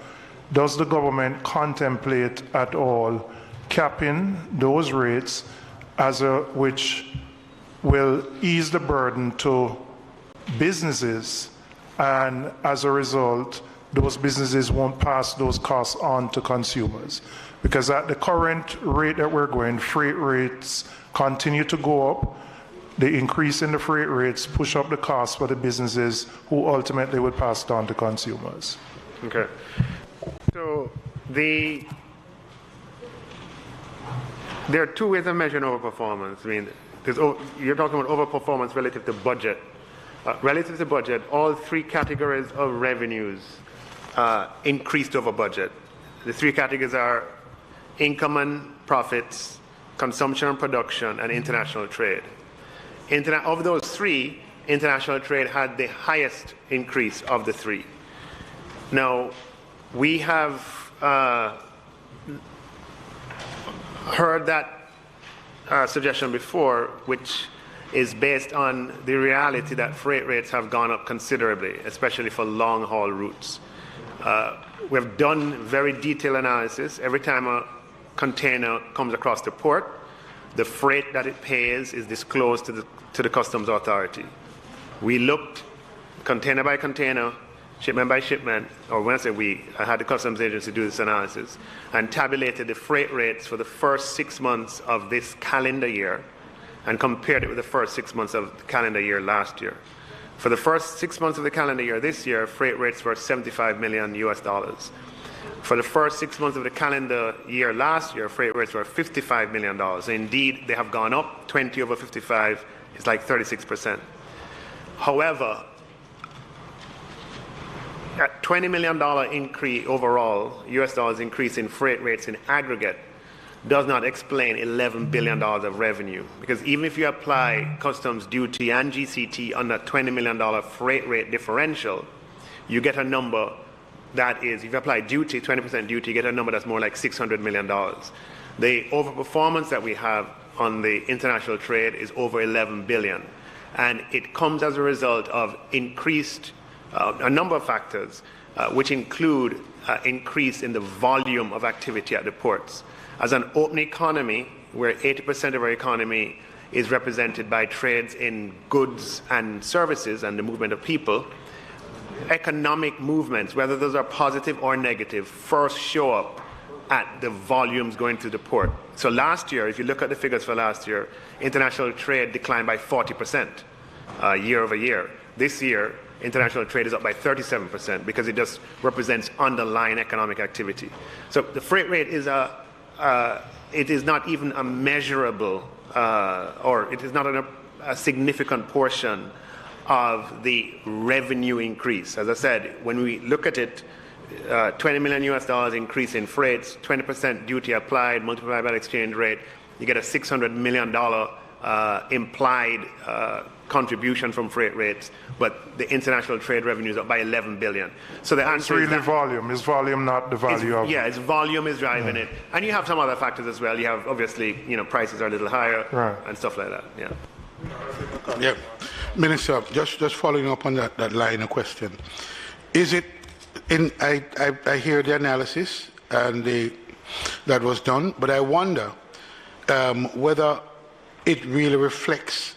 Does the government contemplate at all capping those rates which will ease the burden to businesses, and as a result, those businesses won't pass those costs on to consumers? Because at the current rate that we're going, freight rates continue to go up. The increase in the freight rates push up the cost for the businesses who ultimately would pass it on to consumers. Okay. So there are two ways of measuring overperformance. I mean, you're talking about overperformance relative to budget. Relative to budget, all three categories of revenues increased over budget. The three categories are income and profits, consumption and production, and international trade. Of those three, international trade had the highest increase of the three. Now, we have heard that suggestion before, which is based on the reality that freight rates have gone up considerably, especially for long-haul routes. We've done very detailed analysis. Every time a container comes across the port, the freight that it pays is disclosed to the customs authority. We looked container by container, shipment by shipment, or when I say we, I had the customs agency do this analysis, and tabulated the freight rates for the first 6 months of this calendar year and compared it with the first 6 months of the calendar year last year. For the first 6 months of the calendar year this year, freight rates were $75 million US. For the first 6 months of the calendar year last year, freight rates were $55 million. Indeed, they have gone up. 20 over 55 is like 36%. However, a $20 million increase overall, US dollars increase in freight rates in aggregate, does not explain $11 billion of revenue. Because even if you apply customs duty and GCT on that $20 million freight rate differential, you get a number that is, if you apply duty, 20% duty, you get a number that's more like $600 million. The overperformance that we have on the international trade is over $11 billion. And it comes as a result of increased, a number of factors, which include increase in the volume of activity at the ports. As an open economy, where 80% of our economy is represented by trades in goods and services and the movement of people, economic movements, whether those are positive or negative, first show up at the volumes going through the port. So last year, if you look at the figures for last year, international trade declined by 40% year over year. This year, international trade is up by 37% because it just represents underlying economic activity. So the freight rate is it is not even a measurable, or it is not a significant portion of the revenue increase. As I said, when we look at it, $20 million US increase in freights, 20% duty applied, multiplied by the exchange rate, you get a $600 million implied contribution from freight rates, but the international trade revenue is up by 11 billion. So the answer is really volume. Is volume not the value of it? Yeah, it's volume is driving it. And you have some other factors as well. You have, obviously, prices are a little higher and stuff like that. Yeah. Yeah. Minister, just following up on that line of question. Is it, I hear the analysis and that was done, but I wonder whether it really reflects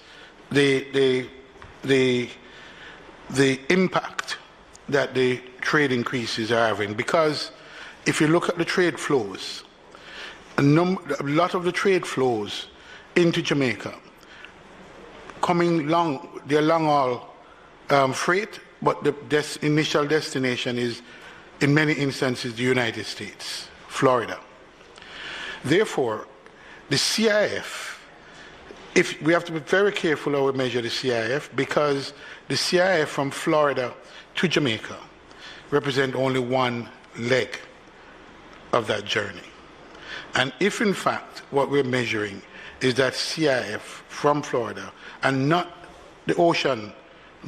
the impact that the trade increases are having. Because if you look at the trade flows, a lot of the trade flows into Jamaica coming they're long-haul freight, but the initial destination is, in many instances, the United States, Florida. Therefore, the CIF, we have to be very careful how we measure the CIF, because the CIF from Florida to Jamaica represent only one leg of that journey. And if, in fact, what we're measuring is that CIF from Florida and not the ocean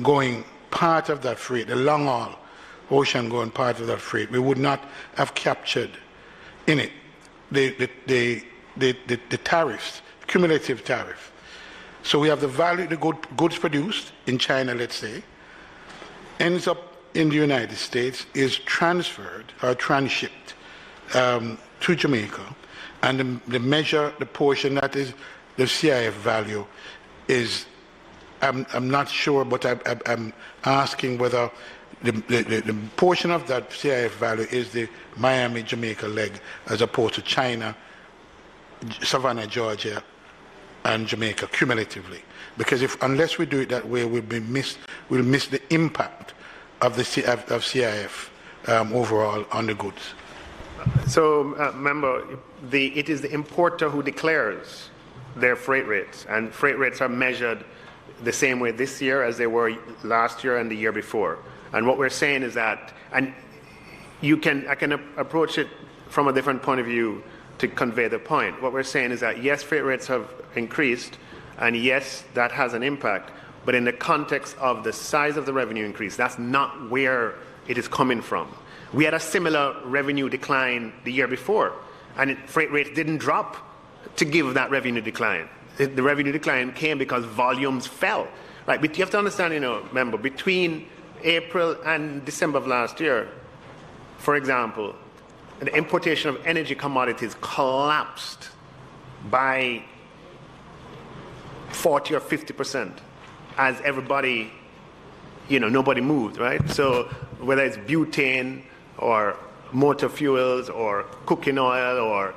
going part of that freight, the long-haul ocean going part of that freight, we would not have captured in it the tariffs, cumulative tariff. So we have the value, the goods produced in China, let's say, ends up in the United States, is transferred or transshipped to Jamaica, and the measure, the portion that is the CIF value is, I'm not sure, but I'm asking whether the portion of that CIF value is the Miami, Jamaica leg, as opposed to China, Savannah, Georgia, and Jamaica cumulatively. Because unless we do it that way, we'll miss the impact of the CIF overall on the goods. So remember, it is the importer who declares their freight rates, and freight rates are measured the same way this year as they were last year and the year before. And what we're saying is that, and I can approach it from a different point of view to convey the point. What we're saying is that yes, freight rates have increased, And yes, that has an impact, but in the context of the size of the revenue increase, that's not where it is coming from. We had a similar revenue decline the year before, and freight rates didn't drop to give that revenue decline. The revenue decline came because volumes fell. Right? But you have to understand, remember, between April and December of last year, for example, the importation of energy commodities collapsed by 40 or 50% as everybody, nobody moved, right? So whether it's butane or motor fuels or cooking oil or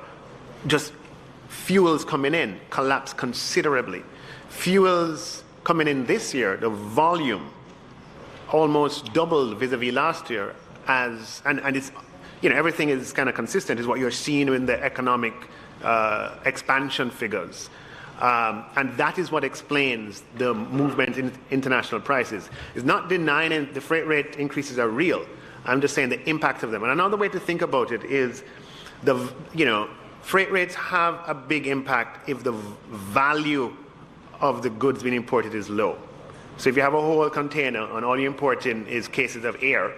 just fuels coming in collapsed considerably. Fuels coming in this year, the volume almost doubled vis-a-vis last year, and it's, everything is kind of consistent, is what you're seeing in the economic expansion figures. And that is what explains the movement in international prices. It's not denying the freight rate increases are real. I'm just saying the impact of them. And another way to think about it is freight rates have a big impact if the value of the goods being imported is low. So if you have a whole container and all you're importing is cases of air,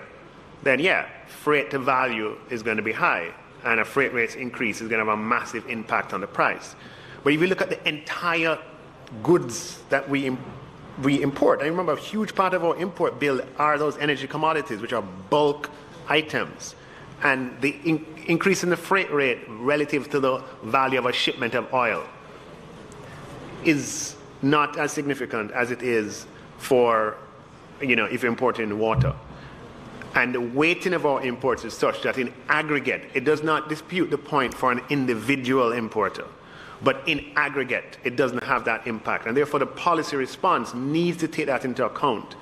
then yeah, freight to value is going to be high, and a freight rates increase is going to have a massive impact on the price. But if you look at the entire goods that we import, and remember, a huge part of our import bill are those energy commodities, which are bulk items. And the increase in the freight rate relative to the value of a shipment of oil is not as significant as it is for, if you're importing water. And the weighting of our imports is such that in aggregate, it does not dispute the point for an individual importer. But in aggregate, it doesn't have that impact. And therefore, the policy response needs to take that into account.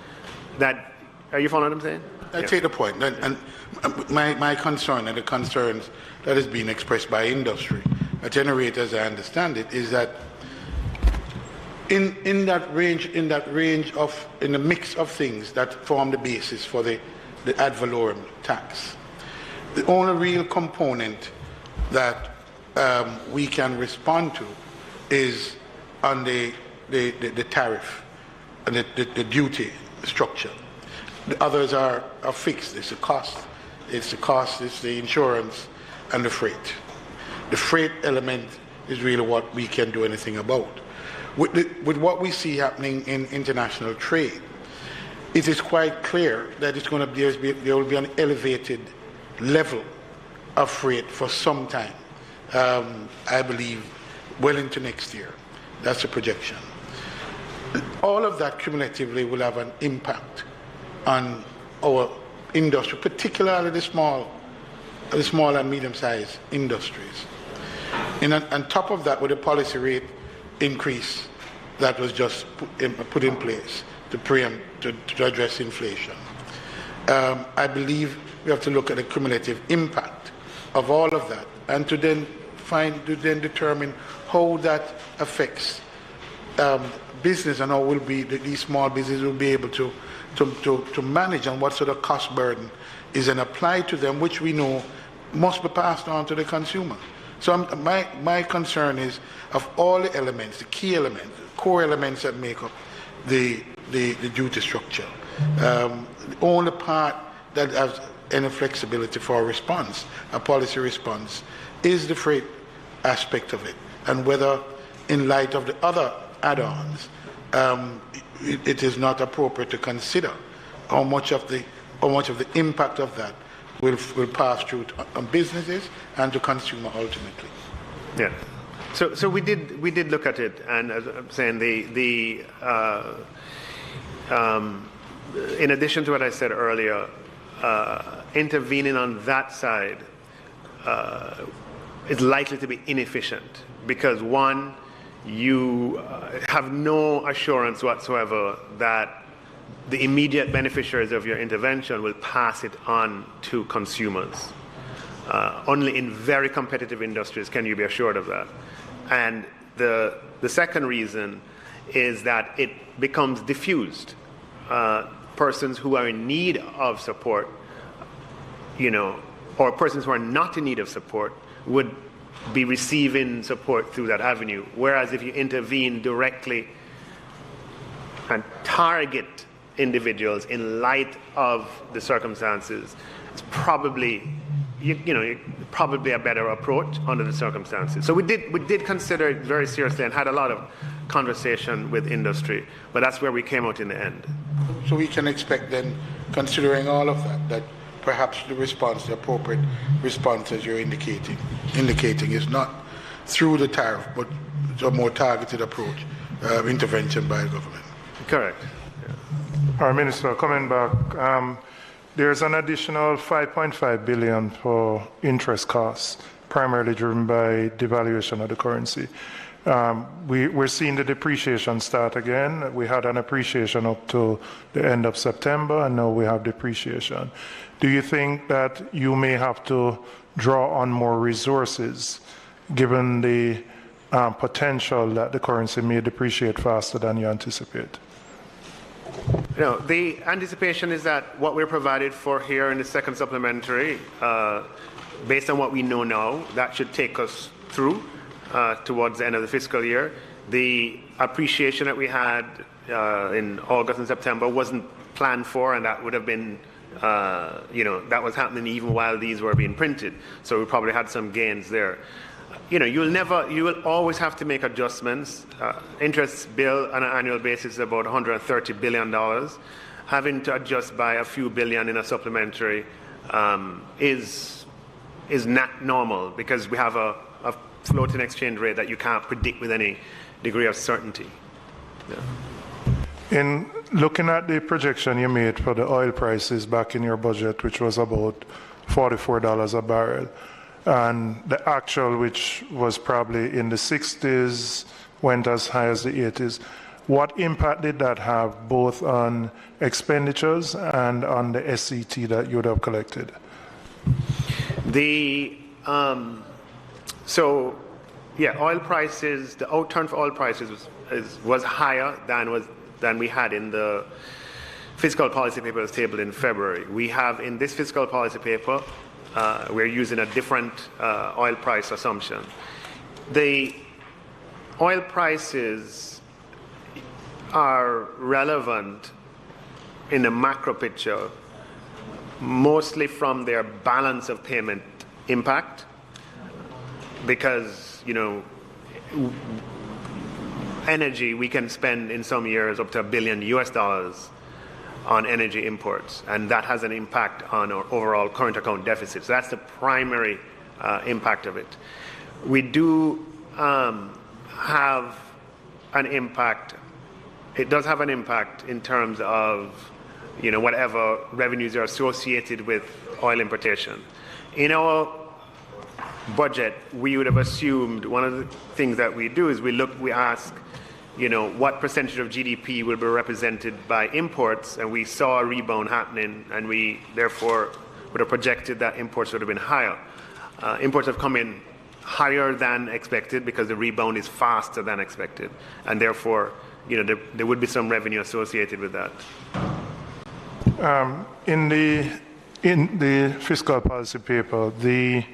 Are you following what I'm saying? I take the point. And my concern and the concerns that is being expressed by industry, at any rate, as I understand it, is that in the mix of things that form the basis for the ad valorem tax, the only real component that we can respond to is on the tariff and the duty structure. The others are fixed. It's the cost, it's the insurance, and the freight. The freight element is really what we can do anything about. With what we see happening in international trade, it is quite clear that there will be an elevated level of freight for some time. I believe well into next year. That's the projection. All of that cumulatively will have an impact on our industry, particularly the small and medium-sized industries. And on top of that, with the policy rate increase that was just put in place to address inflation, I believe we have to look at the cumulative impact of all of that, and to then determine how that affects business and how these small businesses will be able to manage, and what sort of cost burden is then applied to them, which we know must be passed on to the consumer. So my concern is, of all the elements, the key elements, the core elements that make up the duty structure, the only part that has any flexibility for a response, a policy response, is the freight aspect of it, and whether, in light of the other add-ons, it is not appropriate to consider how much of the impact of that will pass through on businesses and to consumer ultimately. Yeah. So we did look at it, and as I'm saying, in addition to what I said earlier, intervening on that side is likely to be inefficient, because one, you have no assurance whatsoever that the immediate beneficiaries of your intervention will pass it on to consumers. Only in very competitive industries can you be assured of that. And the second reason is that it becomes diffused. Persons who are in need of support, or persons who are not in need of support, would be receiving support through that avenue. Whereas if you intervene directly and target individuals in light of the circumstances, it's probably probably a better approach under the circumstances. So we did consider it very seriously and had a lot of conversation with industry, but that's where we came out in the end. So we can expect then, considering all of that, that perhaps the response, the appropriate response, as you're indicating is not through the tariff, but a more targeted approach, intervention by the government. Correct. Our Minister, coming back, there's an additional 5.5 billion for interest costs, primarily driven by devaluation of the currency. We're seeing the depreciation start again. We had an appreciation up to the end of September, and now we have depreciation. Do you think that you may have to draw on more resources, given the potential that the currency may depreciate faster than you anticipate? No, the anticipation is that what we're provided for here in the second supplementary, based on what we know now, that should take us through towards the end of the fiscal year. The appreciation that we had in August and September wasn't planned for, and that would have been, that was happening even while these were being printed. So we probably had some gains there. You will always have to make adjustments. Interest bill on an annual basis is about $130 billion. Having to adjust by a few billion in a supplementary is not normal, because we have a floating exchange rate that you can't predict with any degree of certainty. Yeah. In looking at the projection you made for the oil prices back in your budget, which was about $44 a barrel, and the actual, which was probably in the 60s, went as high as the 80s. What impact did that have both on expenditures and on the SCT that you would have collected? Oil prices, the outturn for oil prices was higher than we had in the fiscal policy paper that was tabled in February. We have in this fiscal policy paper, we're using a different oil price assumption. The oil prices are relevant in the macro picture, mostly from their balance of payment impact, because energy, we can spend in some years up to $1 billion on energy imports, and that has an impact on our overall current account deficit. So that's the primary impact of it. We do have an impact. It does have an impact in terms of whatever revenues are associated with oil importation. In our budget, we would have assumed one of the things that we do is we ask, what percentage of GDP will be represented by imports, and we saw a rebound happening, and we therefore would have projected that imports would have been higher. Imports have come in higher than expected because the rebound is faster than expected, and therefore, there would be some revenue associated with that. In the fiscal policy paper, the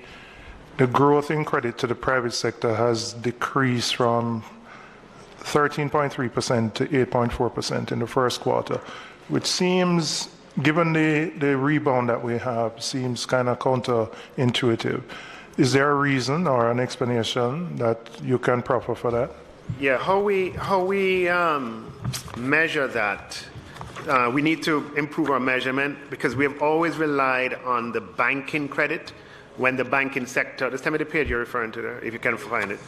growth in credit to the private sector has decreased from 13.3% to 8.4% in the first quarter, which seems, given the rebound that we have, seems kind of counterintuitive. Is there a reason or an explanation that you can proffer for that? Yeah, how we measure that, we need to improve our measurement, because we have always relied on the banking credit when the banking sector, just tell me the page you're referring to there, if you can find it.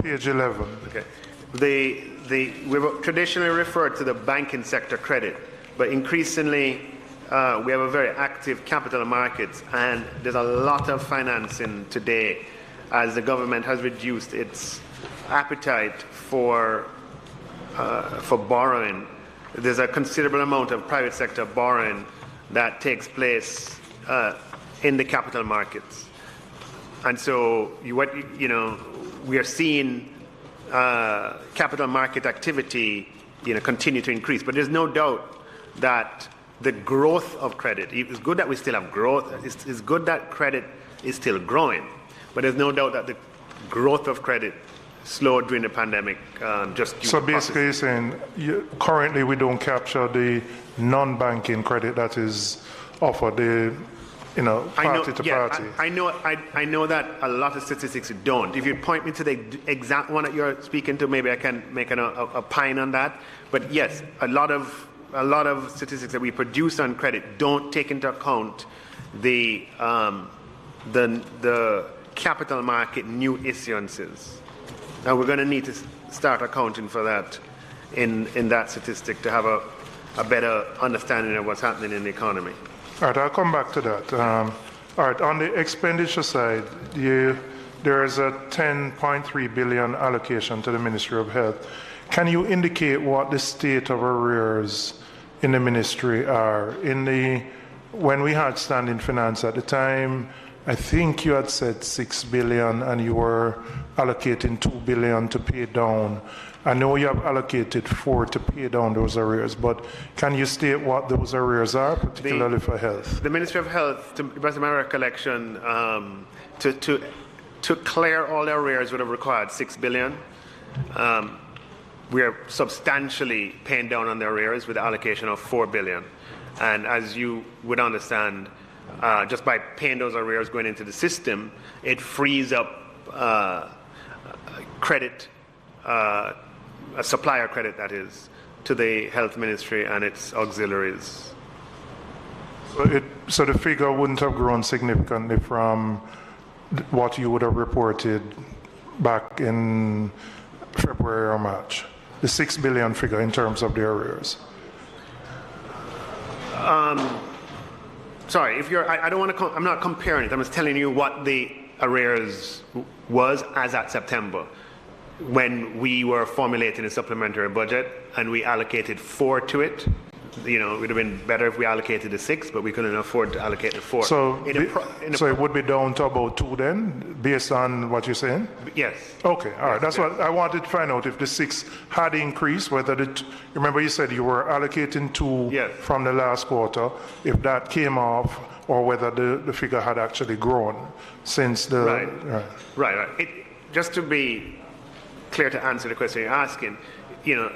Page 11. Okay. We've traditionally referred to the banking sector credit, but increasingly we have a very active capital markets, and there's a lot of financing today as the government has reduced its appetite for borrowing. There's a considerable amount of private sector borrowing that takes place in the capital markets, and so we are seeing capital market activity continue to increase. But there's no doubt that the growth of credit, it's good that we still have growth, it's good that credit is still growing, But there's no doubt that the growth of credit slowed during the pandemic. So basically, you're saying currently we don't capture the non-banking credit that is offered, party to party. I know that a lot of statistics don't. If you point me to the exact one that you're speaking to, maybe I can make a opine on that. But yes, a lot of statistics that we produce on credit don't take into account the capital market new issuances. And we're going to need to start accounting for that in that statistic to have a better understanding of what's happening in the economy. All right, I'll come back to that. All right, on the expenditure side, there is a 10.3 billion allocation to the Ministry of Health. Can you indicate what the state of arrears in the ministry are? When we had standing finance at the time, I think you had said 6 billion and you were allocating 2 billion to pay down. I know you have allocated 4 to pay down those arrears, but can you state what those arrears are, particularly for health? The Ministry of Health, to the best of my recollection, to clear all the arrears would have required 6 billion. We are substantially paying down on the arrears with the allocation of 4 billion. And as you would understand, just by paying those arrears going into the system, it frees up credit, a supplier credit that is, to the health ministry and its auxiliaries. So the figure wouldn't have grown significantly from what you would have reported back in February or March, the 6 billion figure in terms of the arrears. Sorry, I don't want to. I'm not comparing it. I'm just telling you what the arrears was as at September, when we were formulating a supplementary budget and we allocated 4 to it. It would have been better if we allocated the 6, but we couldn't afford to allocate the 4. So it would be down to about 2 then, based on what you're saying? Yes. Okay, all right. That's what I wanted to find out, if the 6 had increased, whether remember you said you were allocating 2 from the last quarter, if that came off, or whether the figure had actually grown since the... Right. Just to be clear to answer the question you're asking,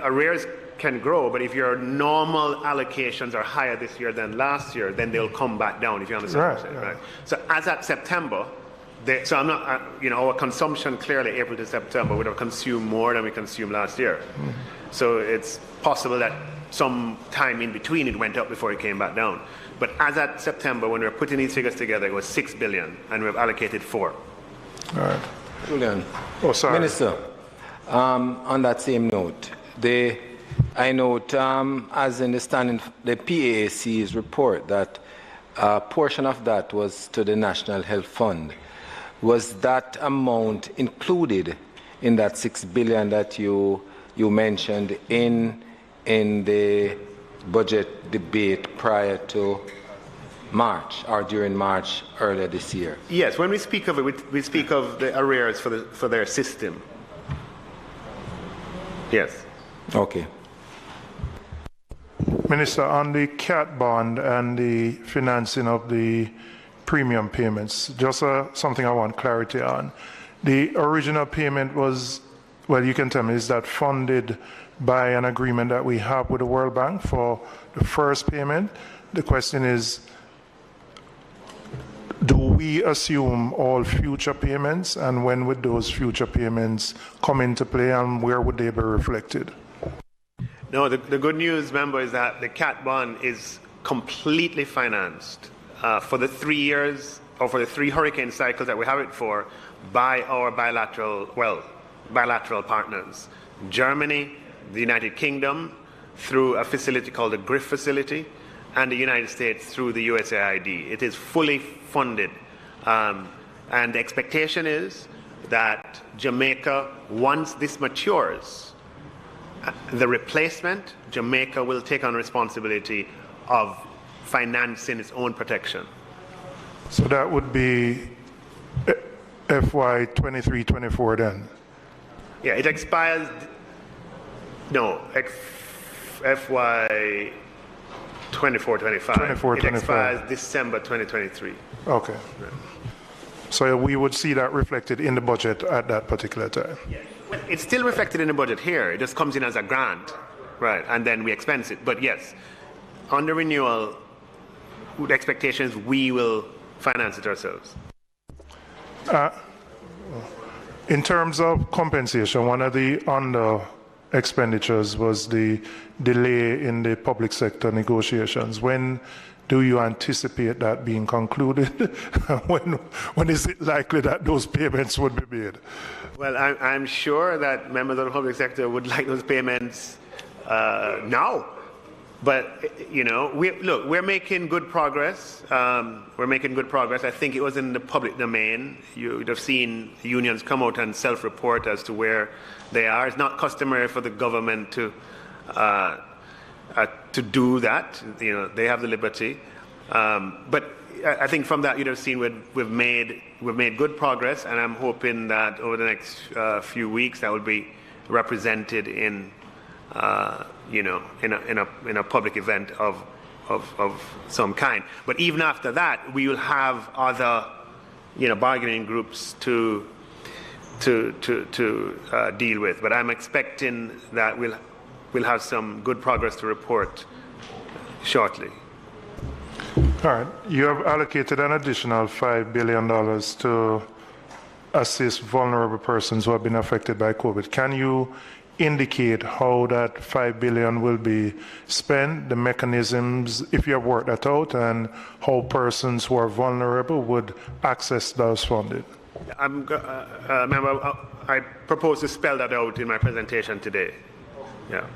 arrears can grow, but if your normal allocations are higher this year than last year, then they'll come back down, if you understand what I'm saying, right? So as at September, so I'm not, our consumption clearly April to September would have consumed more than we consumed last year. Mm-hmm. So it's possible that some time in between it went up before it came back down. But as at September, when we were putting these figures together, it was 6 billion, and we've allocated 4. All right. Julian. Oh, sorry. Minister, on that same note, I note, as in the PAAC's report, that a portion of that was to the National Health Fund. Was that amount included in that 6 billion that you mentioned in the budget debate prior to March, or during March earlier this year? Yes, when we speak of it, we speak of the arrears for their system. Yes. Okay. Minister, on the CAT bond and the financing of the premium payments, just something I want clarity on. The original payment was, well, you can tell me, is that funded by an agreement that we have with the World Bank for the first payment? The question is, do we assume all future payments, and when would those future payments come into play, and where would they be reflected? No, the good news, member, is that the CAT bond is completely financed for the 3 years, or for the 3 hurricane cycles that we have it for, by our bilateral partners. Germany, the United Kingdom, through a facility called the GRIF facility, and the United States through the USAID. It is fully funded. And the expectation is that Jamaica, once this matures, the replacement, Jamaica will take on responsibility of financing its own protection. So that would be FY 23-24 then? Yeah, it expires, no, FY 24-25. It expires December 2023. Okay. So we would see that reflected in the budget at that particular time. Well, it's still reflected in the budget here. It just comes in as a grant, right? And then we expense it. But yes, on the renewal, the expectations we will finance it ourselves. In terms of compensation, one of the under expenditures was the delay in the public sector negotiations. When do you anticipate that being concluded? when is it likely that those payments would be made? Well, I'm sure that members of the public sector would like those payments now. But, you know, we're making good progress. We're making good progress. I think it was in the public domain. You would have seen unions come out and self-report as to where they are. It's not customary for the government to do that. You know, they have the liberty. But I think from that you'd have seen we've made good progress, and I'm hoping that over the next few weeks that will be represented in in a public event of some kind. But even after that, we will have other bargaining groups to deal with. But I'm expecting that we'll have some good progress to report shortly. All right. You have allocated an additional $5 billion to assist vulnerable persons who have been affected by COVID. Can you indicate how that $5 billion will be spent, the mechanisms, if you have worked that out, and how persons who are vulnerable would access those funding? Member, I propose to spell that out in my presentation today. Yeah.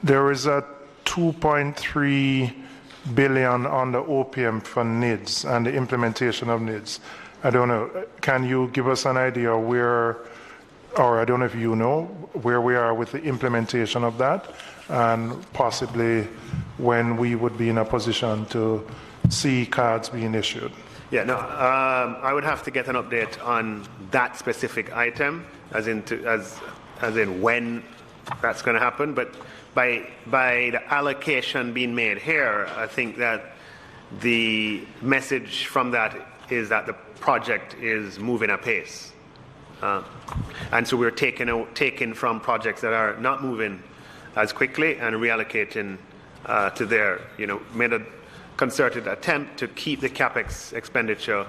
There is a $2.3 billion on the OPM for NIDS and the implementation of NIDS. I don't know. Can you give us an idea where, or I don't know if you know, where we are with the implementation of that, and possibly when we would be in a position to see cards being issued? Yeah, no, I would have to get an update on that specific item, as in when that's going to happen. But by the allocation being made here, I think that the message from that is that the project is moving apace. And so we're taking from projects that are not moving as quickly and reallocating to there, made a concerted attempt to keep the CapEx expenditure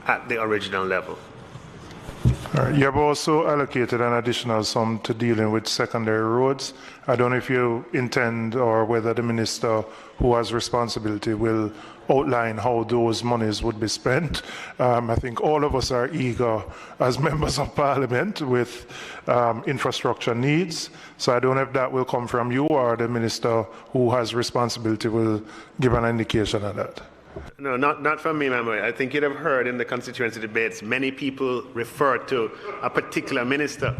at the original level. All right. You have also allocated an additional sum to dealing with secondary roads. I don't know if you intend or whether the minister who has responsibility will outline how those monies would be spent. I think all of us are eager as members of parliament with infrastructure needs. So I don't know if that will come from you or the minister who has responsibility will give an indication of that. No, not from me, member. I think you'd have heard in the constituency debates, many people refer to a particular minister.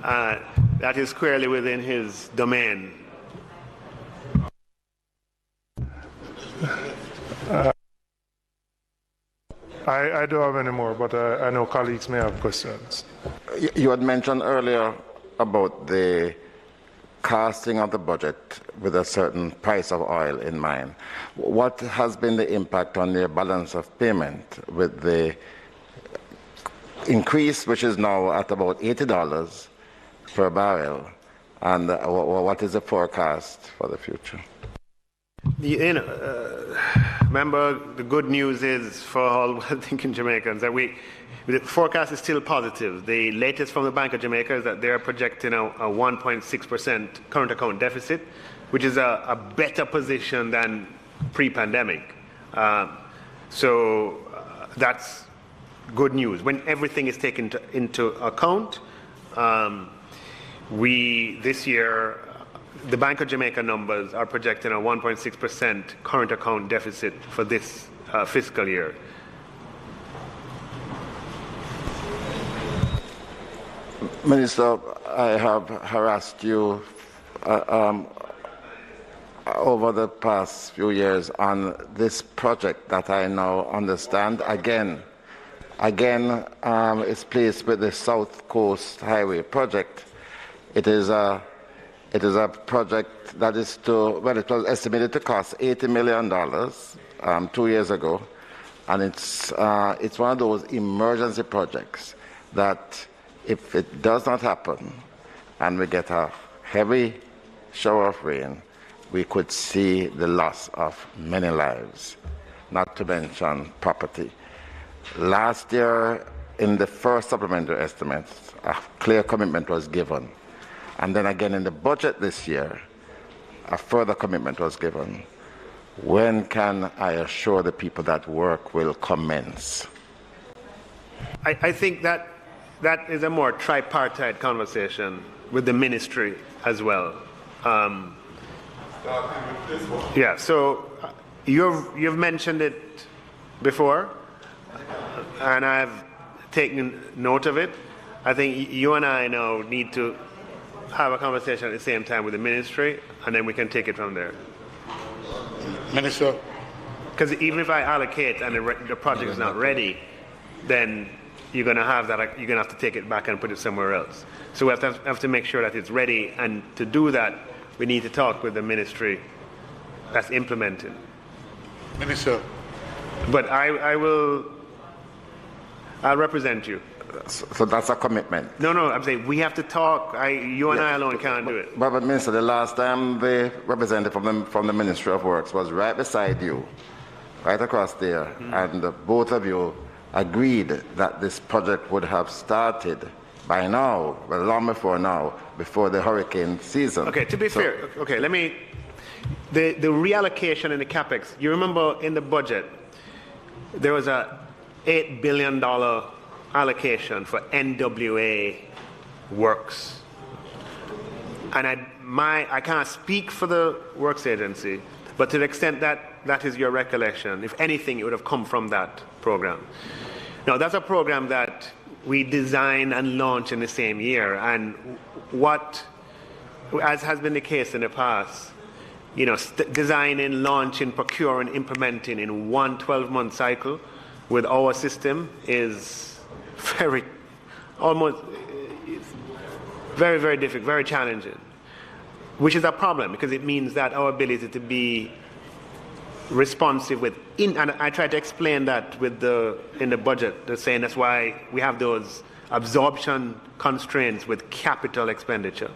That is squarely within his domain. I don't have any more, but I know colleagues may have questions. You had mentioned earlier about the casting of the budget with a certain price of oil in mind. What has been the impact on their balance of payment with the increase, which is now at about $80 per barrel, and what is the forecast for the future? Remember, the good news is for all well-thinking Jamaicans that the forecast is still positive. The latest from the Bank of Jamaica is that they're projecting a 1.6% current account deficit, which is a better position than pre-pandemic. So that's good news. When everything is taken into account, this year, the Bank of Jamaica numbers are projecting a 1.6% current account deficit for this fiscal year. Minister, I have harassed you over the past few years on this project that I now understand. Again, it's placed with the South Coast Highway project. It is a project that is it was estimated to cost $80 million 2 years ago, And it's one of those emergency projects that if it does not happen and we get a heavy shower of rain, we could see the loss of many lives, not to mention property. Last year, in the first supplementary estimates, a clear commitment was given. And then again in the budget this year, a further commitment was given. When can I assure the people that work will commence? I think that is a more tripartite conversation with the ministry as well. Yeah, so you've mentioned it before, and I've taken note of it. I think you and I now need to have a conversation at the same time with the ministry, and then we can take it from there. Minister. Because even if I allocate and the project is not ready, then you're going to have that. You're going to have to take it back and put it somewhere else. So we have to make sure that it's ready, and to do that, we need to talk with the ministry that's implementing. Minister. But I'll represent you. So that's a commitment. No, I'm saying we have to talk. You and I alone can't do it. But Minister, the last time the representative from the Ministry of Works was right beside you, right across there, and both of you agreed that this project would have started by now, well, long before now, before the hurricane season. Okay, to be fair, okay, the reallocation in the capex. You remember in the budget, there was a $8 billion allocation for NWA works, and I can't speak for the works agency, but to the extent that that is your recollection, if anything, it would have come from that program. Now, that's a program that we designed and launched in the same year, and what, as has been the case in the past, designing, launching, procuring, implementing in one 12-month cycle with our system is very difficult, very challenging, which is a problem because it means that our ability to be responsive and I try to explain that in the budget, they're saying that's why we have those absorption constraints with capital expenditure.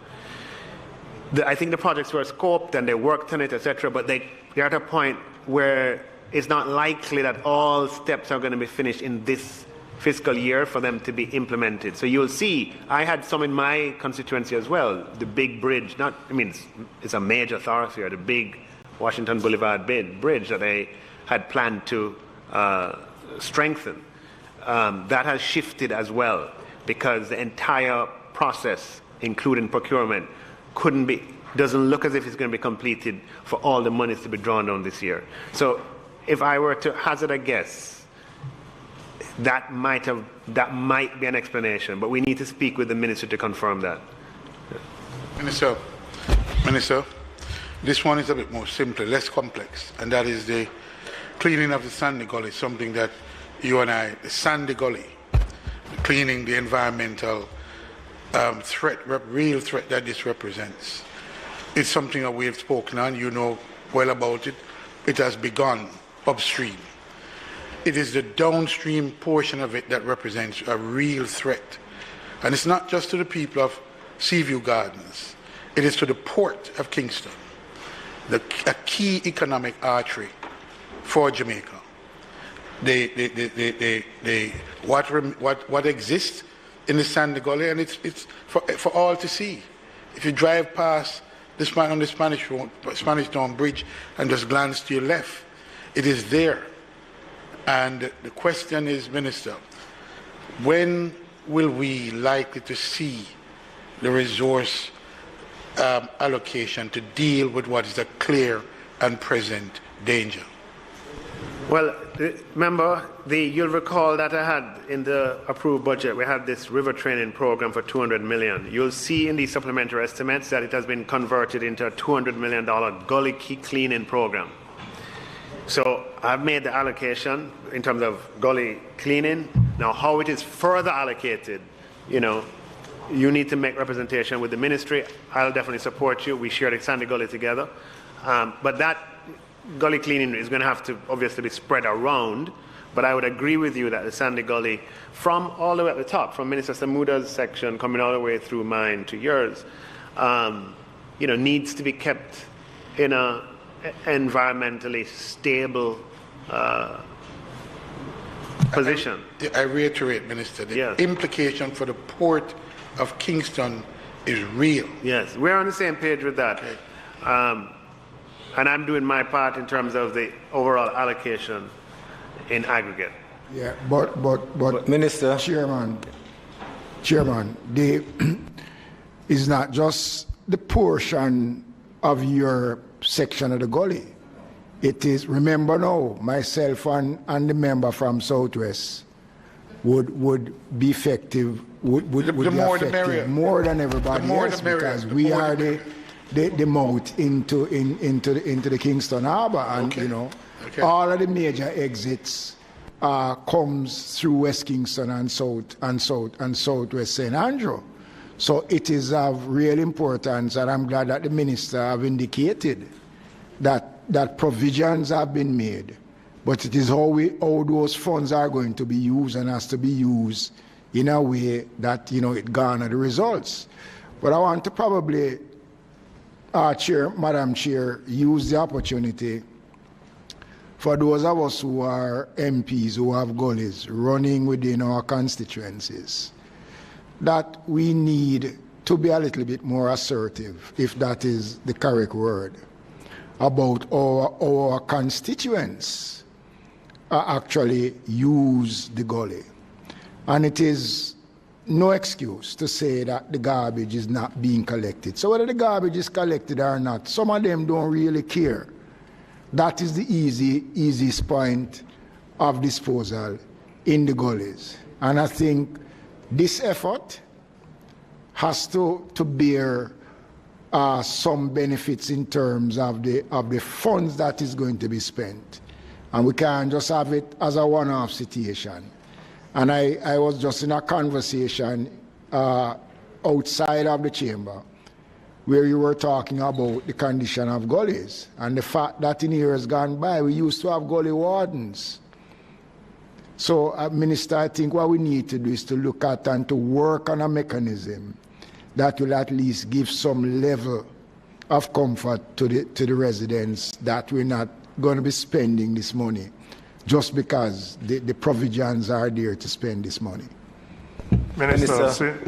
I think the projects were scoped and they worked on it, etc., but they're at a point where it's not likely that all steps are going to be finished in this fiscal year for them to be implemented. So you'll see, I had some in my constituency as well, the big bridge, it's a major thoroughfare, the big Washington Boulevard bridge that they had planned to strengthen. That has shifted as well because the entire process, including procurement, doesn't look as if it's going to be completed for all the monies to be drawn down this year. So if I were to hazard a guess, that might be an explanation, but we need to speak with the minister to confirm that. Minister, this one is a bit more simple, less complex, and that is the cleaning of the Sandy Gully, something that you and I, the Sandy Gully, cleaning the environmental real threat that this represents. It's something that we have spoken on, you know well about it. It has begun upstream. It is the downstream portion of it that represents a real threat. And it's not just to the people of Seaview Gardens. It is to the port of Kingston, a key economic artery for Jamaica. What exists in the Sandy Gully, and it's for all to see. If you drive past on the Spanish Town Bridge and just glance to your left, it is there. And the question is, Minister, when will we likely to see the resource allocation to deal with what is a clear and present danger? Well, remember, you'll recall that I had in the approved budget, we had this river training program for $200 million. You'll see in the supplementary estimates that it has been converted into a $200 million gully cleaning program. So I've made the allocation in terms of gully cleaning. Now, how it is further allocated, you need to make representation with the ministry. I'll definitely support you. We share the Sandy Gully together. But that gully cleaning is going to have to obviously be spread around. But I would agree with you that the Sandy Gully, from all the way at the top, from Minister Samuda's section coming all the way through mine to yours, needs to be kept in a environmentally stable position. I reiterate, Minister, the implication for the port of Kingston is real. Yes, we're on the same page with that. Okay. And I'm doing my part in terms of the overall allocation in aggregate. Yeah, but Minister, Chairman, is not just the portion of your section of the gully. It is, remember now, myself and the member from Southwest would be effective, would be effective more than everybody else, because we are the mouth into the Kingston Harbour, and all of the major exits comes through West Kingston and Southwest St. Andrew. So it is of real importance, and I'm glad that the minister have indicated that provisions have been made, but it is how those funds are going to be used, and has to be used in a way that it garner the results. But I want to probably, Madam Chair, use the opportunity for those of us who are MPs who have gullies running within our constituencies, that we need to be a little bit more assertive, if that is the correct word, about our constituents actually use the gully. And it is no excuse to say that the garbage is not being collected. So whether the garbage is collected or not, some of them don't really care. That is the easiest point of disposal in the gullies. And I think this effort has to bear some benefits in terms of the funds that is going to be spent. And we can't just have it as a one-off situation. And I was just in a conversation outside of the chamber where you were talking about the condition of gullies and the fact that in years gone by we used to have gully wardens. So, Minister, I think what we need to do is to look at and to work on a mechanism that will at least give some level of comfort to the residents, that we're not going to be spending this money just because the provisions are there to spend this money. Minister.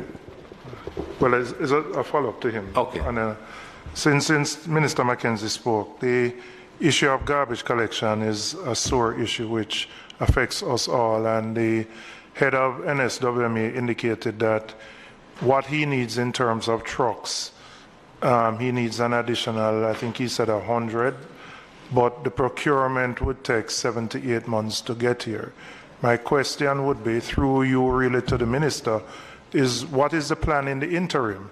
Well, it's a follow-up to him. Okay. And, since Minister Mackenzie spoke, the issue of garbage collection is a sore issue which affects us all, and the head of NSWMA indicated that what he needs in terms of trucks, he needs an additional, I think he said 100, but the procurement would take 7 to 8 months to get here. My question would be, through you really to the minister, is what is the plan in the interim?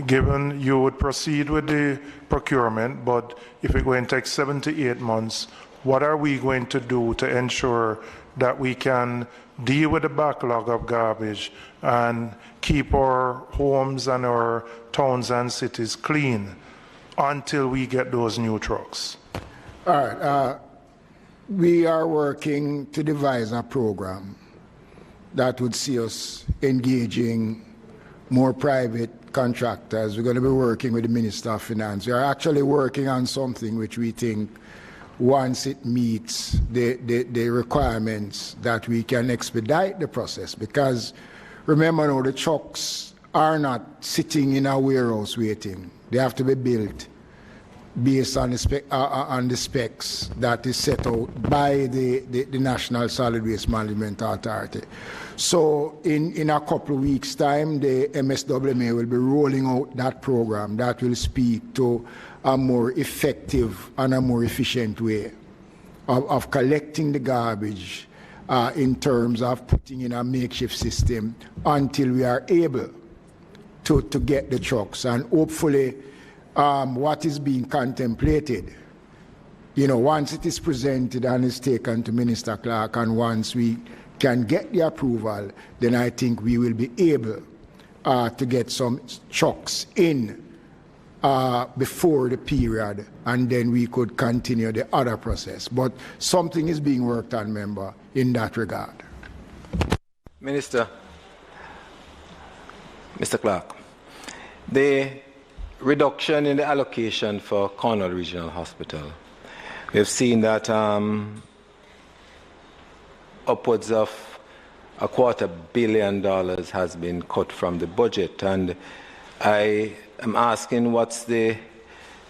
Given you would proceed with the procurement, but if it's going to take 7 to 8 months, what are we going to do to ensure that we can deal with the backlog of garbage and keep our homes and our towns and cities clean until we get those new trucks? All right. We are working to devise a program that would see us engaging more private contractors. We're going to be working with the Minister of Finance. We are actually working on something which we think, once it meets the requirements, that we can expedite the process. Because remember now, the trucks are not sitting in a warehouse waiting. They have to be built based on the specs that is set out by the National Solid Waste Management Authority. So in a couple of weeks' time, the MSWMA will be rolling out that program that will speak to a more effective and a more efficient way of collecting the garbage in terms of putting in a makeshift system until we are able to get the trucks. And hopefully what is being contemplated, once it is presented and is taken to Minister Clark, and once we can get the approval, then I think we will be able to get some trucks in before the period, and then we could continue the other process. But something is being worked on, member, in that regard. Minister, Mr. Clark, the reduction in the allocation for Cornwall Regional Hospital, we have seen that upwards of $250 million has been cut from the budget, and I am asking what's the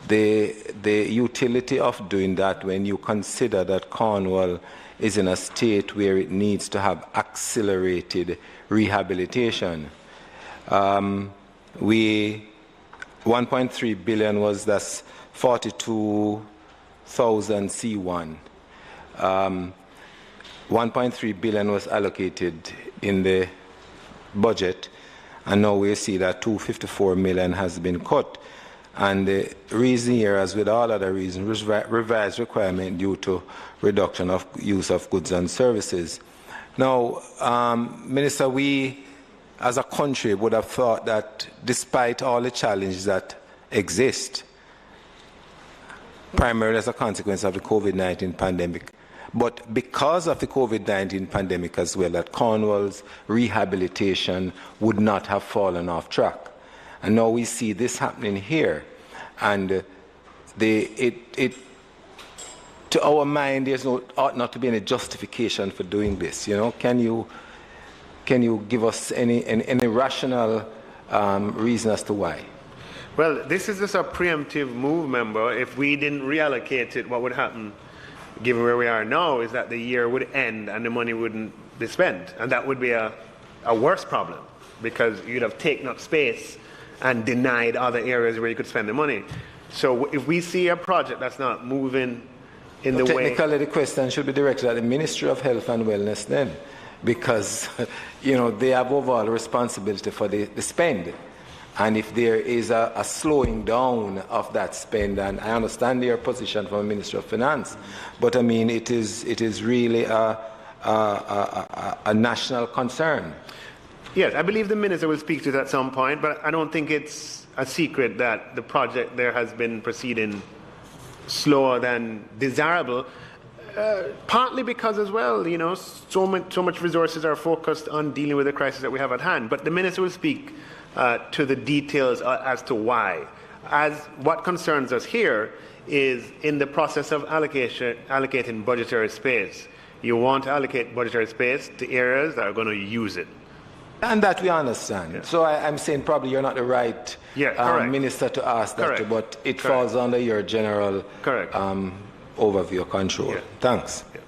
utility of doing that when you consider that Cornwall is in a state where it needs to have accelerated rehabilitation. 1.3 billion was that's 42,000 C1. 1.3 billion was allocated in the budget, and now we see that 254 million has been cut. And the reason here, as with all other reasons, revised requirement due to reduction of use of goods and services. Now, Minister, we as a country would have thought that despite all the challenges that exist, primarily as a consequence of the COVID-19 pandemic, but because of the COVID-19 pandemic as well, that Cornwall's rehabilitation would not have fallen off track. And now we see this happening here. And to our mind, there's ought not to be any justification for doing this. You know, can you give us any rational reason as to why? Well, this is just a preemptive move, member. If we didn't reallocate it, what would happen, given where we are now, is that the year would end and the money wouldn't be spent. And that would be a worse problem, because you'd have taken up space and denied other areas where you could spend the money. So if we see a project that's not moving in the way... Technically, the question should be directed at the Ministry of Health and Wellness then, because you know, they have overall responsibility for the spend. And if there is a slowing down of that spend, and I understand your position from the Ministry of Finance, but I mean, it is really a national concern. Yes, I believe the Minister will speak to that at some point, but I don't think it's a secret that the project there has been proceeding slower than desirable, partly because as well, you know, so much resources are focused on dealing with the crisis that we have at hand. But the Minister will speak to the details as to why. As what concerns us here is in the process of allocating budgetary space. You want to allocate budgetary space to areas that are going to use it. And that we understand. Yeah. So I'm saying probably you're not the right minister to ask that, but it falls under your general overview of control. Yeah. Thanks. Yeah.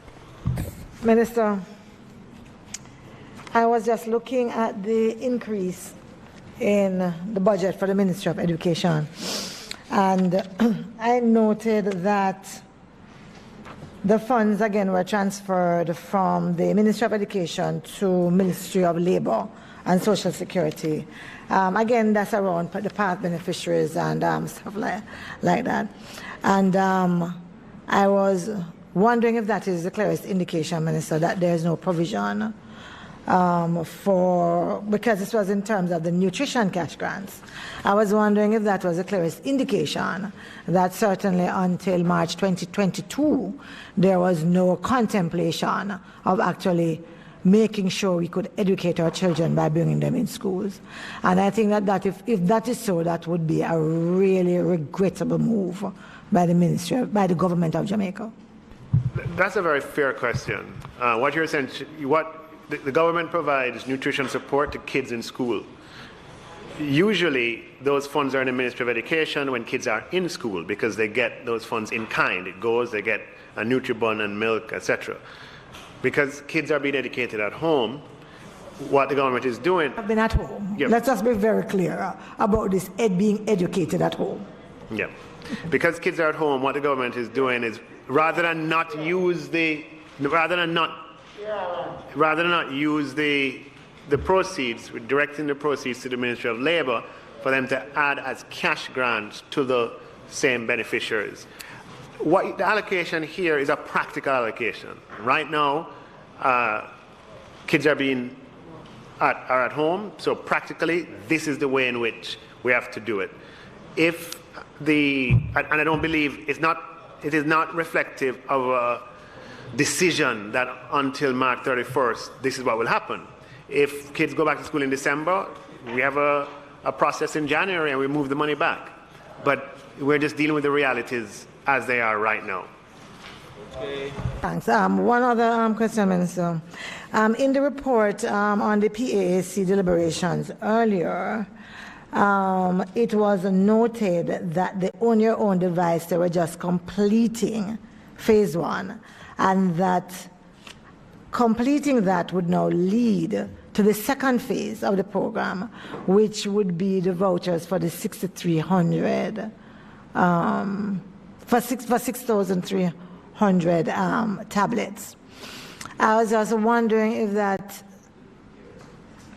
Minister, I was just looking at the increase in the budget for the Ministry of Education, and I noted that the funds again were transferred from the Ministry of Education to Ministry of Labour and Social Security. Again, that's around the path beneficiaries and stuff like that. And I was wondering if that is the clearest indication, Minister, that there's no provision because this was in terms of the nutrition cash grants. I was wondering if that was the clearest indication that certainly until March 2022, there was no contemplation of actually making sure we could educate our children by bringing them in schools. And I think that if that is so, that would be a really regrettable move by the ministry, by the government of Jamaica. That's a very fair question. What you're saying, the government provides nutrition support to kids in school. Usually, those funds are in the Ministry of Education when kids are in school, because they get those funds in kind. They get a Nutribun and milk, etc. Because kids are being educated at home, what the government is doing... I've been at home. Yep. Let's just be very clear about this being educated at home. Yeah. Because kids are at home, what the government is doing is, rather than not use the proceeds, we're directing the proceeds to the Ministry of Labour for them to add as cash grants to the same beneficiaries. What the allocation here is a practical allocation. Right now, kids are at home, so practically this is the way in which we have to do it. if and I don't believe it is not reflective of a decision that until March 31st, this is what will happen. If kids go back to school in December, we have a process in January and we move the money back. But we're just dealing with the realities as they are right now. Okay. Thanks. One other question, Minister. In the report on the PAAC deliberations earlier, it was noted that the on your own device, they were just completing phase 1, and that completing that would now lead to the second phase of the program, which would be the vouchers for the 6,300, for 6,300 tablets. I was also wondering if that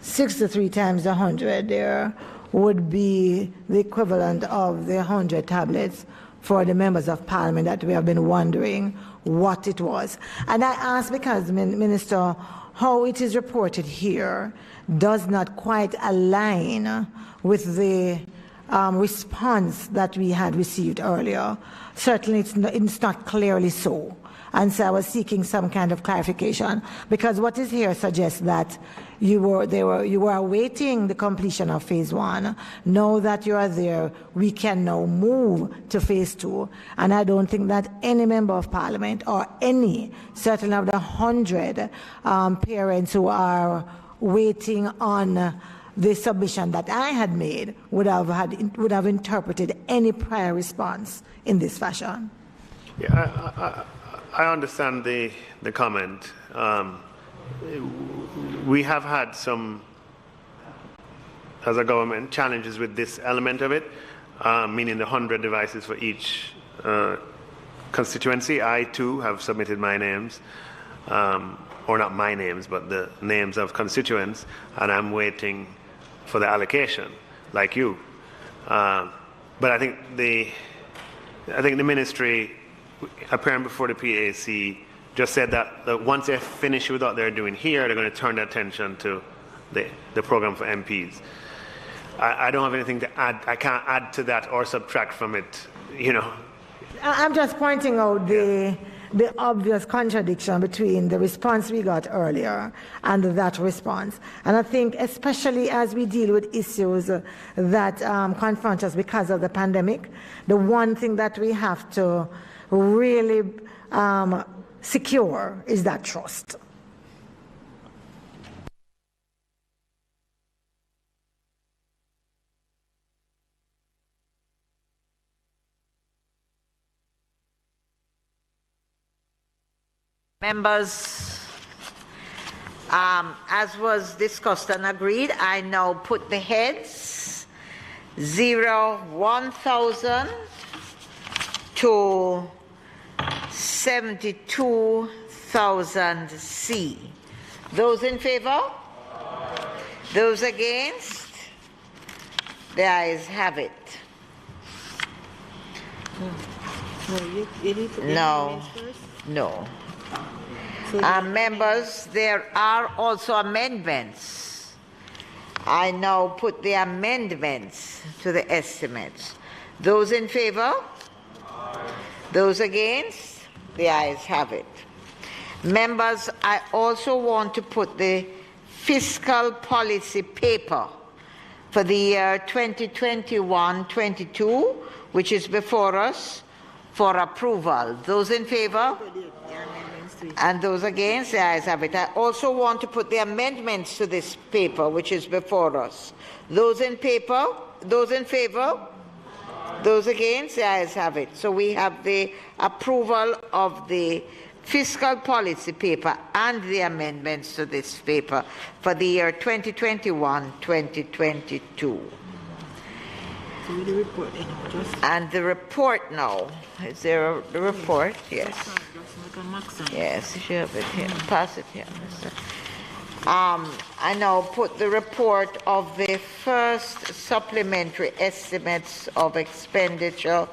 63 times 100 there would be the equivalent of the 100 tablets for the members of parliament that we have been wondering what it was. And I ask because, Minister, how it is reported here does not quite align with the response that we had received earlier. Certainly it's not clearly so. And so I was seeking some kind of clarification, because what is here suggests that you were awaiting the completion of phase 1. Now that you are there, we can now move to phase 2. And I don't think that any member of parliament or any, certainly of the 100 parents who are waiting on the submission that I had made would have interpreted any prior response in this fashion. Yeah, I understand the comment. We have had some, as a government, challenges with this element of it, meaning the 100 devices for each constituency. I too have submitted my names, or not my names, but the names of constituents, and I'm waiting for the allocation, like you. But I think the ministry, appearing before the PAC, just said that once they finish with what they're doing here, they're going to turn their attention to the program for MPs. I don't have anything to add. I can't add to that or subtract from it, you know. I'm just pointing out the obvious contradiction between the response we got earlier and that response. And I think especially as we deal with issues that confront us because of the pandemic, the one thing that we have to really secure is that trust. Members, as was discussed and agreed, I now put the heads 1,000 to 72,000 C. Those in favor? Those against? The ayes have it. No. Members, there are also amendments. I now put the amendments to the estimates. Those in favor? Those against? The ayes have it. Members, I also want to put the fiscal policy paper for the year 2021-22, which is before us, for approval. Those in favor? And those against? The ayes have it. I also want to put the amendments to this paper, which is before us. Those in favor? Those against? The ayes have it. So we have the approval of the fiscal policy paper and the amendments to this paper for the year 2021-2022. And the report now. Is there the report? Yes. Yes, you have it here. Pass it here. I now put the report of the first supplementary estimates of expenditure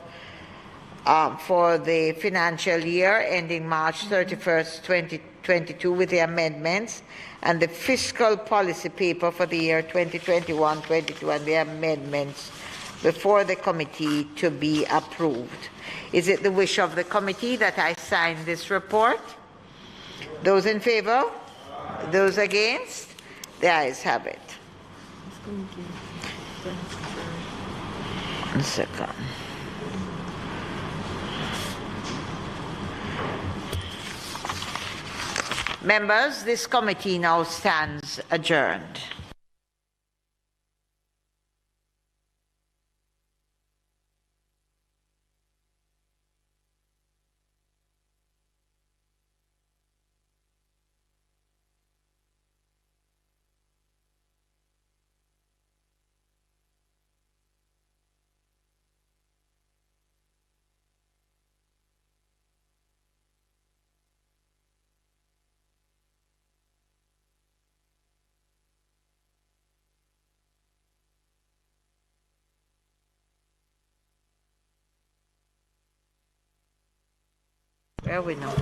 for the financial year ending March 31st, 2022 with the amendments, and the fiscal policy paper for the year 2021-22 and the amendments before the committee to be approved. Is it the wish of the committee that I sign this report? Those in favor? Those against? The ayes have it. One second. Members, this committee now stands adjourned. Where are we now?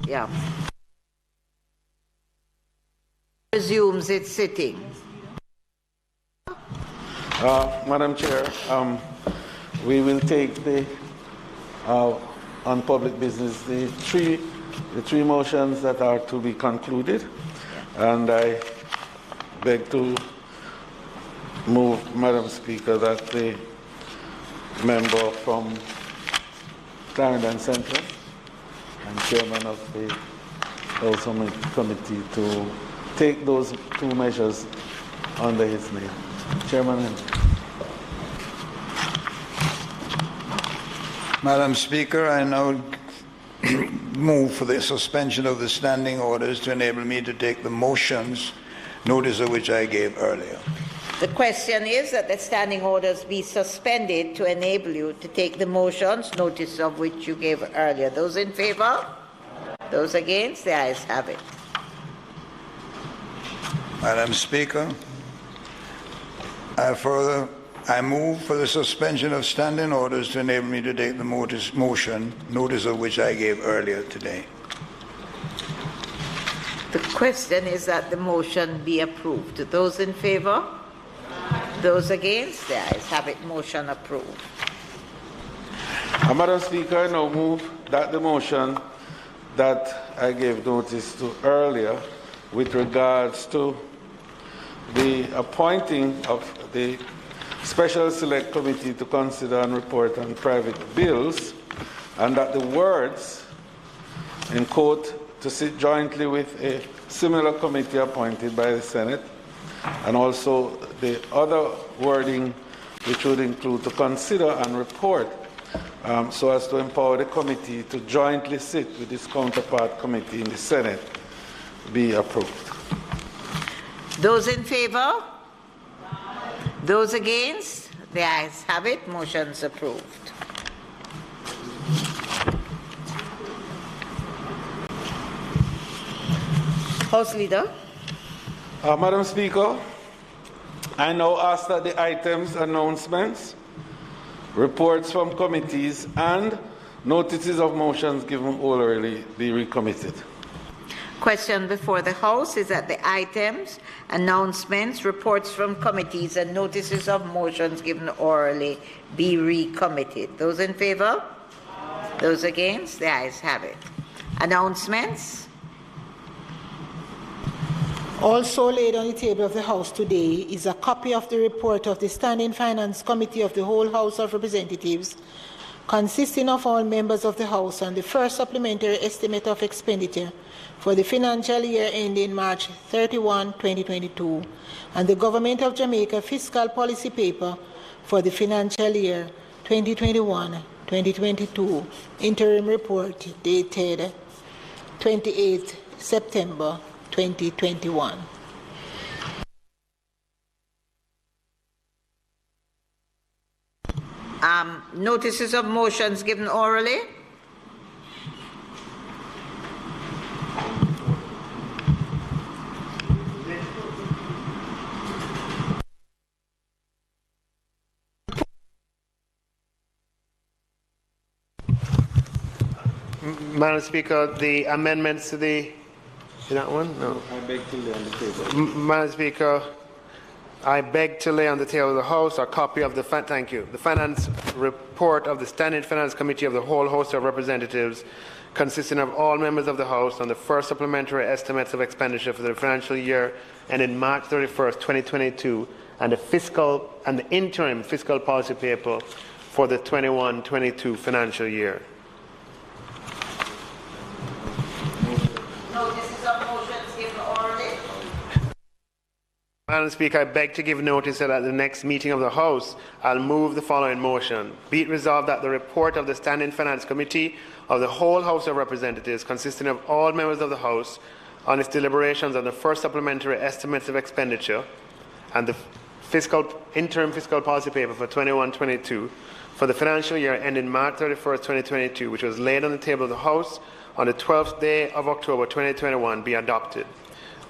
Yeah. Resumes its sitting. Madam Chair, we will take the on public business the three motions that are to be concluded, and I beg to move, Madam Speaker, that the member from Clarendon Central and chairman of the House Committee to take those two measures under his name. Chairman Henry. Madam Speaker, I now move for the suspension of the standing orders to enable me to take the motions, notice of which I gave earlier. The question is that the standing orders be suspended to enable you to take the motions, notice of which you gave earlier. Those in favor? Those against? The ayes have it. Madam Speaker, I move for the suspension of standing orders to enable me to take the motion, notice of which I gave earlier today. The question is that the motion be approved. Those in favor? Those against? The ayes have it. Motion approved. Madam Speaker, I now move that the motion that I gave notice to earlier with regards to the appointing of the Special Select Committee to consider and report on private bills, and that the words, in quote, to sit jointly with a similar committee appointed by the Senate, and also the other wording which would include to consider and report, so as to empower the committee to jointly sit with its counterpart committee in the Senate, be approved. Those in favor? Those against? The ayes have it. Motion's approved. House Leader. Madam Speaker, I now ask that the items, announcements, reports from committees, and notices of motions given orally be recommitted. Question before the House is that the items, announcements, reports from committees, and notices of motions given orally be recommitted. Those in favor? Those against? The ayes have it. Announcements? Also laid on the table of the House today is a copy of the report of the Standing Finance Committee of the whole House of Representatives, consisting of all members of the House, on the first supplementary estimate of expenditure for the financial year ending March 31, 2022, and the Government of Jamaica fiscal policy paper for the financial year 2021-2022, interim report dated 28 September 2021. Notices of motions given orally. Madam Speaker, the amendments to the... Is that one? No. I beg to lay on the table. Madam Speaker, I beg to lay on the table of the House a copy of the finance report of the Standing Finance Committee of the whole House of Representatives, consisting of all members of the House, on the first supplementary estimates of expenditure for the financial year ending March 31st, 2022, and the interim fiscal policy paper for the 21-22 financial year. Notices of motions given orally. Madam Speaker, I beg to give notice that at the next meeting of the House, I'll move the following motion. Be it resolved that the report of the Standing Finance Committee of the whole House of Representatives, consisting of all members of the House, on its deliberations on the first supplementary estimates of expenditure and the interim fiscal policy paper for 21-22 for the financial year ending March 31st, 2022, which was laid on the table of the House on the 12th day of October 2021, be adopted.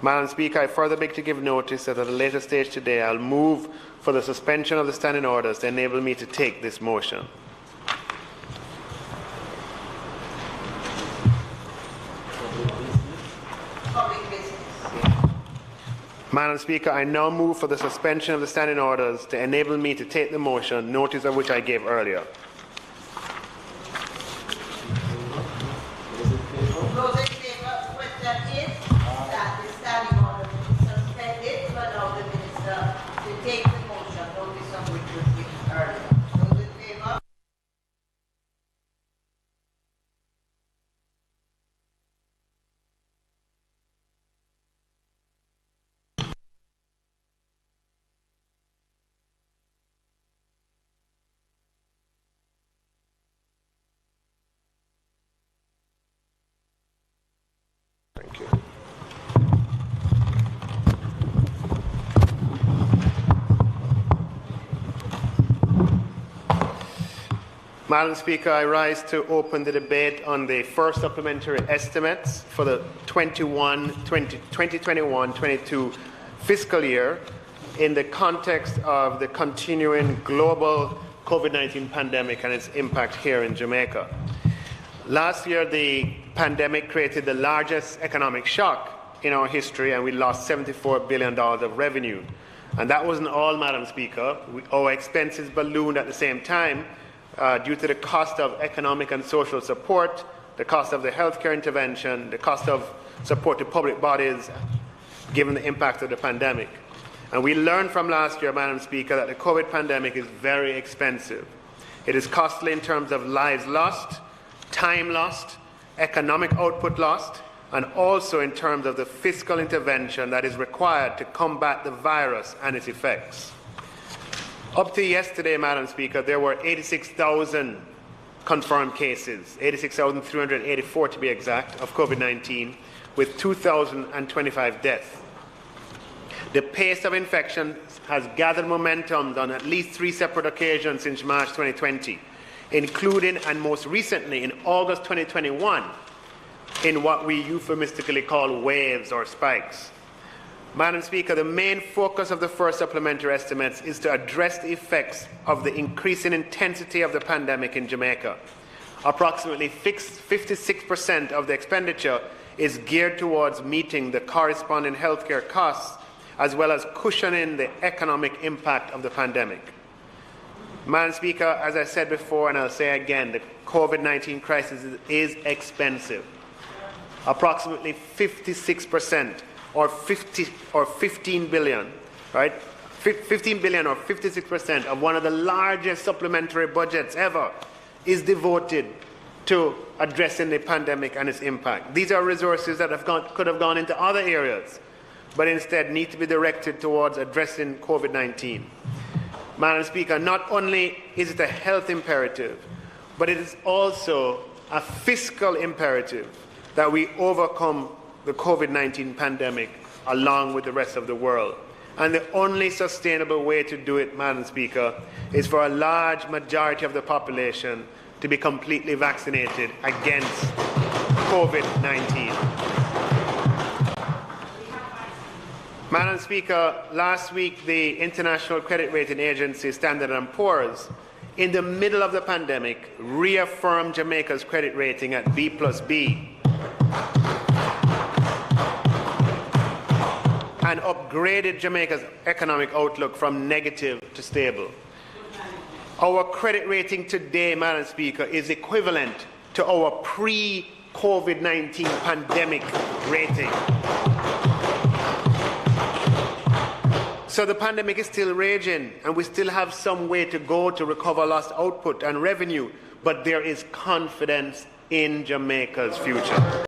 Madam Speaker, I further beg to give notice that at a later stage today I'll move for the suspension of the standing orders to enable me to take this motion. Madam Speaker, I now move for the suspension of the standing orders to enable me to take the motion, notice of which I gave earlier. Those in favor, the question is that the standing order will be suspended to allow the minister to take the motion, notice of which was given earlier. Those in favor? Thank you. Madam Speaker, I rise to open the debate on the first supplementary estimates for the 2021-22 fiscal year in the context of the continuing global COVID-19 pandemic and its impact here in Jamaica. Last year, the pandemic created the largest economic shock in our history, and we lost $74 billion of revenue. And that wasn't all, Madam Speaker. Our expenses ballooned at the same time due to the cost of economic and social support, the cost of the healthcare intervention, the cost of support to public bodies, given the impact of the pandemic. And we learned from last year, Madam Speaker, that the COVID pandemic is very expensive. It is costly in terms of lives lost, time lost, economic output lost, and also in terms of the fiscal intervention that is required to combat the virus and its effects. Up to yesterday, Madam Speaker, there were 86,000 confirmed cases, 86,384 to be exact, of COVID-19, with 2,025 deaths. The pace of infection has gathered momentum on at least 3 separate occasions since March 2020, including and most recently in August 2021 in what we euphemistically call waves or spikes. Madam Speaker, the main focus of the first supplementary estimates is to address the effects of the increasing intensity of the pandemic in Jamaica. Approximately 56% of the expenditure is geared towards meeting the corresponding healthcare costs as well as cushioning the economic impact of the pandemic. Madam Speaker, as I said before and I'll say again, the COVID-19 crisis is expensive. Approximately 56% or 15 billion, right? 15 billion or 56% of one of the largest supplementary budgets ever is devoted to addressing the pandemic and its impact. These are resources that could have gone into other areas, but instead need to be directed towards addressing COVID-19. Madam Speaker, not only is it a health imperative, but it is also a fiscal imperative that we overcome the COVID-19 pandemic along with the rest of the world. And the only sustainable way to do it, Madam Speaker, is for a large majority of the population to be completely vaccinated against COVID-19. Madam Speaker, last week the International Credit Rating Agency, Standard & Poor's, in the middle of the pandemic, reaffirmed Jamaica's credit rating at B+B and upgraded Jamaica's economic outlook from negative to stable. Our credit rating today, Madam Speaker, is equivalent to our pre-COVID-19 pandemic rating. So the pandemic is still raging, and we still have some way to go to recover lost output and revenue, but there is confidence in Jamaica's future.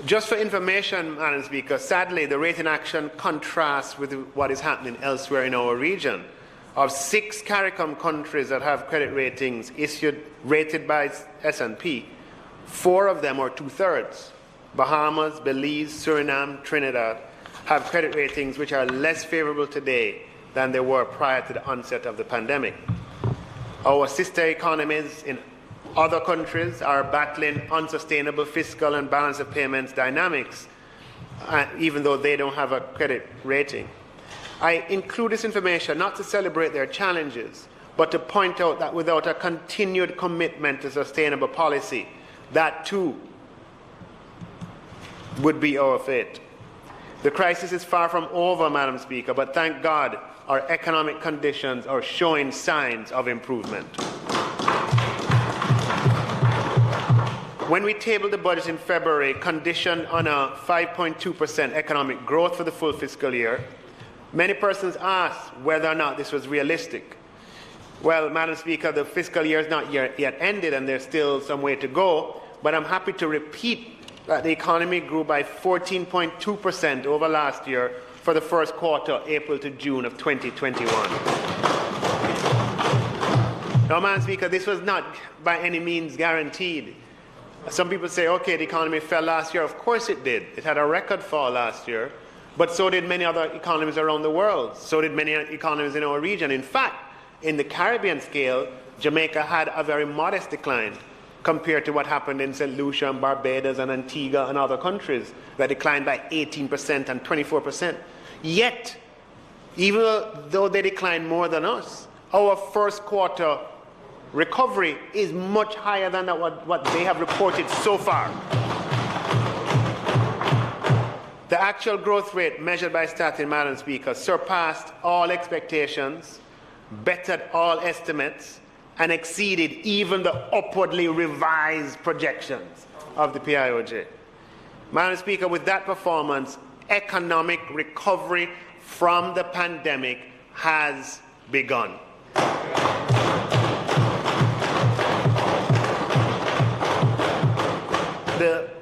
Just for information, Madam Speaker, sadly, the rating action contrasts with what is happening elsewhere in our region. Of 6 CARICOM countries that have credit ratings rated by S&P, 4 of them, or 2/3, Bahamas, Belize, Suriname, Trinidad, have credit ratings which are less favorable today than they were prior to the onset of the pandemic. Our sister economies in other countries are battling unsustainable fiscal and balance of payments dynamics, even though they don't have a credit rating. I include this information not to celebrate their challenges, but to point out that without a continued commitment to sustainable policy, that too would be our fate. The crisis is far from over, Madam Speaker, but thank God our economic conditions are showing signs of improvement. When we tabled the budget in February, conditioned on a 5.2% economic growth for the full fiscal year, many persons asked whether or not this was realistic. Well, Madam Speaker, the fiscal year is not yet ended and there's still some way to go, but I'm happy to repeat that the economy grew by 14.2% over last year for the first quarter, April to June of 2021. Now, Madam Speaker, this was not by any means guaranteed. Some people say, okay, the economy fell last year. Of course it did. It had a record fall last year, but so did many other economies around the world. So did many economies in our region. In fact, in the Caribbean scale, Jamaica had a very modest decline. compared to what happened in St. Lucia and Barbados and Antigua and other countries that declined by 18% and 24%. Yet, even though they declined more than us, our first quarter recovery is much higher than what they have reported so far. The actual growth rate measured by Statin, Madam Speaker, surpassed all expectations, bettered all estimates, and exceeded even the upwardly revised projections of the PIOJ. Madam Speaker, with that performance, economic recovery from the pandemic has begun.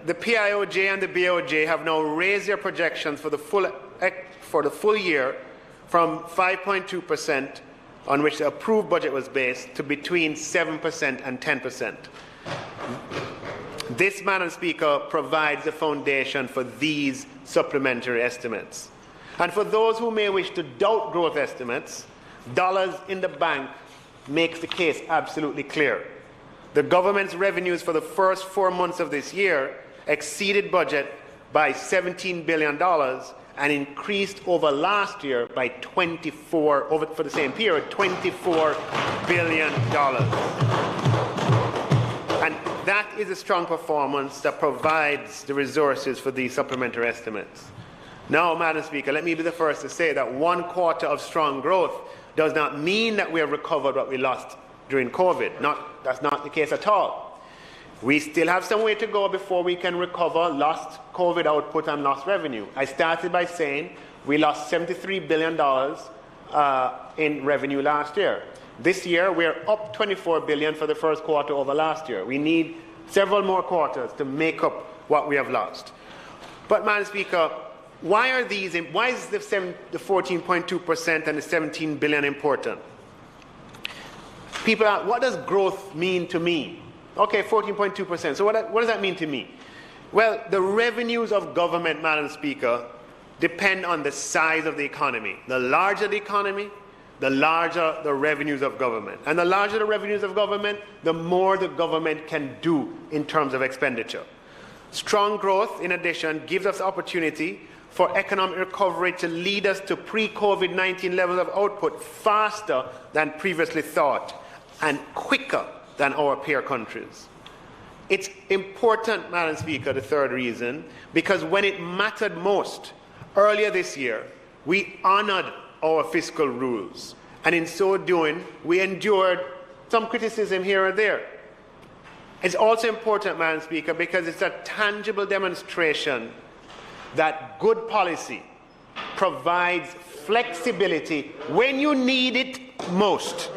The PIOJ and the BOJ have now raised their projections for the full year from 5.2%, on which the approved budget was based, to between 7% and 10%. This, Madam Speaker, provides the foundation for these supplementary estimates. And for those who may wish to doubt growth estimates, dollars in the bank makes the case absolutely clear. The government's revenues for the first 4 months of this year exceeded budget by $17 billion and increased over last year by for the same period, $24 billion. And that is a strong performance that provides the resources for these supplementary estimates. Now, Madam Speaker, let me be the first to say that 1 quarter of strong growth does not mean that we have recovered what we lost during COVID. That's not the case at all. We still have some way to go before we can recover lost COVID output and lost revenue. I started by saying we lost $73 billion in revenue last year. This year, we're up $24 billion for the first quarter over last year. We need several more quarters to make up what we have lost. But, Madam Speaker, why is the 14.2% and the $17 billion important? People ask, what does growth mean to me? Okay, 14.2%. So what does that mean to me? Well, the revenues of government, Madam Speaker, depend on the size of the economy. The larger the economy, the larger the revenues of government. And the larger the revenues of government, the more the government can do in terms of expenditure. Strong growth, in addition, gives us opportunity for economic recovery to lead us to pre-COVID-19 levels of output faster than previously thought and quicker than our peer countries. It's important, Madam Speaker, the third reason, because when it mattered most, earlier this year, we honored our fiscal rules. And in so doing, we endured some criticism here and there. It's also important, Madam Speaker, because it's a tangible demonstration that good policy provides flexibility when you need it most.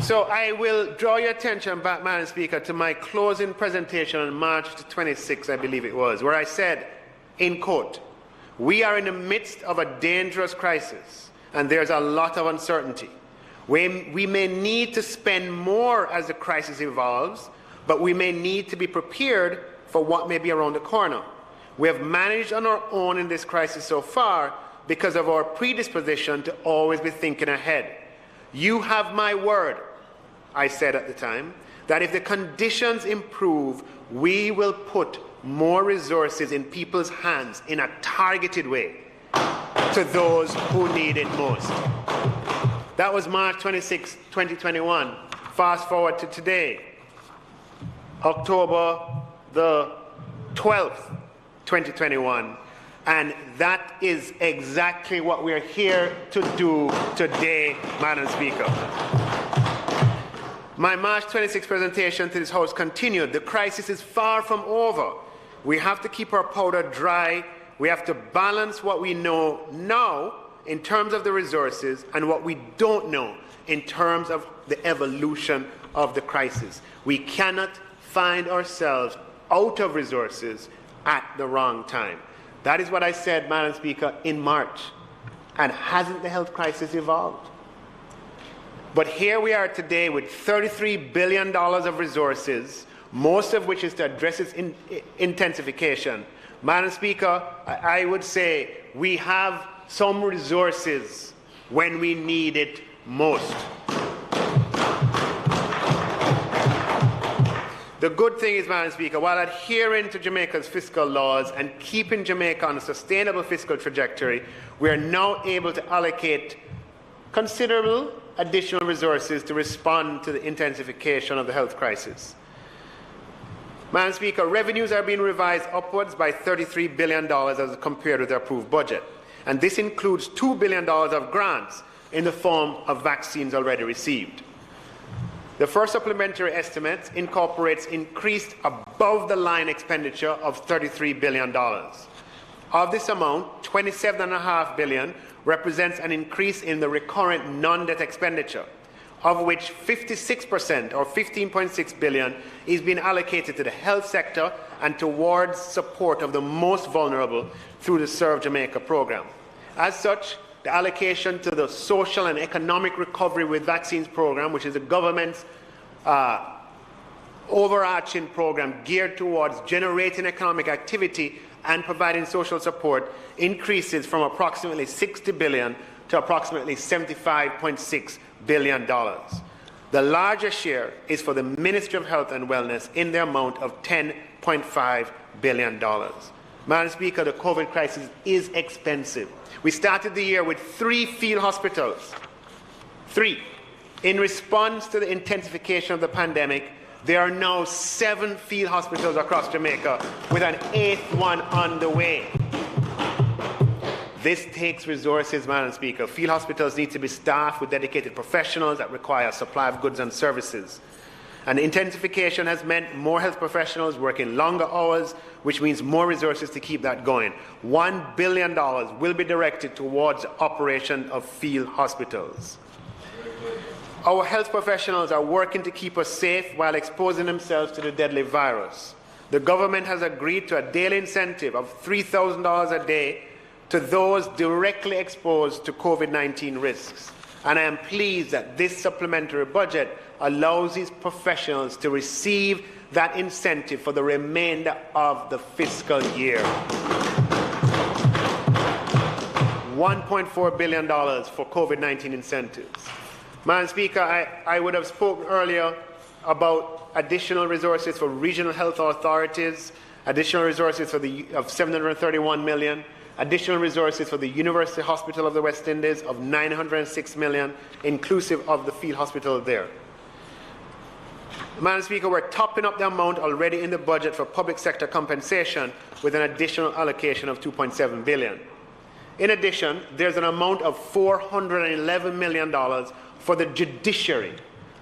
So I will draw your attention back, Madam Speaker, to my closing presentation on March 26, I believe it was, where I said, in quote, "We are in the midst of a dangerous crisis, and there's a lot of uncertainty. We may need to spend more as the crisis evolves, but we may need to be prepared for what may be around the corner. We have managed on our own in this crisis so far because of our predisposition to always be thinking ahead. You have my word," I said at the time, "that if the conditions improve, we will put more resources in people's hands in a targeted way to those who need it most." That was March 26, 2021. Fast forward to today, October the 12th, 2021. And that is exactly what we're here to do today, Madam Speaker. My March 26 presentation to this House continued. The crisis is far from over. We have to keep our powder dry. We have to balance what we know now in terms of the resources and what we don't know in terms of the evolution of the crisis. We cannot find ourselves out of resources at the wrong time. That is what I said, Madam Speaker, in March. And hasn't the health crisis evolved? But here we are today with $33 billion of resources, most of which is to address its intensification. Madam Speaker, I would say we have some resources when we need it most. The good thing is, Madam Speaker, while adhering to Jamaica's fiscal laws and keeping Jamaica on a sustainable fiscal trajectory, we are now able to allocate considerable additional resources to respond to the intensification of the health crisis. Madam Speaker, revenues are being revised upwards by $33 billion as compared with the approved budget, and this includes $2 billion of grants in the form of vaccines already received. The first supplementary estimate incorporates increased above-the-line expenditure of $33 billion. Of this amount, $27.5 billion represents an increase in the recurrent non-debt expenditure, of which 56% or $15.6 billion is being allocated to the health sector and towards support of the most vulnerable through the Serve Jamaica program. As such, the allocation to the Social and Economic Recovery with Vaccines program, which is the government's overarching program geared towards generating economic activity and providing social support, increases from approximately $60 billion to approximately $75.6 billion. The larger share is for the Ministry of Health and Wellness in the amount of $10.5 billion. Madam Speaker, the COVID crisis is expensive. We started the year with 3 field hospitals. 3. In response to the intensification of the pandemic, there are now 7 field hospitals across Jamaica, with an 8th one on the way. This takes resources, Madam Speaker. Field hospitals need to be staffed with dedicated professionals that require a supply of goods and services. And intensification has meant more health professionals working longer hours, which means more resources to keep that going. $1 billion will be directed towards the operation of field hospitals. Our health professionals are working to keep us safe while exposing themselves to the deadly virus. The government has agreed to a daily incentive of $3,000 a day to those directly exposed to COVID-19 risks. And I am pleased that this supplementary budget allows these professionals to receive that incentive for the remainder of the fiscal year. $1.4 billion for COVID-19 incentives. Madam Speaker, I would have spoken earlier about additional resources for regional health authorities, additional resources of $731 million, additional resources for the University Hospital of the West Indies of $906 million, inclusive of the field hospital there. Madam Speaker, we're topping up the amount already in the budget for public sector compensation with an additional allocation of $2.7 billion. In addition, there's an amount of $411 million for the judiciary,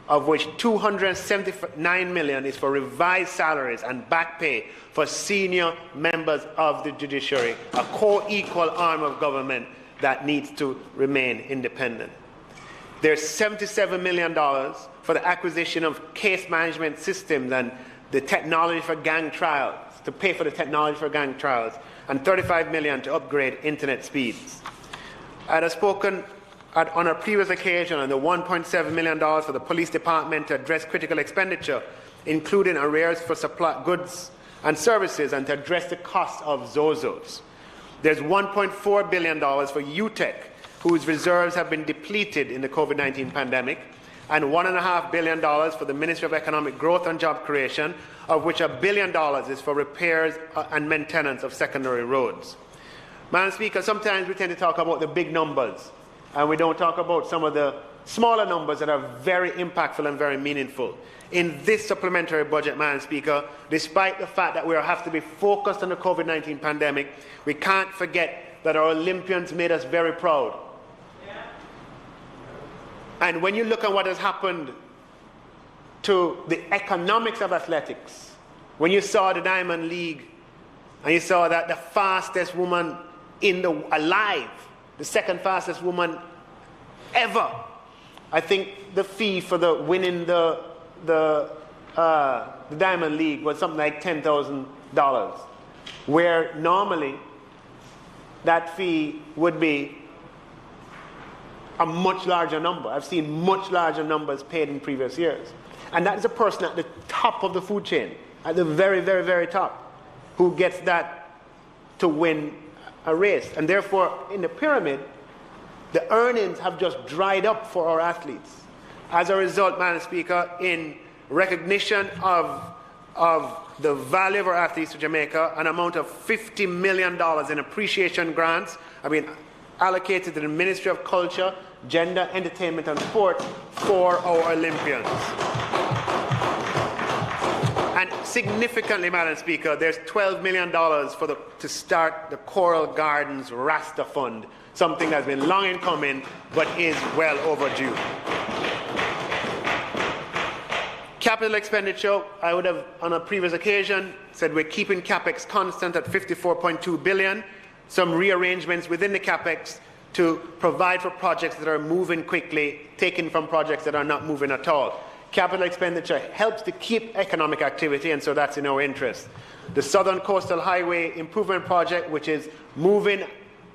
of which $279 million is for revised salaries and back pay for senior members of the judiciary, a co-equal arm of government that needs to remain independent. There's $77 million for the acquisition of case management systems and the technology for gang trials, to pay for the technology for gang trials, and $35 million to upgrade internet speeds. I had spoken on a previous occasion on the $1.7 million for the police department to address critical expenditure, including arrears for supply goods and services, and to address the cost of Zozos. There's $1.4 billion for UTEC, whose reserves have been depleted in the COVID-19 pandemic, and $1.5 billion for the Ministry of Economic Growth and Job Creation, of which $1 billion is for repairs and maintenance of secondary roads. Madam Speaker, sometimes we tend to talk about the big numbers, and we don't talk about some of the smaller numbers that are very impactful and very meaningful. In this supplementary budget, Madam Speaker, despite the fact that we have to be focused on the COVID-19 pandemic, we can't forget that our Olympians made us very proud. And when you look at what has happened to the economics of athletics, when you saw the Diamond League, and you saw that the fastest woman alive, the second fastest woman ever, I think the fee for the winning the Diamond League was something like $10,000, where normally that fee would be a much larger number. I've seen much larger numbers paid in previous years. And that is a person at the top of the food chain, at the very, very, very top, who gets that to win a race. And therefore, in the pyramid, the earnings have just dried up for our athletes. As a result, Madam Speaker, in recognition of of the value of our athletes to Jamaica, an amount of $50 million in appreciation grants have been allocated to the Ministry of Culture, Gender, Entertainment and Sport for our Olympians. And significantly, Madam Speaker, there's $12 million to start the Coral Gardens Rasta Fund, something that's been long in coming but is well overdue. Capital expenditure, I would have on a previous occasion said we're keeping CapEx constant at $54.2 billion, some rearrangements within the CapEx to provide for projects that are moving quickly, taken from projects that are not moving at all. Capital expenditure helps to keep economic activity, and so that's in our interest. The Southern Coastal Highway Improvement Project, which is moving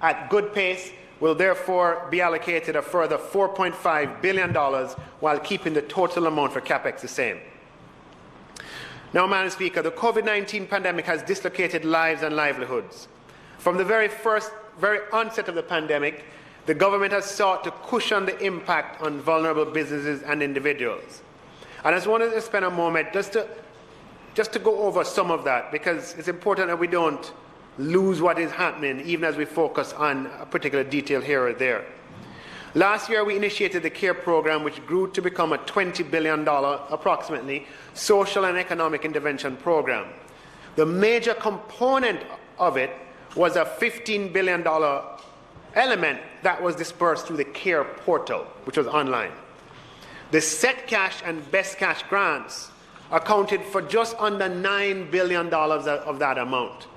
at good pace, will therefore be allocated a further $4.5 billion while keeping the total amount for CapEx the same. Now, Madam Speaker, the COVID-19 pandemic has dislocated lives and livelihoods. From the very onset of the pandemic, the government has sought to cushion the impact on vulnerable businesses and individuals. And I just wanted to spend a moment just to go over some of that, because it's important that we don't lose what is happening, even as we focus on a particular detail here or there. Last year, we initiated the CARE program, which grew to become a $20 billion, approximately, social and economic intervention program. The major component of it was a $15 billion element that was dispersed through the CARE portal, which was online. The Set Cash and Best Cash grants accounted for just under $9 billion of that amount,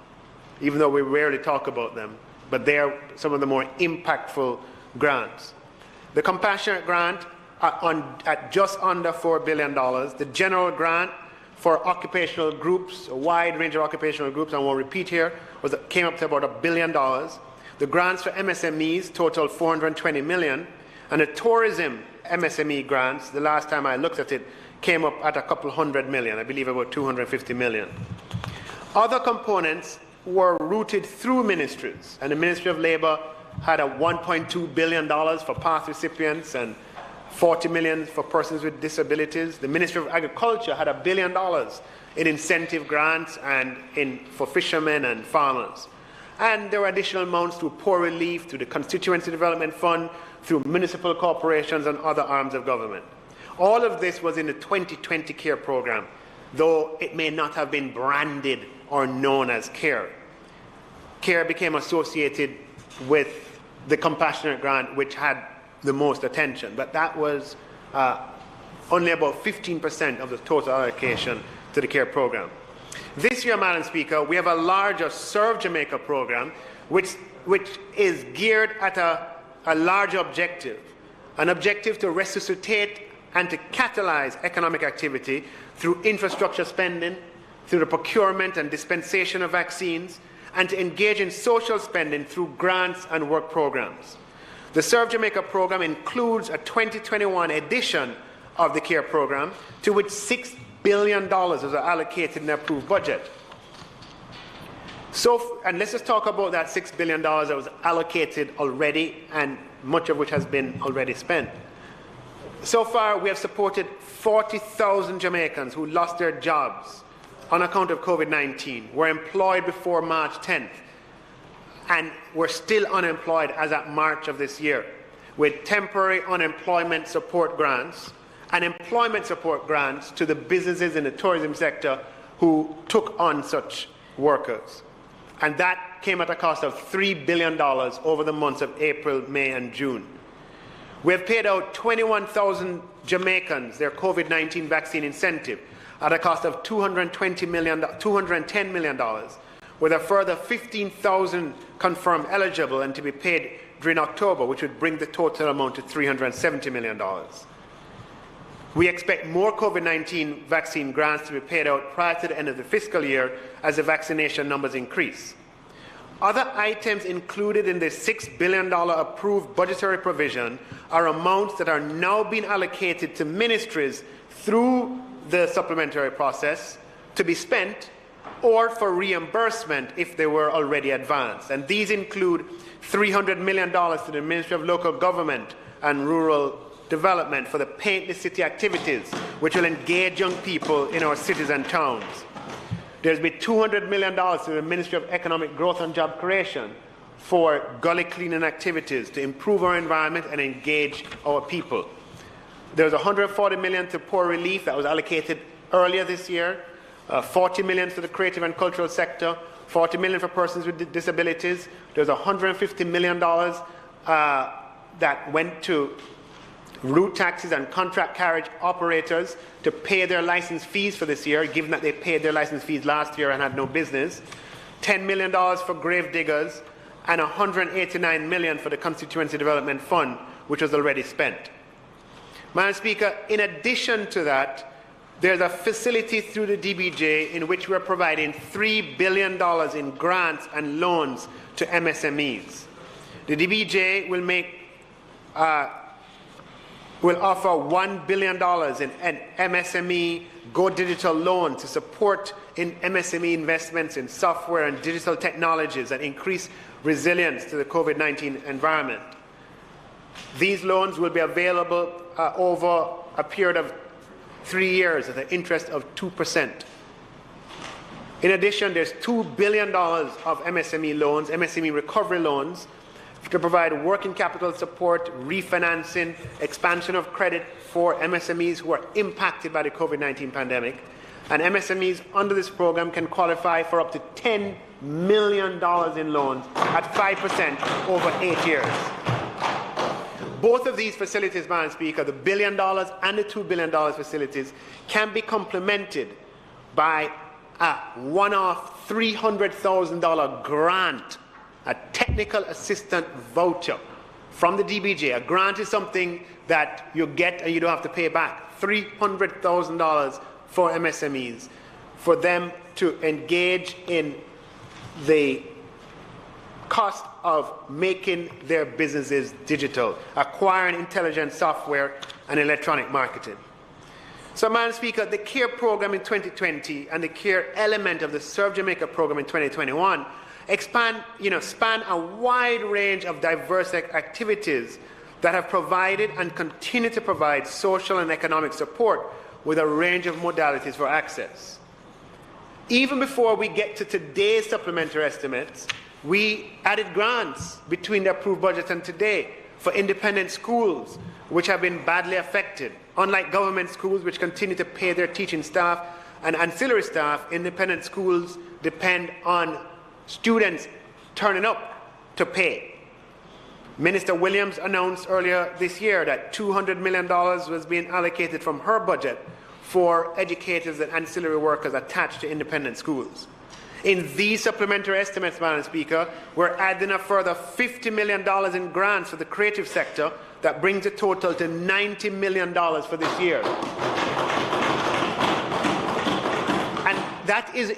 even though we rarely talk about them, but they are some of the more impactful grants. The Compassionate Grant at just under $4 billion. The General Grant for occupational groups, a wide range of occupational groups, I won't repeat here, came up to about $1 billion. The grants for MSMEs totaled $420 million, and the tourism MSME grants, the last time I looked at it, came up at a couple $100 million, I believe about $250 million. Other components were routed through ministries, and the Ministry of Labour had a $1.2 billion for PATH recipients and $40 million for persons with disabilities. The Ministry of Agriculture had $1 billion in incentive grants and for fishermen and farmers. And there were additional amounts through poor relief, through the Constituency Development Fund, through municipal corporations and other arms of government. All of this was in the 2020 CARE program, though it may not have been branded or known as CARE. CARE became associated with the Compassionate Grant, which had the most attention, but that was only about 15% of the total allocation to the CARE program. This year, Madam Speaker, we have a larger Serve Jamaica program, which is geared at a larger objective, an objective to resuscitate and to catalyze economic activity through infrastructure spending, through the procurement and dispensation of vaccines, and to engage in social spending through grants and work programs. The Serve Jamaica program includes a 2021 edition of the CARE program, to which $6 billion was allocated in the approved budget. And let's just talk about that $6 billion that was allocated already, and much of which has been already spent. So far, we have supported 40,000 Jamaicans who lost their jobs on account of COVID-19, were employed before March 10th, and were still unemployed as at March of this year, with temporary unemployment support grants and employment support grants to the businesses in the tourism sector who took on such workers. And that came at a cost of $3 billion over the months of April, May, and June. We have paid out 21,000 Jamaicans their COVID-19 vaccine incentive at a cost of $210 million, with a further 15,000 confirmed eligible and to be paid during October, which would bring the total amount to $370 million. We expect more COVID-19 vaccine grants to be paid out prior to the end of the fiscal year as the vaccination numbers increase. Other items included in the $6 billion approved budgetary provision are amounts that are now being allocated to ministries through the supplementary process to be spent or for reimbursement if they were already advanced. And these include $300 million to the Ministry of Local Government and Rural development for the Paint the City activities, which will engage young people in our cities and towns. There's been $200 million to the Ministry of Economic Growth and Job Creation for gully cleaning activities to improve our environment and engage our people. There's $140 million to poor relief that was allocated earlier this year, $40 million to the creative and cultural sector, $40 million for persons with disabilities. There's $150 million that went to route taxis and contract carriage operators to pay their license fees for this year, given that they paid their license fees last year and had no business, $10 million for grave diggers, and $189 million for the Constituency Development Fund, which was already spent. Madam Speaker, in addition to that, there's a facility through the DBJ in which we're providing $3 billion in grants and loans to MSMEs. The DBJ will offer $1 billion in an MSME Go Digital loan to support in MSME investments in software and digital technologies that increase resilience to the COVID-19 environment. These loans will be available over a period of 3 years at an interest of 2%. In addition, there's $2 billion of MSME loans, MSME recovery loans, to provide working capital support, refinancing, expansion of credit for MSMEs who are impacted by the COVID-19 pandemic. And MSMEs under this program can qualify for up to $10 million in loans at 5% over 8 years. Both of these facilities, Madam Speaker, the $1 billion and the $2 billion facilities, can be complemented by a one-off $300,000 grant, a technical assistant voucher from the DBJ. A grant is something that you get and you don't have to pay back. $300,000 for MSMEs, for them to engage in the cost of making their businesses digital, acquiring intelligent software and electronic marketing. So, Madam Speaker, the CARE program in 2020 and the CARE element of the Serve Jamaica program in 2021 span a wide range of diverse activities that have provided and continue to provide social and economic support with a range of modalities for access. Even before we get to today's supplementary estimates, we added grants between the approved budget and today for independent schools, which have been badly affected. Unlike government schools, which continue to pay their teaching staff and ancillary staff, independent schools depend on students turning up to pay. Minister Williams announced earlier this year that $200 million was being allocated from her budget for educators and ancillary workers attached to independent schools. In these supplementary estimates, Madam Speaker, we're adding a further $50 million in grants for the creative sector. That brings the total to $90 million for this year. And that is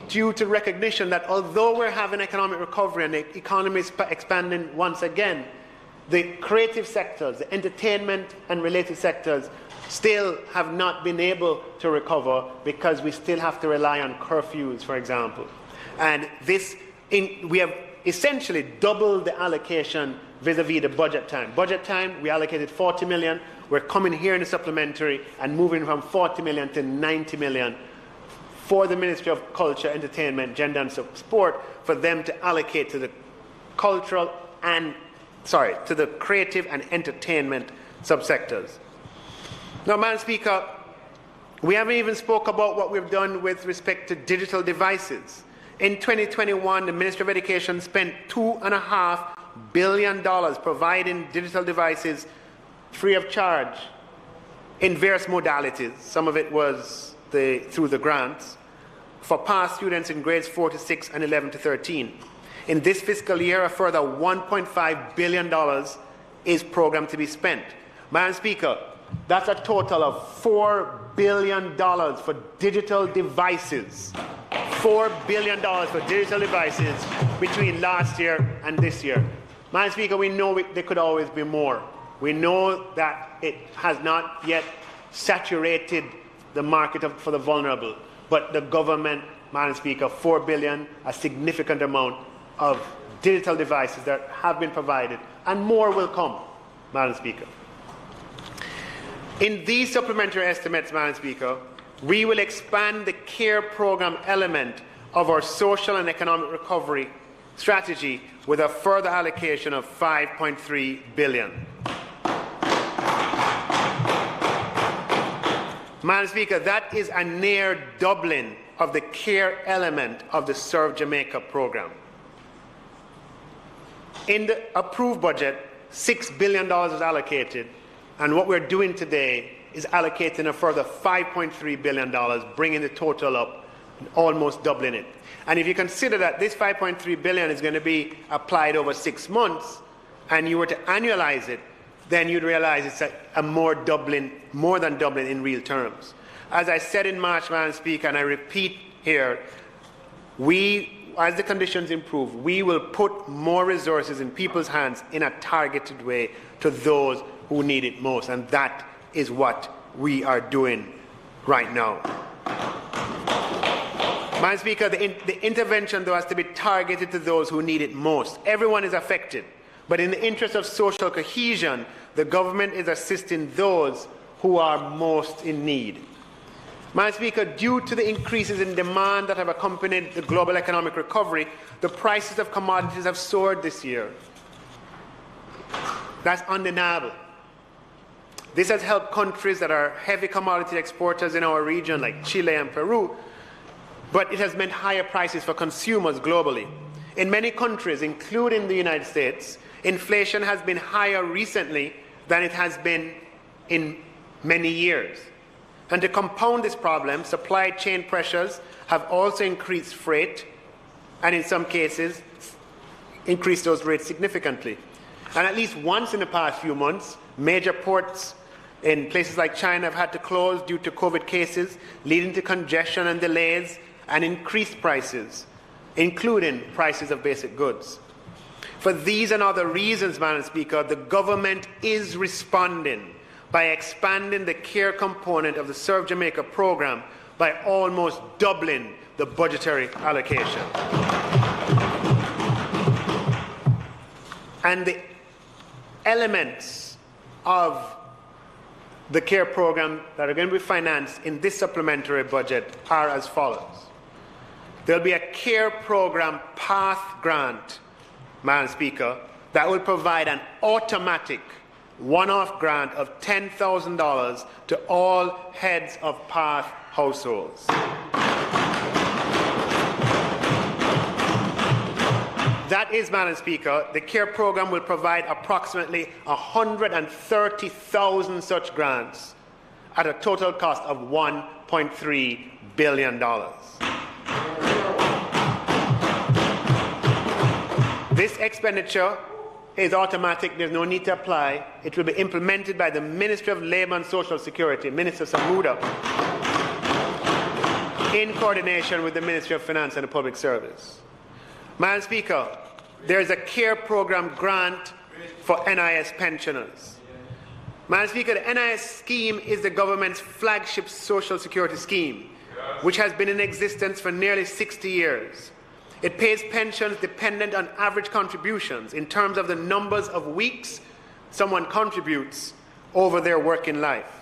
due to recognition that although we're having economic recovery and the economy is expanding once again, the creative sectors, the entertainment and related sectors, still have not been able to recover because we still have to rely on curfews, for example. And we have essentially doubled the allocation vis-a-vis the budget time. Budget time, we allocated $40 million. We're coming here in the supplementary and moving from $40 million to $90 million for the Ministry of Culture, Entertainment, Gender and Sport, for them to allocate to the to the creative and entertainment subsectors. Now, Madam Speaker, we haven't even spoke about what we've done with respect to digital devices. In 2021, the Ministry of Education spent $2.5 billion providing digital devices free of charge in various modalities. Some of it was through the grants for past students in grades 4 to 6 and 11 to 13. In this fiscal year, a further $1.5 billion is programmed to be spent. Madam Speaker, that's a total of $4 billion for digital devices. $4 billion for digital devices between last year and this year. Madam Speaker, we know there could always be more. We know that it has not yet saturated the market for the vulnerable. But the government, Madam Speaker, $4 billion, a significant amount of digital devices that have been provided, and more will come, Madam Speaker. In these supplementary estimates, Madam Speaker, we will expand the care program element of our social and economic recovery strategy with a further allocation of $5.3 billion. Madam Speaker, that is a near doubling of the care element of the Serve Jamaica program. In the approved budget, $6 billion is allocated, and what we're doing today is allocating a further $5.3 billion, bringing the total up, almost doubling it. And if you consider that this $5.3 billion is going to be applied over 6 months, and you were to annualize it, then you'd realize it's a more than doubling in real terms. As I said in March, Madam Speaker, and I repeat here, as the conditions improve, we will put more resources in people's hands in a targeted way to those who need it most, and that is what we are doing right now. Madam Speaker, the intervention, though, has to be targeted to those who need it most. Everyone is affected, but in the interest of social cohesion, the government is assisting those who are most in need. Madam Speaker, due to the increases in demand that have accompanied the global economic recovery, the prices of commodities have soared this year. That's undeniable. This has helped countries that are heavy commodity exporters in our region, like Chile and Peru, but it has meant higher prices for consumers globally. In many countries, including the United States, inflation has been higher recently than it has been in many years. And to compound this problem, supply chain pressures have also increased freight, and in some cases, increased those rates significantly. And at least once in the past few months, major ports in places like China have had to close due to COVID cases, leading to congestion and delays and increased prices, including prices of basic goods. For these and other reasons, Madam Speaker, the government is responding by expanding the care component of the Serve Jamaica program by almost doubling the budgetary allocation. And the elements of the care program that are going to be financed in this supplementary budget are as follows. There'll be a care program path grant, Madam Speaker, that will provide an automatic one-off grant of $10,000 to all heads of path households. That is, Madam Speaker, the care program will provide approximately 130,000 such grants at a total cost of $1.3 billion. This expenditure is automatic. There's no need to apply. It will be implemented by the Ministry of Labour and Social Security, Minister Samuda, in coordination with the Ministry of Finance and the Public Service. Madam Speaker, there is a care program grant for NIS pensioners. Madam Speaker, the NIS scheme is the government's flagship social security scheme, which has been in existence for nearly 60 years. It pays pensions dependent on average contributions in terms of the numbers of weeks someone contributes over their working life.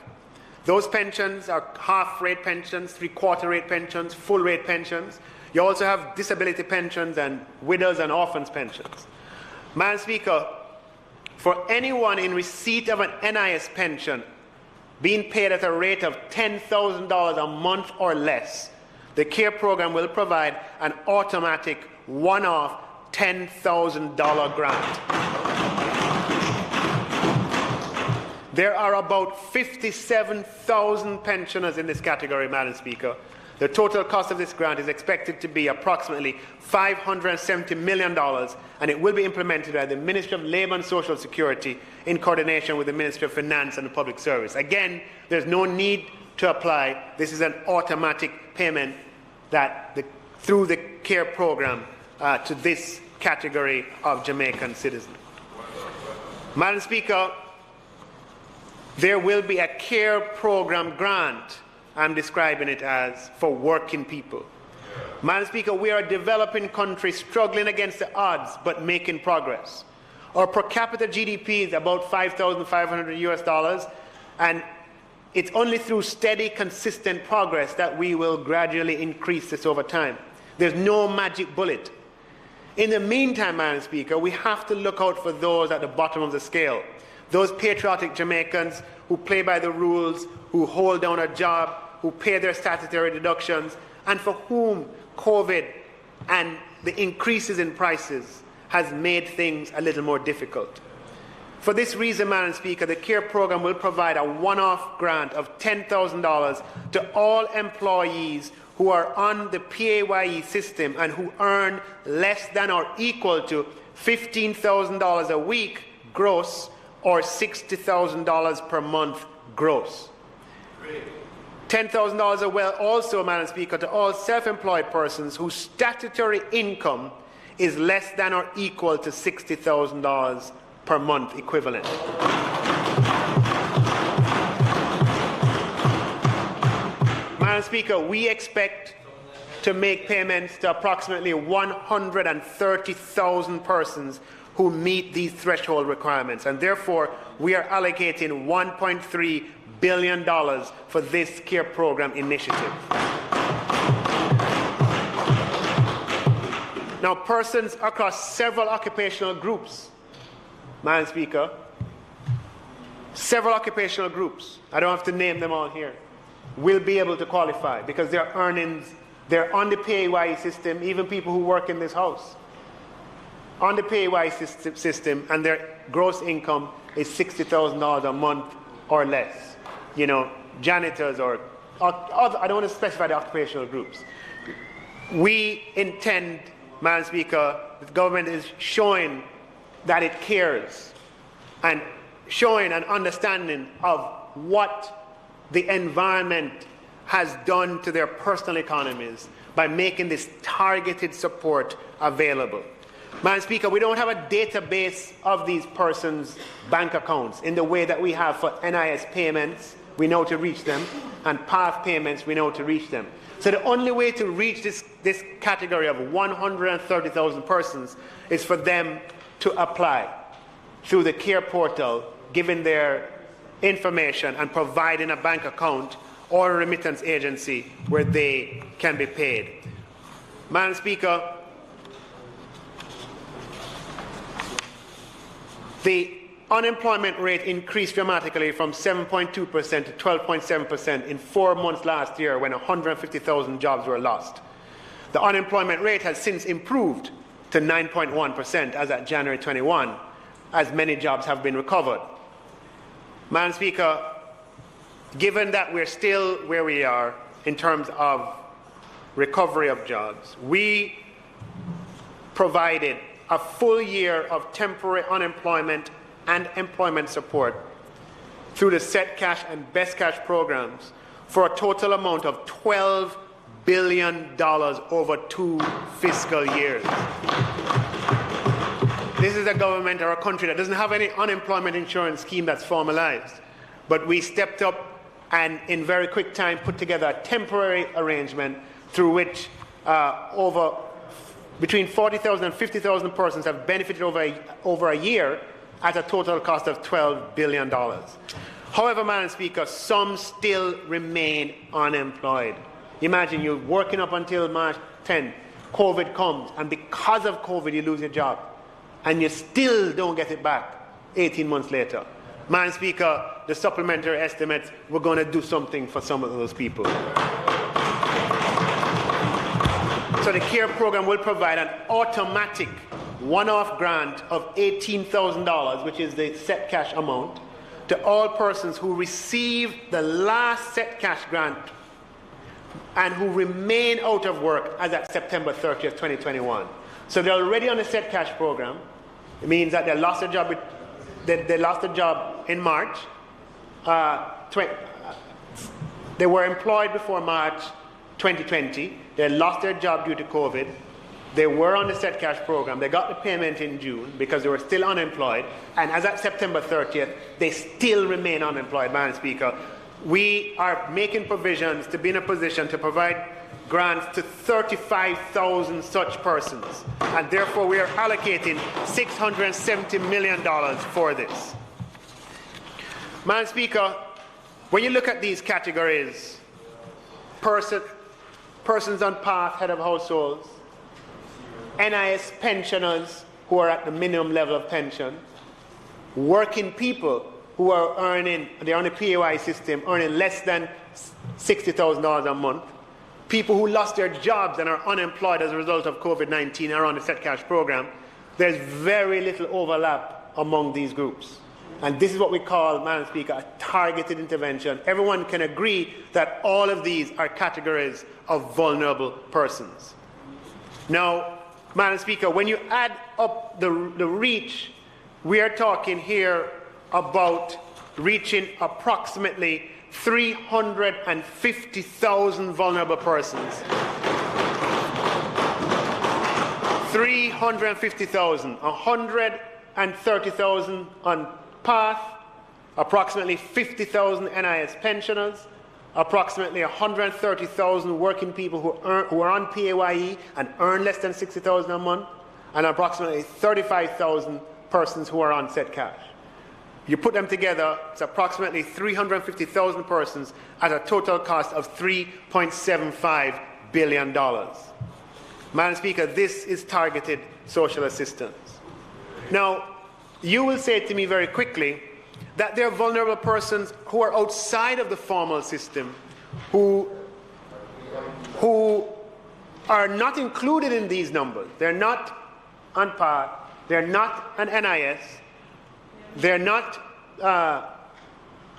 Those pensions are half-rate pensions, three-quarter-rate pensions, full-rate pensions. You also have disability pensions and widows and orphans pensions. Madam Speaker, for anyone in receipt of an NIS pension being paid at a rate of $10,000 a month or less, the care program will provide an automatic one-off $10,000 grant. There are about 57,000 pensioners in this category, Madam Speaker. The total cost of this grant is expected to be approximately $570 million, and it will be implemented by the Ministry of Labour and Social Security in coordination with the Ministry of Finance and the Public Service. Again, there's no need to apply. This is an automatic payment through the care program to this category of Jamaican citizens. Madam Speaker, there will be a care program grant, I'm describing it as, for working people. Madam Speaker, we are a developing country struggling against the odds but making progress. Our per capita GDP is about $5,500 US, and it's only through steady, consistent progress that we will gradually increase this over time. There's no magic bullet. In the meantime, Madam Speaker, we have to look out for those at the bottom of the scale, those patriotic Jamaicans who play by the rules, who hold down a job, who pay their statutory deductions, and for whom COVID and the increases in prices has made things a little more difficult. For this reason, Madam Speaker, the CARE program will provide a one-off grant of $10,000 to all employees who are on the PAYE system and who earn less than or equal to $15,000 a week gross or $60,000 per month gross. $10,000 also, Madam Speaker, to all self-employed persons whose statutory income is less than or equal to $60,000 per month equivalent. Madam Speaker, we expect to make payments to approximately 130,000 persons who meet these threshold requirements, and therefore we are allocating $1.3 billion for this CARE program initiative. Now, persons across several occupational groups, Madam Speaker, several occupational groups, I don't have to name them all here, will be able to qualify because their earnings, they're on the PAYE system, even people who work in this house, on the PAYE system, and their gross income is $60,000 a month or less. You know, janitors or other, I don't want to specify the occupational groups. We intend, Madam Speaker, the government is showing that it cares and showing an understanding of what the environment has done to their personal economies by making this targeted support available. Madam Speaker, we don't have a database of these persons' bank accounts in the way that we have for NIS payments, we know to reach them, and PATH payments, we know to reach them. So the only way to reach this category of 130,000 persons is for them to apply through the CARE portal, giving their information and providing a bank account or a remittance agency where they can be paid. Madam Speaker, the unemployment rate increased dramatically from 7.2% to 12.7% in 4 months last year when 150,000 jobs were lost. The unemployment rate has since improved to 9.1% as at January 21, as many jobs have been recovered. Madam Speaker, given that we're still where we are in terms of recovery of jobs, we provided a full year of temporary unemployment and employment support through the Set Cash and Best Cash programs for a total amount of $12 billion over 2 fiscal years. This is a government or a country that doesn't have any unemployment insurance scheme that's formalized. But we stepped up and in very quick time put together a temporary arrangement through which between 40,000 and 50,000 persons have benefited over a year at a total cost of $12 billion. However, Madam Speaker, some still remain unemployed. Imagine you're working up until March 10, COVID comes, and because of COVID you lose your job, and you still don't get it back 18 months later. Madam Speaker, the supplementary estimates, we're going to do something for some of those people. So the CARE program will provide an automatic one-off grant of $18,000, which is the Set Cash amount, to all persons who receive the last Set Cash grant and who remain out of work as at September 30th, 2021. So they're already on the Set Cash program. It means that they lost their job. They lost their job in March. They were employed before March 2020. They lost their job due to COVID. They were on the Set Cash program. They got the payment in June because they were still unemployed. And as at September 30th, they still remain unemployed, Madam Speaker. We are making provisions to be in a position to provide grants to 35,000 such persons. And therefore, we are allocating $670 million for this. Madam Speaker, When you look at these categories, persons on path, head of households, NIS pensioners who are at the minimum level of pension, working people who are they're on the PAY system, earning less than $60,000 a month, people who lost their jobs and are unemployed as a result of COVID-19 are on the Set Cash program, there's very little overlap among these groups. And this is what we call, Madam Speaker, a targeted intervention. Everyone can agree that all of these are categories of vulnerable persons. Now, Madam Speaker, when you add up the reach, we are talking here about reaching approximately 350,000 vulnerable persons. 350,000, 130,000 on path, approximately 50,000 NIS pensioners, approximately 130,000 working people who are on PAYE and earn less than $60,000 a month, and approximately 35,000 persons who are on Set Cash. You put them together, it's approximately 350,000 persons at a total cost of $3.75 billion. Madam Speaker, this is targeted social assistance. Now, you will say to me very quickly that there are vulnerable persons who are outside of the formal system who are not included in these numbers. They're not on PAR, they're not on NIS, they're not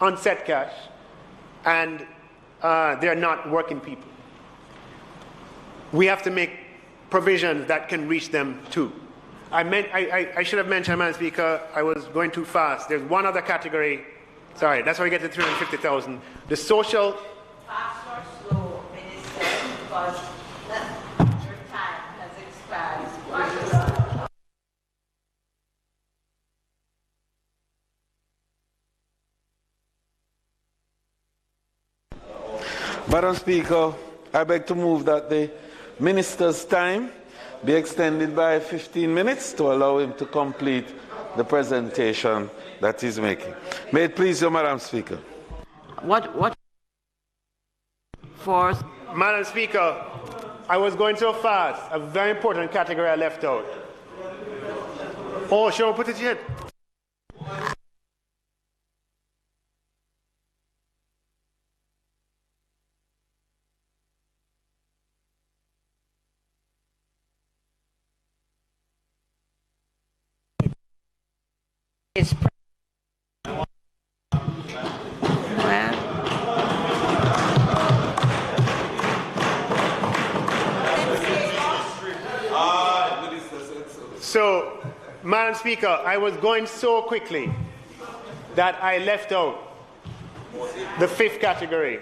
on Set Cash, and they're not working people. We have to make provisions that can reach them too. I should have mentioned, Madam Speaker, I was going too fast. There's one other category. Sorry, that's how we get to 350,000. The social. Fast or slow, Minister, because your time has expired. Madam Speaker, I beg to move that the Minister's time be extended by 15 minutes to allow him to complete the presentation that he's making. May it please you, Madam Speaker. What for? Madam Speaker, I was going so fast. A very important category I left out. Oh, sure, put it yet. It's So, Madam Speaker, I was going so quickly that I left out the fifth category,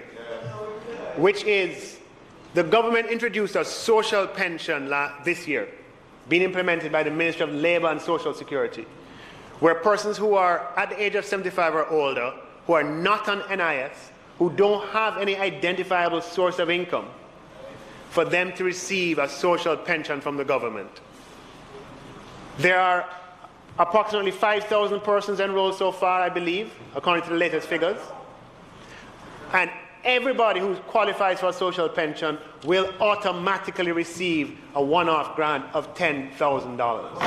which is the government introduced a social pension this year, being implemented by the Ministry of Labour and Social Security, where persons who are at the age of 75 or older, who are not on NIS, who don't have any identifiable source of income, for them to receive a social pension from the government. There are approximately 5,000 persons enrolled so far, I believe, according to the latest figures. And everybody who qualifies for a social pension will automatically receive a one-off grant of $10,000.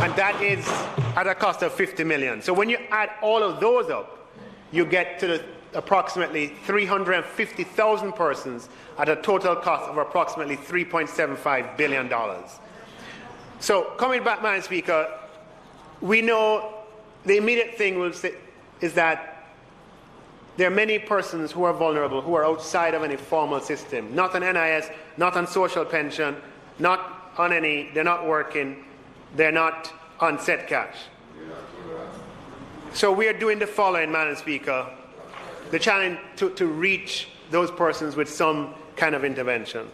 And that is at a cost of $50 million. So when you add all of those up, you get to the approximately 350,000 persons at a total cost of approximately $3.75 billion. So coming back, Madam Speaker, we know the immediate thing is that there are many persons who are vulnerable, who are outside of any formal system, not on NIS, not on social pension, not on any, they're not working, they're not on Set Cash. So we are doing the following, Madam Speaker, the challenge to reach those persons with some kind of intervention.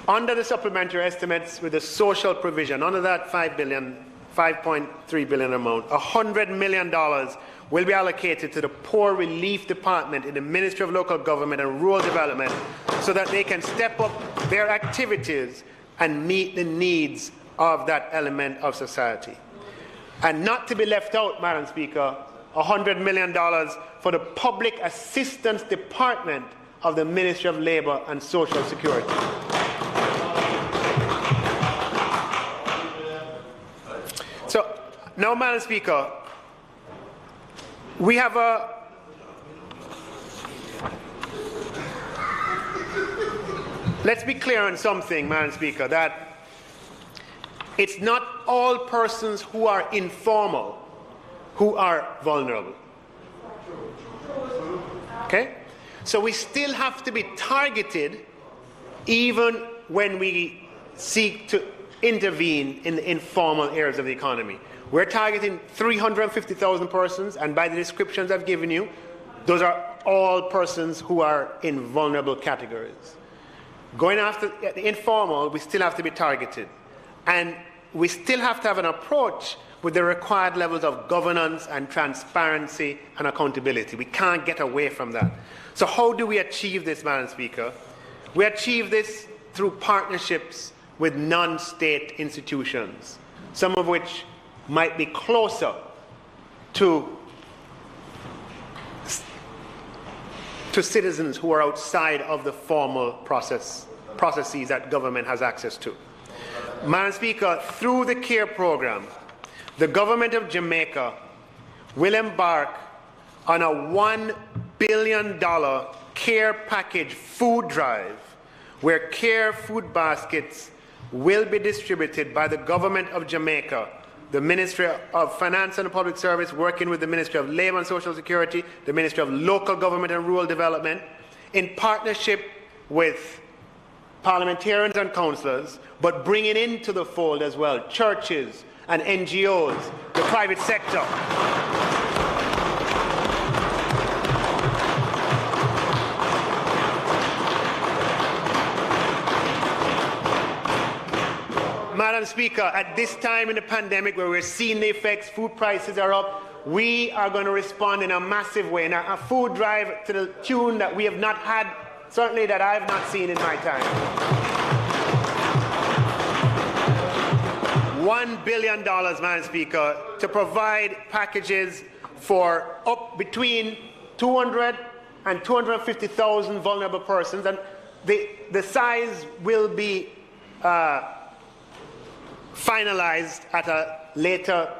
Under the supplementary estimates with the social provision, under that $5.3 billion amount, $100 million will be allocated to the Poor Relief Department in the Ministry of Local Government and Rural Development so that they can step up their activities and meet the needs of that element of society. And not to be left out, Madam Speaker, $100 million for the Public Assistance Department of the Ministry of Labour and Social Security. So, now, Madam Speaker, we have a let's be clear on something, Madam Speaker, that it's not all persons who are informal who are vulnerable. Okay? So we still have to be targeted even when we seek to intervene in the informal areas of the economy. We're targeting 350,000 persons, and by the descriptions I've given you, those are all persons who are in vulnerable categories. Going after the informal, we still have to be targeted. And we still have to have an approach with the required levels of governance and transparency and accountability. We can't get away from that. So how do we achieve this, Madam Speaker? We achieve this through partnerships with non-state institutions, some of which might be closer to citizens who are outside of the formal processes that government has access to. Madam Speaker, through the CARE program, the government of Jamaica will embark on a $1 billion care package food drive where care food baskets will be distributed by the government of Jamaica, the Ministry of Finance and Public Service working with the Ministry of Labour and Social Security, the Ministry of Local Government and Rural Development, in partnership with parliamentarians and councillors, but bringing into the fold as well churches and NGOs, the private sector. Madam Speaker, at this time in the pandemic where we're seeing the effects, food prices are up, we are going to respond in a massive way, in a food drive to the tune that we have not had, certainly that I have not seen in my time. $1 billion, Madam Speaker, to provide packages for up between 200 and 250,000 vulnerable persons, and the size will be finalized at a later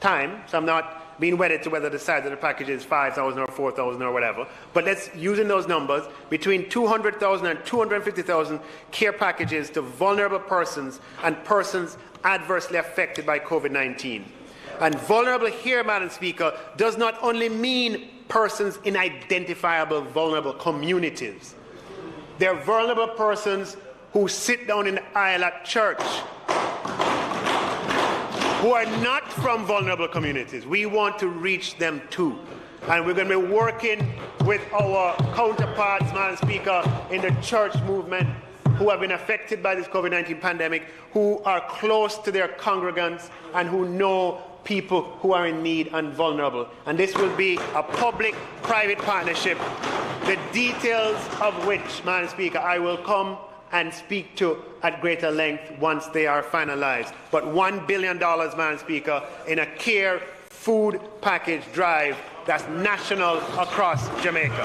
time, so I'm not being wedded to whether the size of the package is 5,000 or 4,000 or whatever, but let's using those numbers, between 200,000 and 250,000 care packages to vulnerable persons and persons adversely affected by COVID-19. And vulnerable here, Madam Speaker, does not only mean persons in identifiable vulnerable communities. They're vulnerable persons who sit down in the aisle at church, who are not from vulnerable communities. We want to reach them too. And we're going to be working with our counterparts, Madam Speaker, in the church movement who have been affected by this COVID-19 pandemic, who are close to their congregants and who know people who are in need and vulnerable. And this will be a public-private partnership, the details of which, Madam Speaker, I will come and speak to at greater length once they are finalized. But $1 billion, Madam Speaker, in a care food package drive that's national across Jamaica.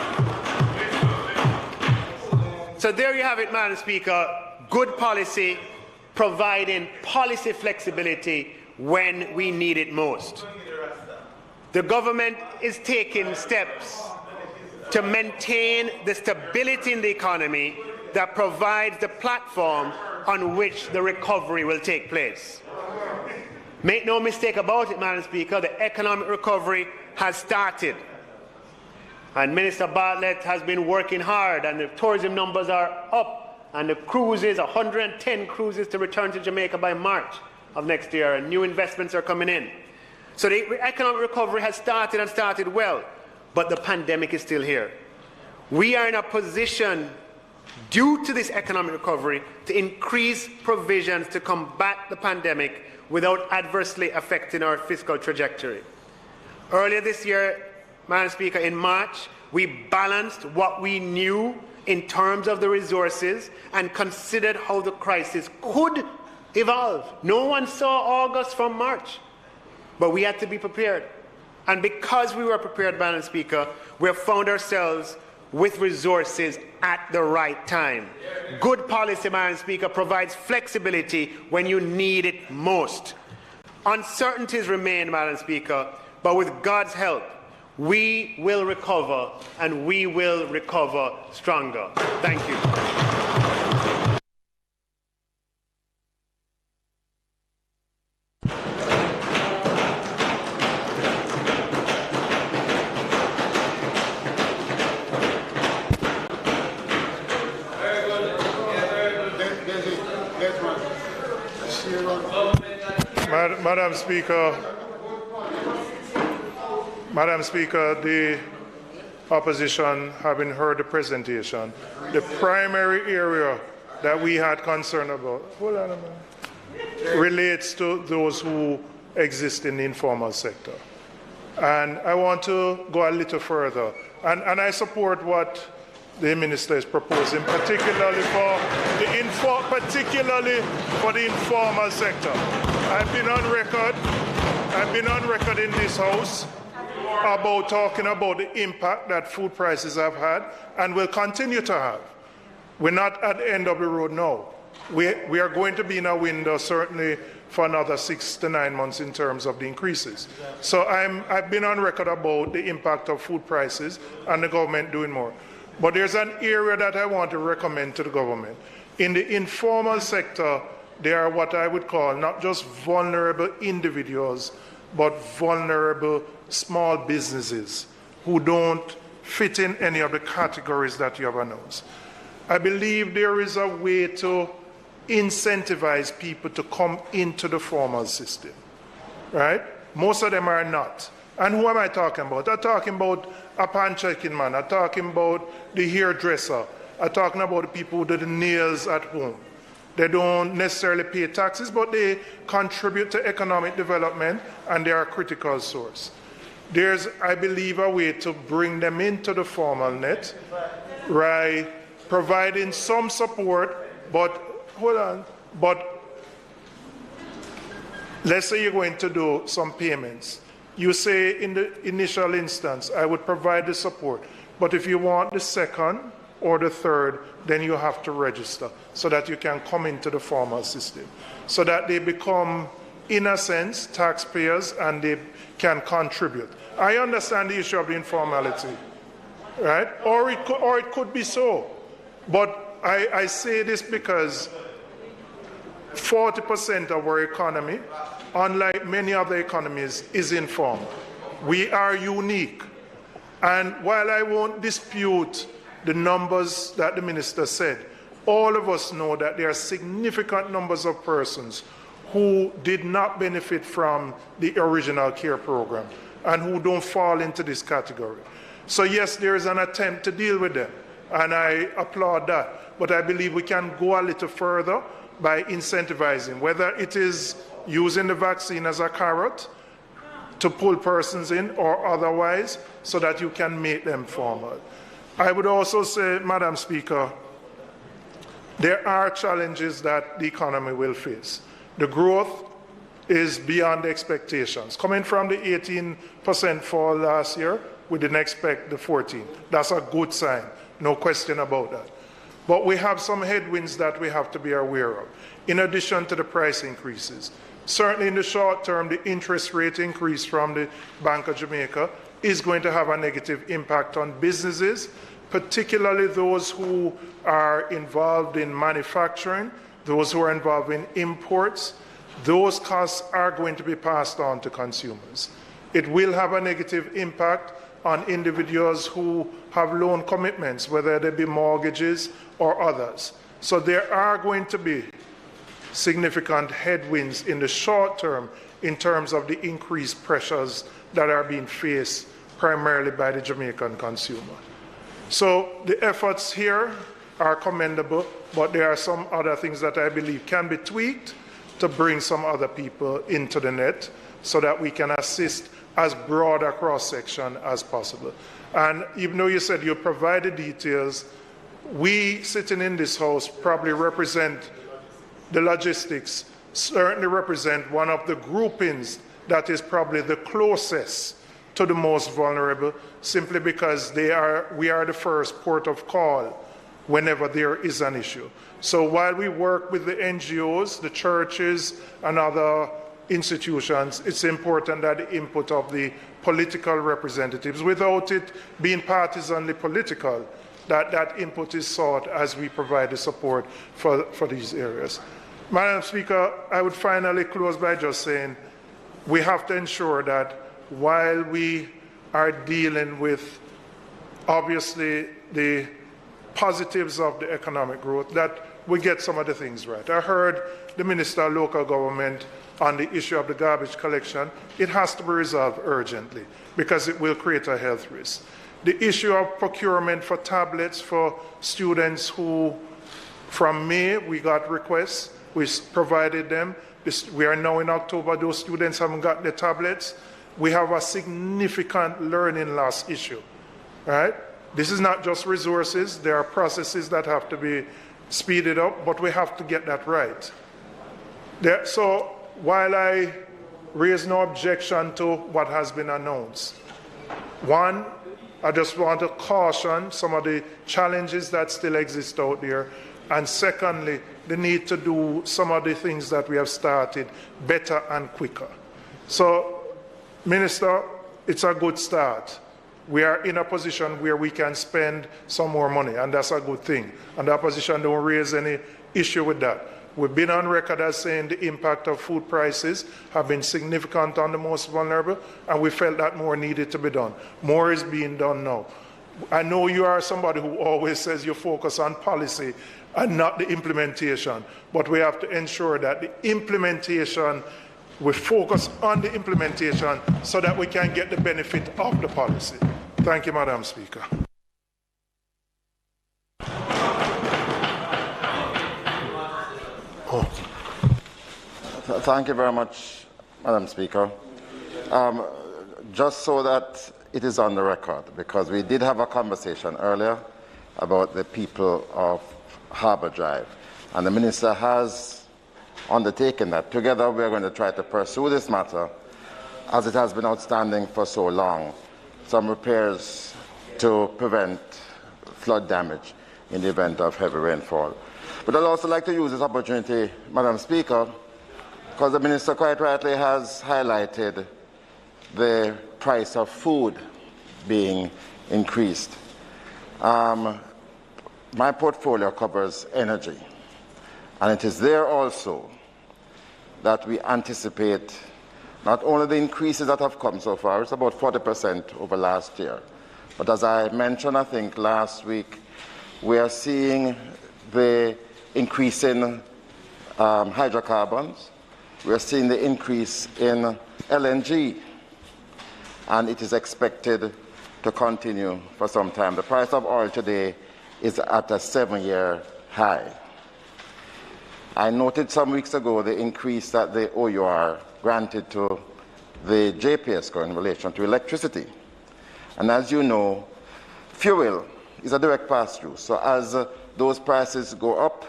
So there you have it, Madam Speaker, good policy, providing policy flexibility when we need it most. The government is taking steps to maintain the stability in the economy that provides the platform on which the recovery will take place. Make no mistake about it, Madam Speaker, the economic recovery has started. And Minister Bartlett has been working hard, and the tourism numbers are up, and the cruises, 110 cruises to return to Jamaica by March of next year, and new investments are coming in. So the economic recovery has started and started well, but the pandemic is still here. We are in a position, due to this economic recovery, to increase provisions to combat the pandemic without adversely affecting our fiscal trajectory. Earlier this year, Madam Speaker, in March, we balanced what we knew in terms of the resources and considered how the crisis could evolve. No one saw August from March. but we had to be prepared. And because we were prepared, Madam Speaker, we have found ourselves with resources at the right time. Good policy, Madam Speaker, provides flexibility when you need it most. Uncertainties remain, Madam Speaker, but with God's help, we will recover, and we will recover stronger. Thank you. Madam Speaker, the opposition, having heard the presentation, the primary area that we had concern about relates to those who exist in the informal sector. And I want to go a little further. And I support what the minister is proposing, particularly for the informal sector. I've been on record in this House about talking about the impact that food prices have had and will continue to have. We're not at the end of the road now. We are going to be in a window certainly for another 6 to 9 months in terms of the increases. So I've been on record about the impact of food prices and the government doing more. But there's an area that I want to recommend to the government. In the informal sector, there are what I would call not just vulnerable individuals, but vulnerable small businesses who don't fit in any of the categories that you have announced. I believe there is a way to incentivize people to come into the formal system, right? Most of them are not. And who am I talking about? I'm talking about a pan-checking man. I'm talking about the hairdresser. I'm talking about the people who do the nails at home. They don't necessarily pay taxes, but they contribute to economic development, and they are a critical source. There's, I believe, a way to bring them into the formal net, right? Providing some support, but let's say you're going to do some payments. You say in the initial instance, I would provide the support, but if you want the second or the third, then you have to register so that you can come into the formal system, so that they become, in a sense, taxpayers and they can contribute. I understand the issue of the informality, right? Or it could be so. But I say this because 40% of our economy, unlike many other economies, is informal. We are unique. And while I won't dispute the numbers that the minister said, all of us know that there are significant numbers of persons who did not benefit from the original care program and who don't fall into this category. So yes, there is an attempt to deal with them, and I applaud that. But I believe we can go a little further by incentivizing, whether it is using the vaccine as a carrot to pull persons in or otherwise, so that you can make them formal. I would also say, Madam Speaker, there are challenges that the economy will face. The growth is beyond expectations. Coming from the 18% fall last year, we didn't expect the 14%. That's a good sign, no question about that. But we have some headwinds that we have to be aware of, in addition to the price increases. Certainly in the short term, the interest rate increase from the Bank of Jamaica is going to have a negative impact on businesses, particularly those who are involved in manufacturing, those who are involved in imports. Those costs are going to be passed on to consumers. It will have a negative impact on individuals who have loan commitments, whether they be mortgages or others. So there are going to be significant headwinds in the short term in terms of the increased pressures that are being faced primarily by the Jamaican consumer. So the efforts here are commendable, but there are some other things that I believe can be tweaked to bring some other people into the net so that we can assist as broad a cross-section as possible. And even though you said you provide the details, we sitting in this House probably represent the logistics, certainly represent one of the groupings that is probably the closest to the most vulnerable, simply because we are the first port of call whenever there is an issue. So while we work with the NGOs, the churches, and other institutions, it's important that the input of the political representatives, without it being partisanly political, that input is sought as we provide the support for these areas. Madam Speaker, I would finally close by just saying we have to ensure that while we are dealing with, obviously, the positives of the economic growth, that we get some of the things right. I heard the Minister of Local Government on the issue of the garbage collection. It has to be resolved urgently because it will create a health risk. The issue of procurement for tablets for students who, from May, we got requests, we provided them. We are now in October, those students haven't got the tablets. We have a significant learning loss issue, right? This is not just resources, there are processes that have to be speeded up, but we have to get that right. So while I raise no objection to what has been announced, one, I just want to caution some of the challenges that still exist out there, and secondly, the need to do some of the things that we have started better and quicker. So, Minister, it's a good start. We are in a position where we can spend some more money, and that's a good thing. And the opposition don't raise any issue with that. We've been on record as saying the impact of food prices have been significant on the most vulnerable, and we felt that more needed to be done. More is being done now. I know you are somebody who always says you focus on policy and not the implementation, but we have to ensure that the implementation, we focus on the implementation so that we can get the benefit of the policy. Thank you, Madam Speaker. Thank you very much, Madam Speaker. Just so that it is on the record, because we did have a conversation earlier about the people of Harbour Drive, and the Minister has undertaken that. Together we are going to try to pursue this matter, as it has been outstanding for so long, some repairs to prevent flood damage in the event of heavy rainfall. But I'd also like to use this opportunity, Madam Speaker, because the Minister quite rightly has highlighted the price of food being increased. My portfolio covers energy, and it is there also that we anticipate not only the increases that have come so far, it's about 40% over last year, but as I mentioned, I think last week, we are seeing the increase in hydrocarbons, we are seeing the increase in LNG, and it is expected to continue for some time. The price of oil today is at a 7-year high. I noted some weeks ago the increase that the OUR granted to the JPSCO in relation to electricity. And as you know, fuel is a direct pass-through. So as those prices go up,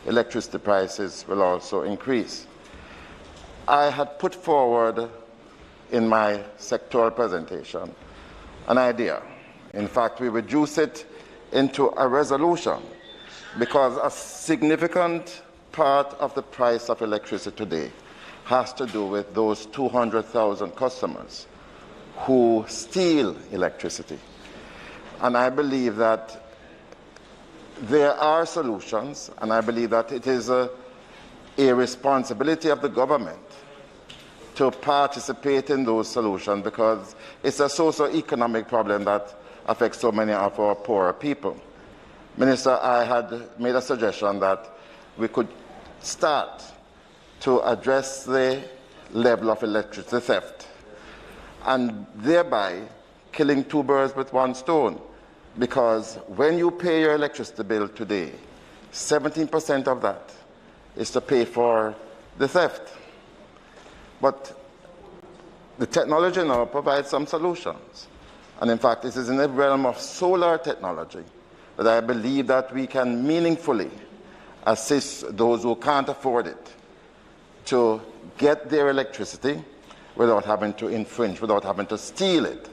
electricity prices will also increase. I had put forward in my sectoral presentation an idea. In fact, we reduce it into a resolution because a significant part of the price of electricity today has to do with those 200,000 customers who steal electricity. And I believe that there are solutions, and I believe that it is a responsibility of the government to participate in those solutions because it's a socio-economic problem that affects so many of our poorer people. Minister, I had made a suggestion that we could start to address the level of electricity theft and thereby killing 2 birds with 1 stone. Because when you pay your electricity bill today, 17% of that is to pay for the theft. But the technology now provides some solutions. And in fact, it is in the realm of solar technology that I believe that we can meaningfully assist those who can't afford it to get their electricity without having to infringe, without having to steal it.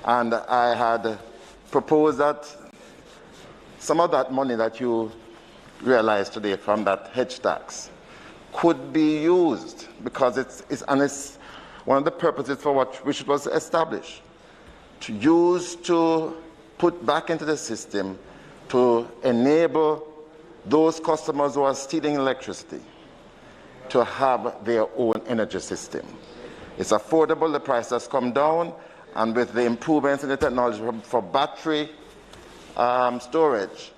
And I had proposed that some of that money that you realize today from that hedge tax could be used, because it's one of the purposes for which it was established, to use to put back into the system to enable those customers who are stealing electricity to have their own energy system. It's affordable, the price has come down, and with the improvements in the technology for battery storage,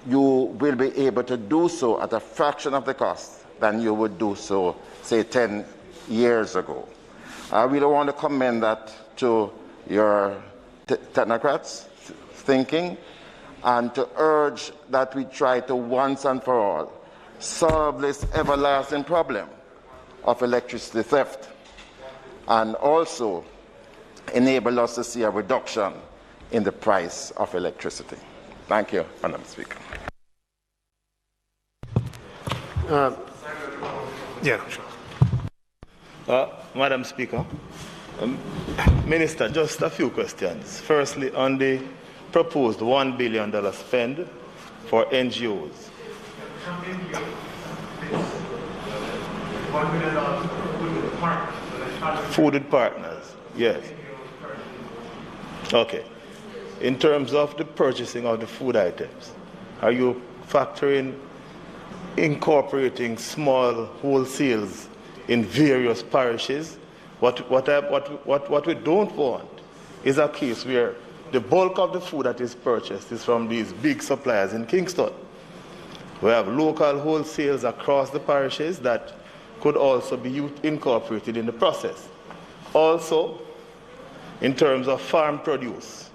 you will be able to do so at a fraction of the cost than you would do so, say, 10 years ago. I really want to commend that to your technocrats' thinking, and to urge that we try to once and for all solve this everlasting problem of electricity theft, and also enable us to see a reduction in the price of electricity. Thank you, Madam Speaker. Madam Speaker, Minister, just a few questions. Firstly, on the proposed $1 billion spend for NGOs. Food with partners, yes. Okay. In terms of the purchasing of the food items, are you factoring incorporating small wholesales in various parishes? What we don't want is a case where the bulk of the food that is purchased is from these big suppliers in Kingston. We have local wholesales across the parishes that could also be incorporated in the process. Also, in terms of farm produce,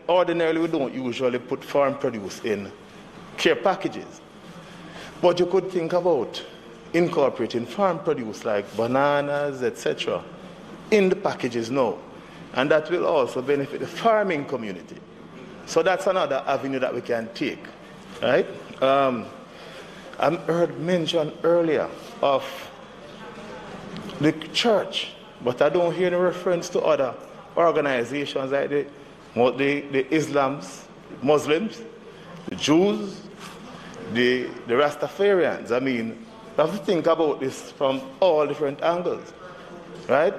ordinarily we don't usually put farm produce in care packages, but you could think about incorporating farm produce like bananas, etc., in the packages now, and that will also benefit the farming community. So that's another avenue that we can take, right? I heard mention earlier of the church, but I don't hear any reference to other organizations like the Muslims, the Jews, the Rastafarians. I mean, we have to think about this from all different angles, right?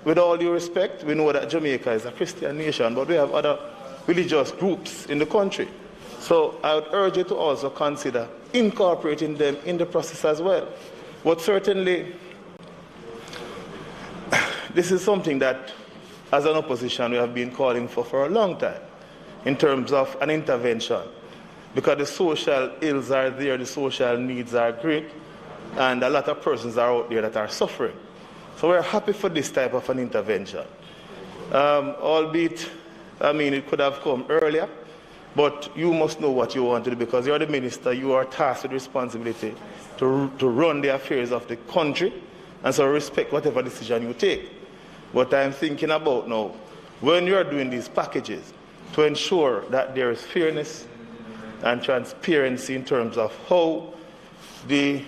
With all due respect, we know that Jamaica is a Christian nation, but we have other religious groups in the country. So I would urge you to also consider incorporating them in the process as well. But certainly, this is something that, as an opposition, we have been calling for a long time, in terms of an intervention, because the social ills are there, the social needs are great, and a lot of persons are out there that are suffering. So we're happy for this type of an intervention. Albeit, I mean, it could have come earlier, but you must know what you want to do, because you're the minister, you are tasked with responsibility to run the affairs of the country, and so respect whatever decision you take. What I'm thinking about now, when you're doing these packages, to ensure that there is fairness and transparency in terms of how the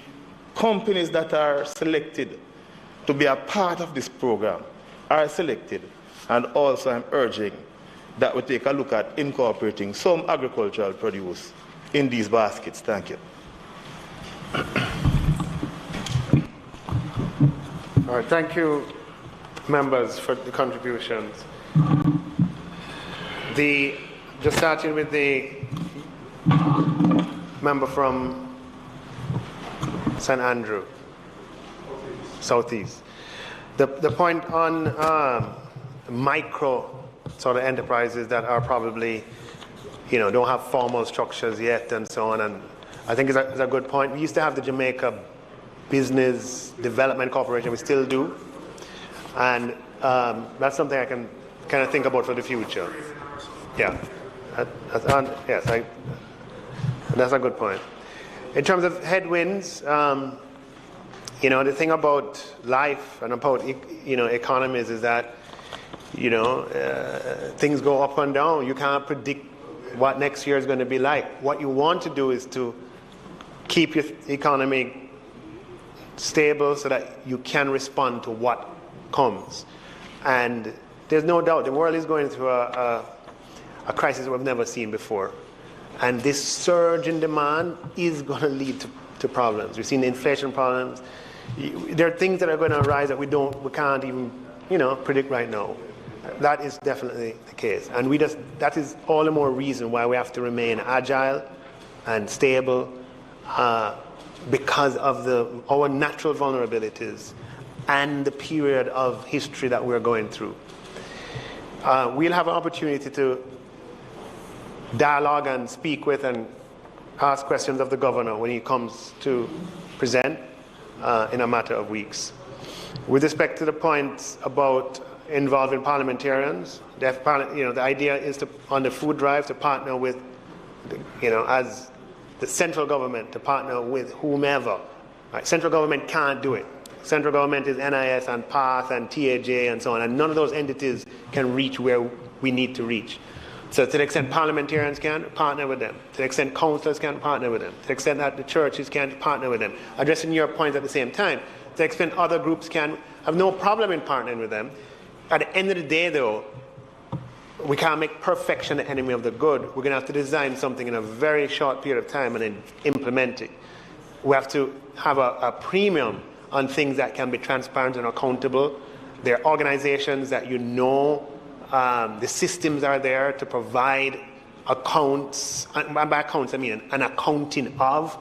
companies that are selected to be a part of this program are selected. And also I'm urging that we take a look at incorporating some agricultural produce in these baskets. Thank you. All right, thank you, members, for the contributions. Just starting with the member from St. Andrew, Southeast. The point on micro sort of enterprises that are probably, don't have formal structures yet and so on, and I think is a good point. We used to have the Jamaica Business Development Corporation, we still do, and that's something I can kind of think about for the future. Yeah, that's a good point. In terms of headwinds, the thing about life and about economies is that things go up and down. You can't predict what next year is going to be like. What you want to do is to keep your economy stable so that you can respond to what comes. And there's no doubt the world is going through a crisis we've never seen before. And this surge in demand is going to lead to problems. We've seen the inflation problems. There are things that are going to arise that we can't even, predict right now. That is definitely the case. And that is all the more reason why we have to remain agile and stable because of our natural vulnerabilities and the period of history that we're going through. We'll have an opportunity to dialogue and speak with and ask questions of the governor when he comes to present in a matter of weeks. With respect to the points about involving parliamentarians, the idea is to, on the food drive, to partner with, as the central government, to partner with whomever. Right? Central government can't do it. Central government is NIS and PATH and TAJ and so on, and none of those entities can reach where we need to reach. So to the extent parliamentarians can, partner with them. To the extent councillors can, partner with them. To the extent that the churches can, partner with them. Addressing your points at the same time. To the extent other groups can, have no problem in partnering with them. At the end of the day, though, we can't make perfection the enemy of the good. We're going to have to design something in a very short period of time and then implement it. We have to have a premium on things that can be transparent and accountable. There are organizations that the systems are there to provide accounts, and by accounts I mean an accounting of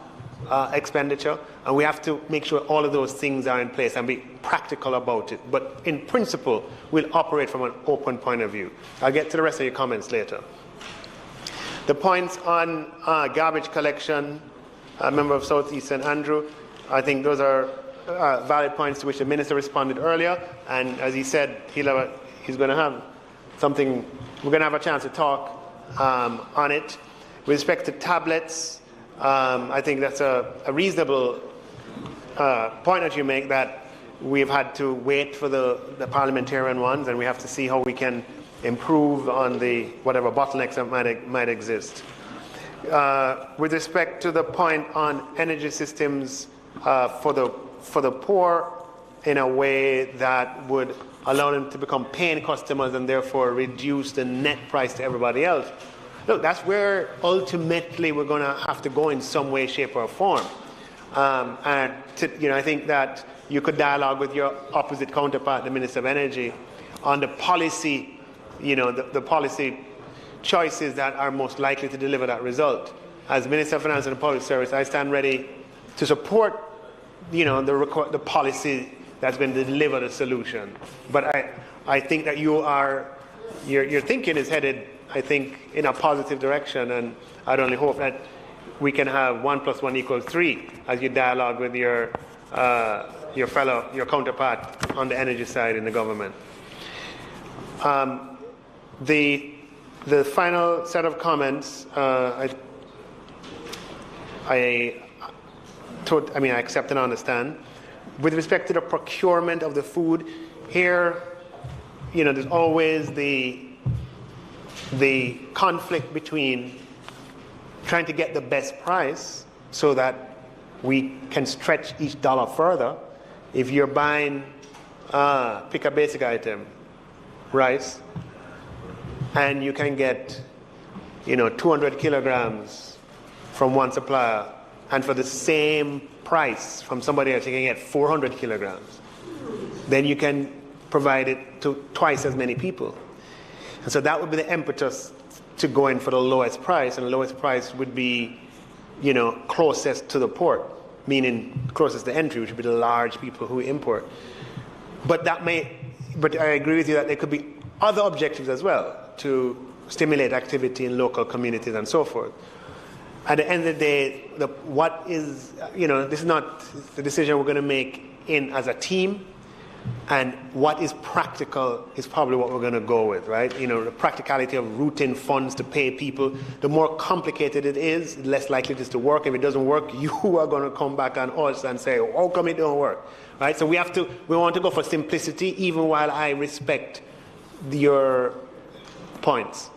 expenditure, and we have to make sure all of those things are in place and be practical about it. But in principle, we'll operate from an open point of view. I'll get to the rest of your comments later. The points on garbage collection, a member of Southeast St. Andrew, I think those are valid points to which the minister responded earlier, and as he said, he's going to have something, we're going to have a chance to talk on it. With respect to tablets, I think that's a reasonable point that you make, that we've had to wait for the parliamentarian ones, and we have to see how we can improve on whatever bottlenecks that might exist. With respect to the point on energy systems for the poor in a way that would allow them to become paying customers and therefore reduce the net price to everybody else. Look, that's where ultimately we're going to have to go in some way, shape, or form. I think that you could dialogue with your opposite counterpart, the Minister of Energy, on the policy, the policy choices that are most likely to deliver that result. As Minister of Finance and Public Service, I stand ready to support, the policy that's going to deliver the solution. But I think that your thinking is headed, I think, in a positive direction, and I'd only hope that we can have 1 + 1 = 3 as you dialogue with your counterpart on the energy side in the government. The final set of comments, I accept and understand. With respect to the procurement of the food, here, there's always the conflict between trying to get the best price so that we can stretch each dollar further. If you're buying, pick a basic item, rice, and you can get, 200 kilograms from one supplier, and for the same price from somebody else you can get 400 kilograms, then you can provide it to twice as many people. And so that would be the impetus to go in for the lowest price, and the lowest price would be, closest to the port, meaning closest to entry, which would be the large people who import. But I agree with you that there could be other objectives as well, to stimulate activity in local communities and so forth. At the end of the day, this is not the decision we're going to make as a team, and what is practical is probably what we're going to go with, right? The practicality of routing funds to pay people. The more complicated it is, the less likely it is to work. If it doesn't work, you are going to come back on us and say, how come it don't work, right? So we want to go for simplicity, even while I respect your points.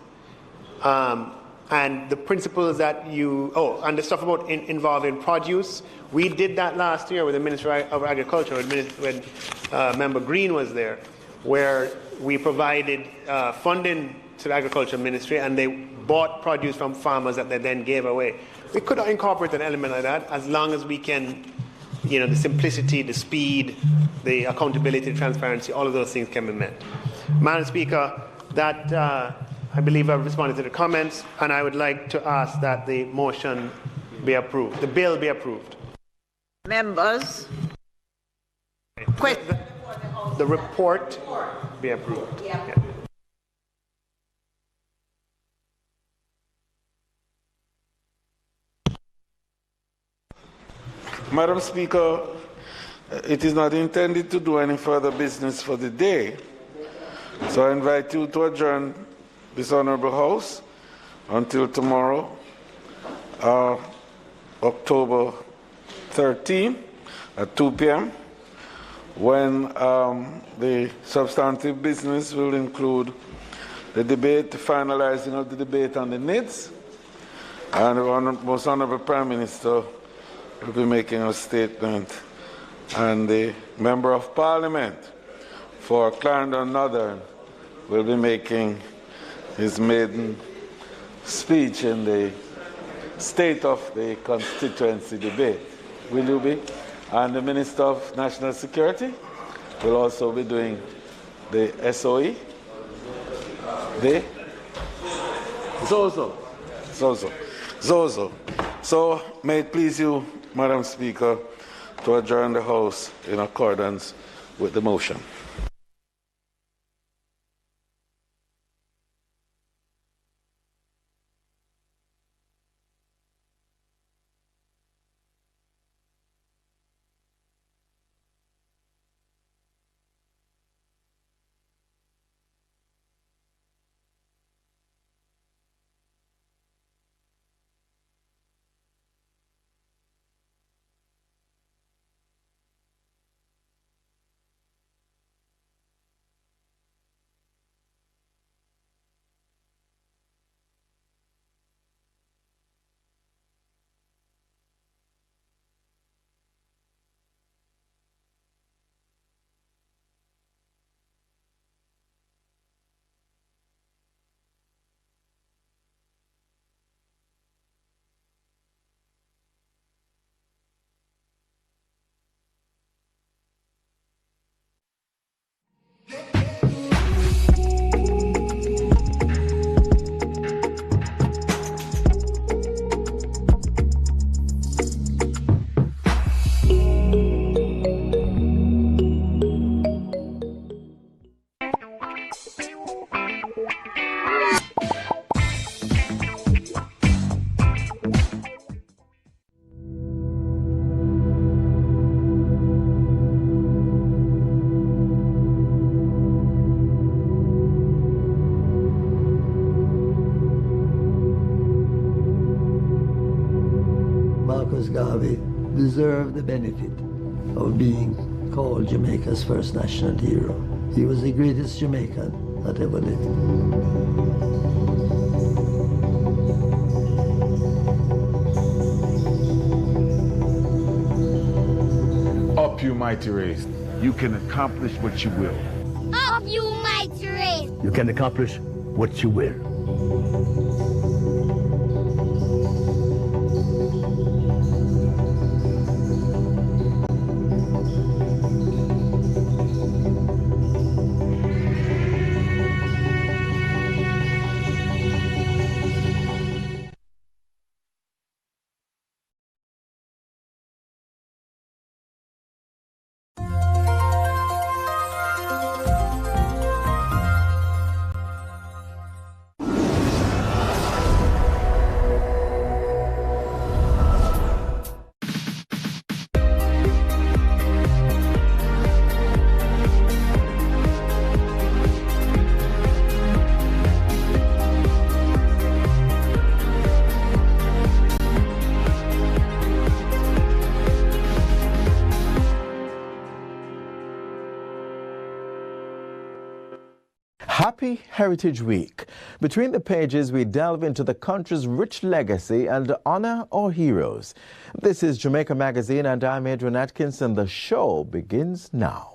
And the principles that and the stuff about involving produce, we did that last year with the Minister of Agriculture when Member Green was there, where we provided funding to the Agriculture Ministry and they bought produce from farmers that they then gave away. We could incorporate an element like that as long as we can, the simplicity, the speed, the accountability, transparency, all of those things can be met. Madam Speaker, that I believe I've responded to the comments, and I would like to ask that the motion be approved, the bill be approved. Members, the report be approved. Yeah. Madam Speaker, it is not intended to do any further business for the day, so I invite you to adjourn this Honourable House until tomorrow, October 13 at 2 p.m., when the substantive business will include the debate, the finalizing of the debate on the NIDS, and the Most Honourable Prime Minister will be making a statement, and the Member of Parliament for Clarendon Northern will be making his maiden speech in the state of the constituency debate. Will you be? And the Minister of National Security will also be doing the SOE. Zozo. So may it please you, Madam Speaker, to adjourn the House in accordance with the motion. Deserved the benefit of being called Jamaica's first national hero. He was the greatest Jamaican that ever lived. Up, you mighty race. You can accomplish what you will. Up, you mighty race. You can accomplish what you will. Happy Heritage Week. Between the pages, we delve into the country's rich legacy and honor our heroes. This is Jamaica Magazine, and I'm Adrian Atkinson. The show begins now.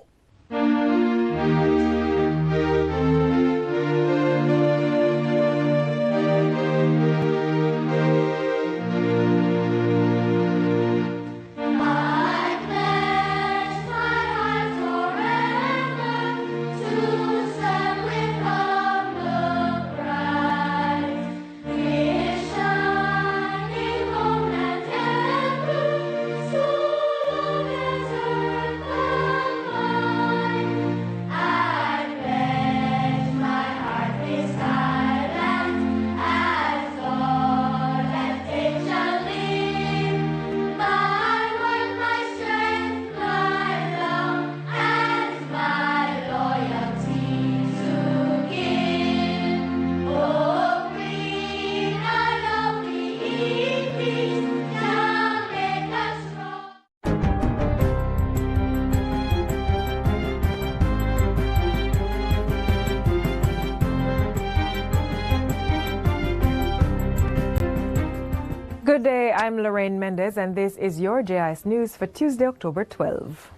Good day, I'm Lorraine Mendez, and this is your JIS News for Tuesday, October 12.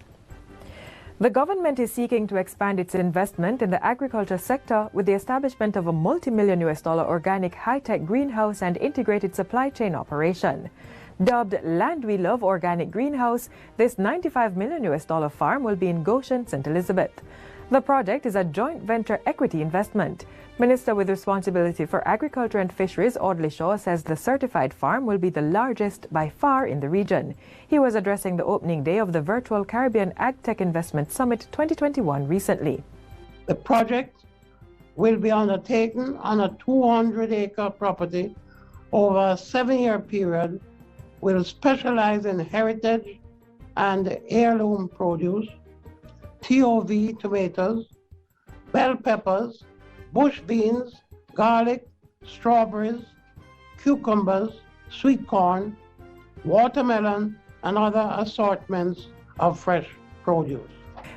The government is seeking to expand its investment in the agriculture sector with the establishment of a multi-million US dollar organic high-tech greenhouse and integrated supply chain operation. Dubbed Land We Love Organic Greenhouse, this $95 million US dollar farm will be in Goshen, St. Elizabeth. The project is a joint venture equity investment. Minister with responsibility for agriculture and fisheries, Audley Shaw, says the certified farm will be the largest by far in the region. He was addressing the opening day of the virtual Caribbean AgTech Investment Summit 2021 recently. The project will be undertaken on a 200-acre property over a 7-year period, will specialize in heritage and heirloom produce, TOV tomatoes, bell peppers, bush beans, garlic, strawberries, cucumbers, sweet corn, watermelon, and other assortments of fresh produce.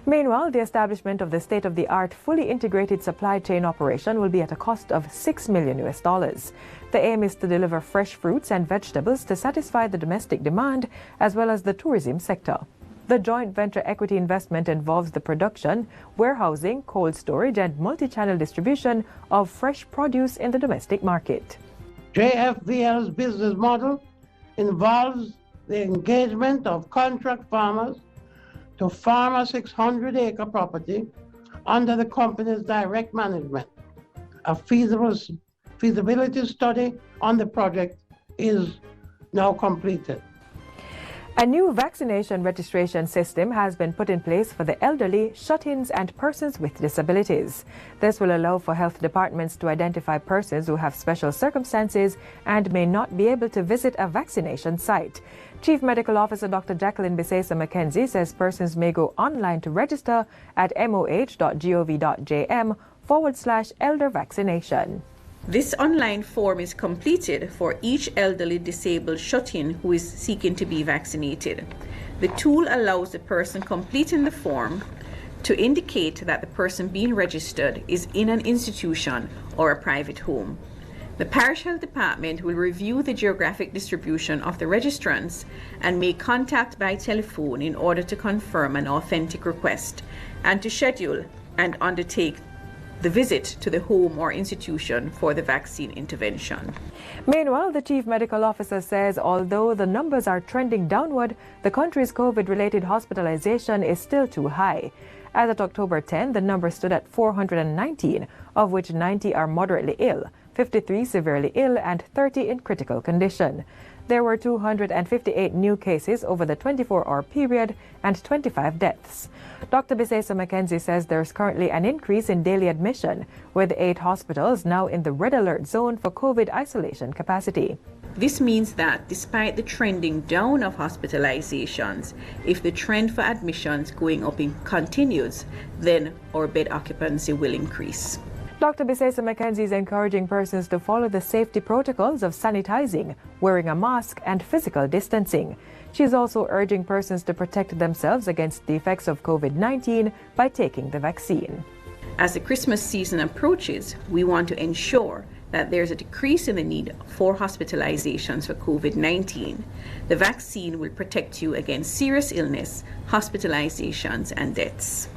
Meanwhile, the establishment of the state-of-the-art fully integrated supply chain operation will be at a cost of $6 million US. The aim is to deliver fresh fruits and vegetables to satisfy the domestic demand as well as the tourism sector. The joint venture equity investment involves the production, warehousing, cold storage, and multi-channel distribution of fresh produce in the domestic market. JFVL's business model involves the engagement of contract farmers to farm a 600-acre property under the company's direct management. A feasibility study on the project is now completed. A new vaccination registration system has been put in place for the elderly, shut-ins, and persons with disabilities. This will allow for health departments to identify persons who have special circumstances and may not be able to visit a vaccination site. Chief Medical Officer Dr. Jacqueline Bisesa McKenzie says persons may go online to register at moh.gov.jm/elder vaccination. This online form is completed for each elderly disabled shut-in who is seeking to be vaccinated. The tool allows the person completing the form to indicate that the person being registered is in an institution or a private home. The parish health department will review the geographic distribution of the registrants and make contact by telephone in order to confirm an authentic request and to schedule and undertake the visit to the home or institution for the vaccine intervention. Meanwhile, the Chief Medical Officer says although the numbers are trending downward, the country's COVID-related hospitalization is still too high. As of October 10, the number stood at 419, of which 90 are moderately ill, 53 severely ill, and 30 in critical condition. There were 258 new cases over the 24-hour period and 25 deaths. Dr. Bisesa McKenzie says there is currently an increase in daily admission, with 8 hospitals now in the red alert zone for COVID isolation capacity. This means that despite the trending down of hospitalizations, if the trend for admissions going up continues, then our bed occupancy will increase. Dr. Bisesa McKenzie is encouraging persons to follow the safety protocols of sanitizing, wearing a mask, and physical distancing. She is also urging persons to protect themselves against the effects of COVID-19 by taking the vaccine. As the Christmas season approaches, we want to ensure that there's a decrease in the need for hospitalizations for COVID-19. The vaccine will protect you against serious illness, hospitalizations, and deaths.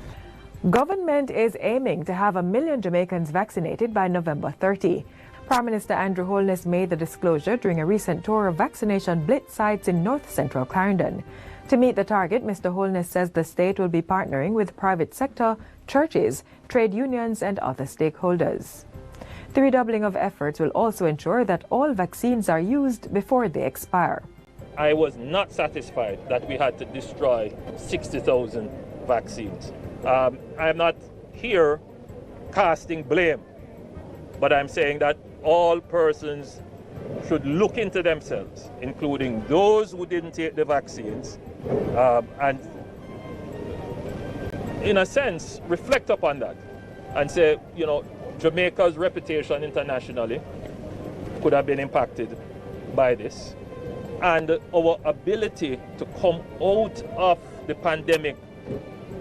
Government is aiming to have 1 million Jamaicans vaccinated by November 30. Prime Minister Andrew Holness made the disclosure during a recent tour of vaccination blitz sites in north central Clarendon. To meet the target, Mr. Holness says the state will be partnering with private sector, churches, trade unions, and other stakeholders. The redoubling of efforts will also ensure that all vaccines are used before they expire. I was not satisfied that we had to destroy 60,000 vaccines. I'm not here casting blame, but I'm saying that all persons should look into themselves, including those who didn't take the vaccines, and in a sense, reflect upon that and say, you know, Jamaica's reputation internationally could have been impacted by this, and our ability to come out of the pandemic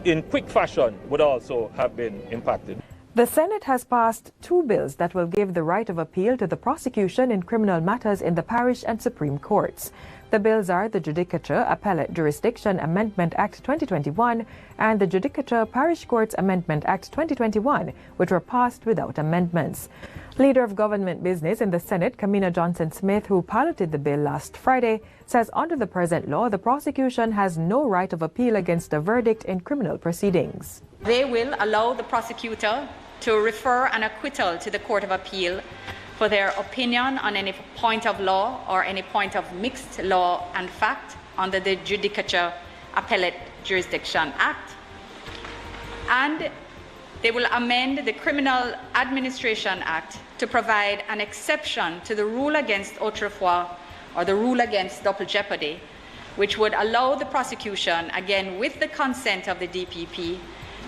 in quick fashion would also have been impacted. The Senate has passed 2 bills that will give the right of appeal to the prosecution in criminal matters in the parish and Supreme Courts. The bills are the Judicature Appellate Jurisdiction Amendment Act 2021 and the Judicature Parish Courts Amendment Act 2021, which were passed without amendments. Leader of Government Business in the Senate, Kamina Johnson-Smith, who piloted the bill last Friday, says under the present law, the prosecution has no right of appeal against a verdict in criminal proceedings. They will allow the prosecutor to refer an acquittal to the Court of Appeal for their opinion on any point of law or any point of mixed law and fact under the Judicature Appellate Jurisdiction Act. And they will amend the Criminal Administration Act to provide an exception to the rule against autrefois or the rule against double jeopardy, which would allow the prosecution, again with the consent of the DPP,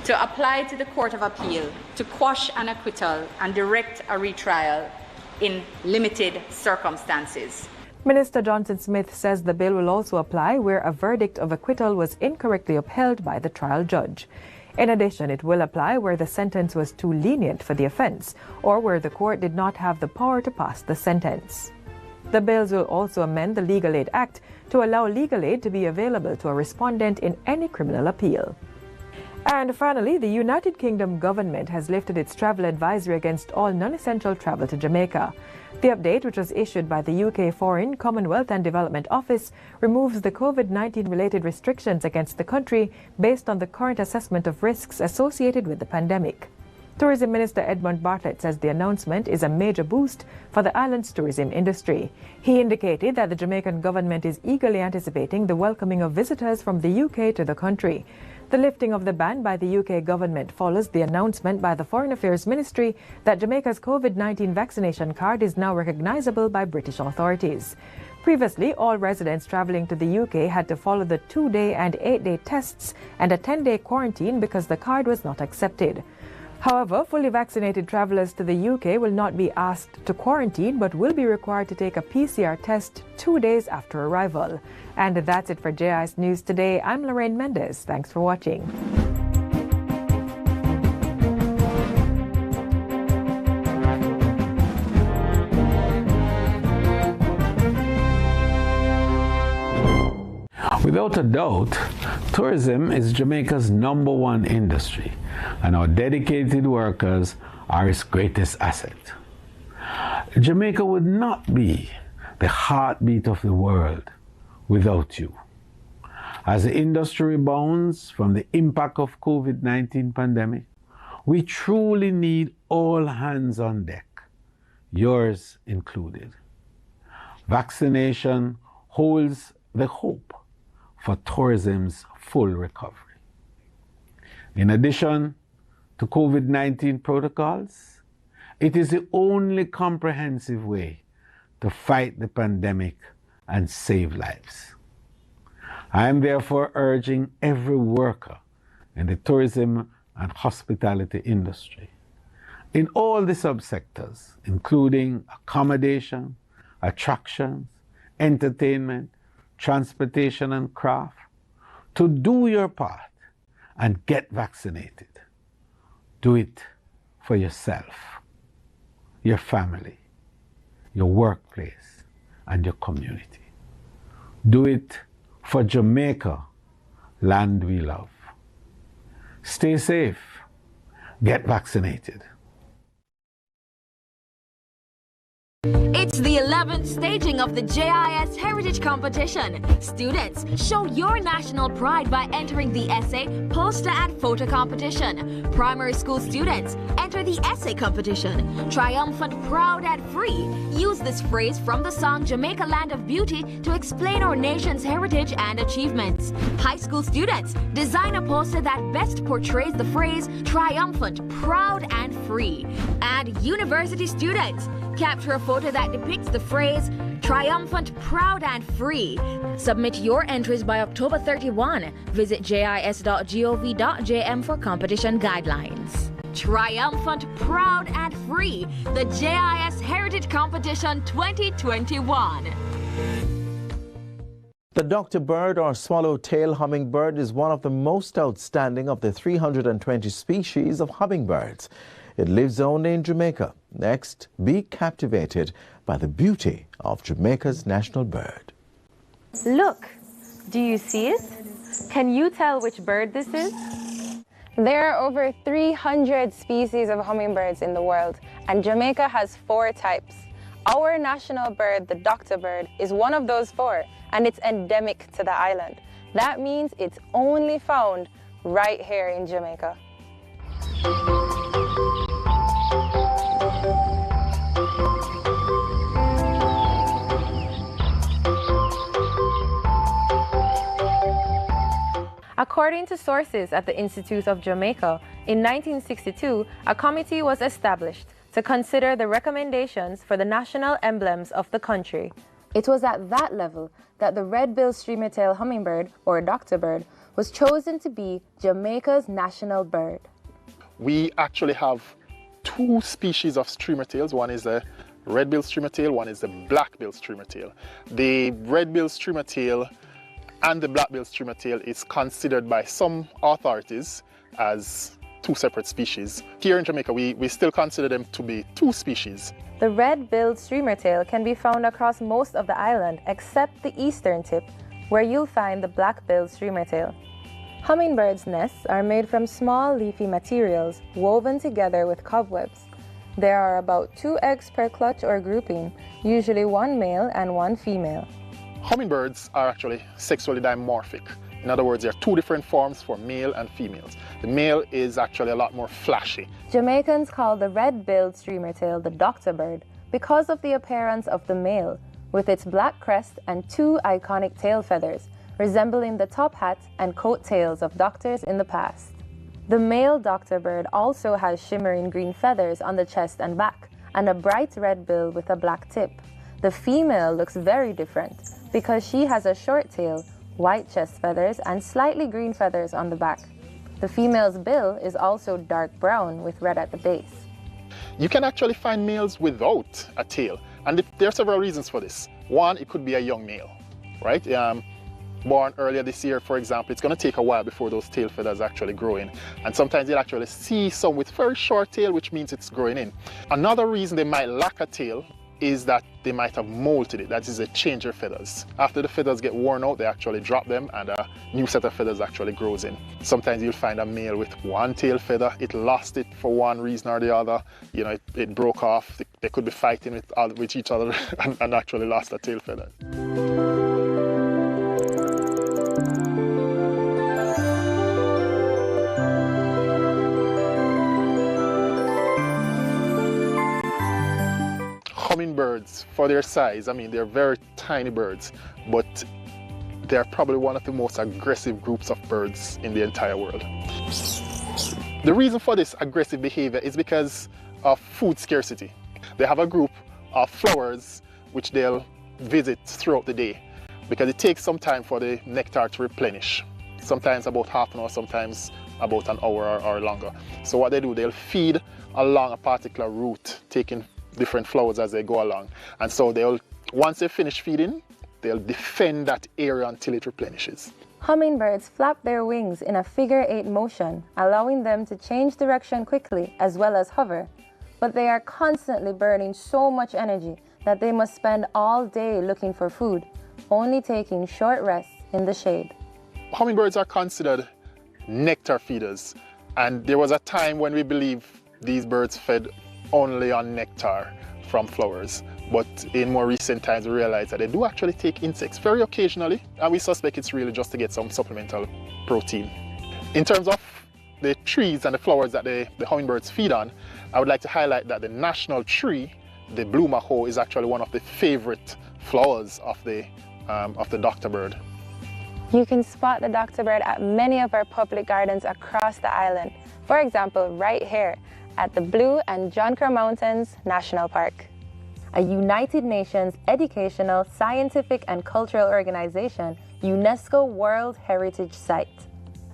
to apply to the Court of Appeal to quash an acquittal and direct a retrial in limited circumstances. Minister Johnson-Smith says the bill will also apply where a verdict of acquittal was incorrectly upheld by the trial judge. In addition, it will apply where the sentence was too lenient for the offense or where the court did not have the power to pass the sentence. The bills will also amend the Legal Aid Act to allow legal aid to be available to a respondent in any criminal appeal. And finally, the United Kingdom government has lifted its travel advisory against all non-essential travel to Jamaica. The update, which was issued by the UK Foreign, Commonwealth and Development Office, removes the COVID-19 related restrictions against the country based on the current assessment of risks associated with the pandemic. Tourism Minister Edmund Bartlett says the announcement is a major boost for the island's tourism industry. He indicated that the Jamaican government is eagerly anticipating the welcoming of visitors from the UK to the country. The lifting of the ban by the UK government follows the announcement by the Foreign Affairs Ministry that Jamaica's COVID-19 vaccination card is now recognizable by British authorities. Previously, all residents traveling to the UK had to follow the 2-day and 8-day tests and a 10-day quarantine because the card was not accepted. However, fully vaccinated travelers to the UK will not be asked to quarantine but will be required to take a PCR test 2 days after arrival. And that's it for JIS News today. I'm Lorraine Mendez. Thanks for watching. Without a doubt, tourism is Jamaica's #1 industry, and our dedicated workers are its greatest asset. Jamaica would not be the heartbeat of the world without you. As the industry rebounds from the impact of COVID-19 pandemic, we truly need all hands on deck, yours included. Vaccination holds the hope for tourism's full recovery. In addition to COVID-19 protocols, it is the only comprehensive way to fight the pandemic and save lives. I am therefore urging every worker in the tourism and hospitality industry, in all the subsectors, including accommodation, attractions, entertainment, transportation and craft, to do your part and get vaccinated. Do it for yourself, your family, your workplace, and your community. Do it for Jamaica, land we love. Stay safe. Get vaccinated. It's the 11th staging of the JIS Heritage Competition. Students, show your national pride by entering the essay, poster and photo competition. Primary school students, enter the essay competition. Triumphant, proud and free. Use this phrase from the song Jamaica Land of Beauty to explain our nation's heritage and achievements. High school students, design a poster that best portrays the phrase triumphant, proud and free. And university students, capture a photo that depicts the phrase triumphant, proud and free. Submit your entries by October 31. Visit jis.gov.jm for competition guidelines. Triumphant, proud and free. The JIS Heritage Competition 2021. The Dr. Bird or swallowtail hummingbird is one of the most outstanding of the 320 species of hummingbirds. It lives only in Jamaica. Next, be captivated by the beauty of Jamaica's national bird. Look, do you see it? Can you tell which bird this is? There are over 300 species of hummingbirds in the world, and Jamaica has 4 types. Our national bird, the Dr. Bird, is one of those 4, and it's endemic to the island. That means it's only found right here in Jamaica. According to sources at the Institute of Jamaica, in 1962, a committee was established to consider the recommendations for the national emblems of the country. It was at that level that the red-billed streamer-tail hummingbird, or Dr. Bird, was chosen to be Jamaica's national bird. We actually have 2 species of streamer-tails. One is the red-billed streamer-tail, one is the black-billed streamer-tail. The red-billed streamer-tail and the black-billed streamer-tail is considered by some authorities as 2 separate species. Here in Jamaica, we still consider them to be 2 species. The red-billed streamer-tail can be found across most of the island except the eastern tip, where you'll find the black-billed streamer-tail. Hummingbirds' nests are made from small leafy materials woven together with cobwebs. There are about 2 eggs per clutch or grouping, usually 1 male and 1 female. Hummingbirds are actually sexually dimorphic. In other words, there are 2 different forms for male and females. The male is actually a lot more flashy. Jamaicans call the red-billed streamer-tail the Dr. Bird because of the appearance of the male, with its black crest and 2 iconic tail feathers, resembling the top hat and coat tails of doctors in the past. The male Dr. Bird also has shimmering green feathers on the chest and back, and a bright red bill with a black tip. The female looks very different because she has a short tail, white chest feathers, and slightly green feathers on the back. The female's bill is also dark brown with red at the base. You can actually find males without a tail, and there are several reasons for this. One, it could be a young male, right? Born earlier this year, for example, it's going to take a while before those tail feathers actually grow in. And sometimes you'll actually see some with very short tail, which means it's growing in. Another reason they might lack a tail is that they might have molted it. That is, they change their feathers. After the feathers get worn out, they actually drop them and a new set of feathers actually grows in. Sometimes you'll find a male with 1 tail feather. It lost it for one reason or the other. You know, it broke off. They could be fighting with each other and actually lost a tail feather. Hummingbirds, for their size, I mean, they're very tiny birds, but they're probably one of the most aggressive groups of birds in the entire world. The reason for this aggressive behavior is because of food scarcity. They have a group of flowers which they'll visit throughout the day because it takes some time for the nectar to replenish. Sometimes about half an hour, sometimes about an hour or longer. So what they do, they'll feed along a particular route, taking different flowers as they go along. And so once they finish feeding, they'll defend that area until it replenishes. Hummingbirds flap their wings in a figure-8 motion, allowing them to change direction quickly as well as hover. But they are constantly burning so much energy that they must spend all day looking for food, only taking short rests in the shade. Hummingbirds are considered nectar feeders, and there was a time when we believed these birds fed only on nectar from flowers. But in more recent times, we realize that they do actually take insects very occasionally, and we suspect it's really just to get some supplemental protein. In terms of the trees and the flowers that the hummingbirds feed on, I would like to highlight that the national tree, the blue maho, is actually one of the favorite flowers of the doctor bird. You can spot the doctor bird at many of our public gardens across the island. For example, right here at the Blue and John Crow Mountains National Park, a United Nations educational, scientific, and cultural organization, UNESCO World Heritage Site.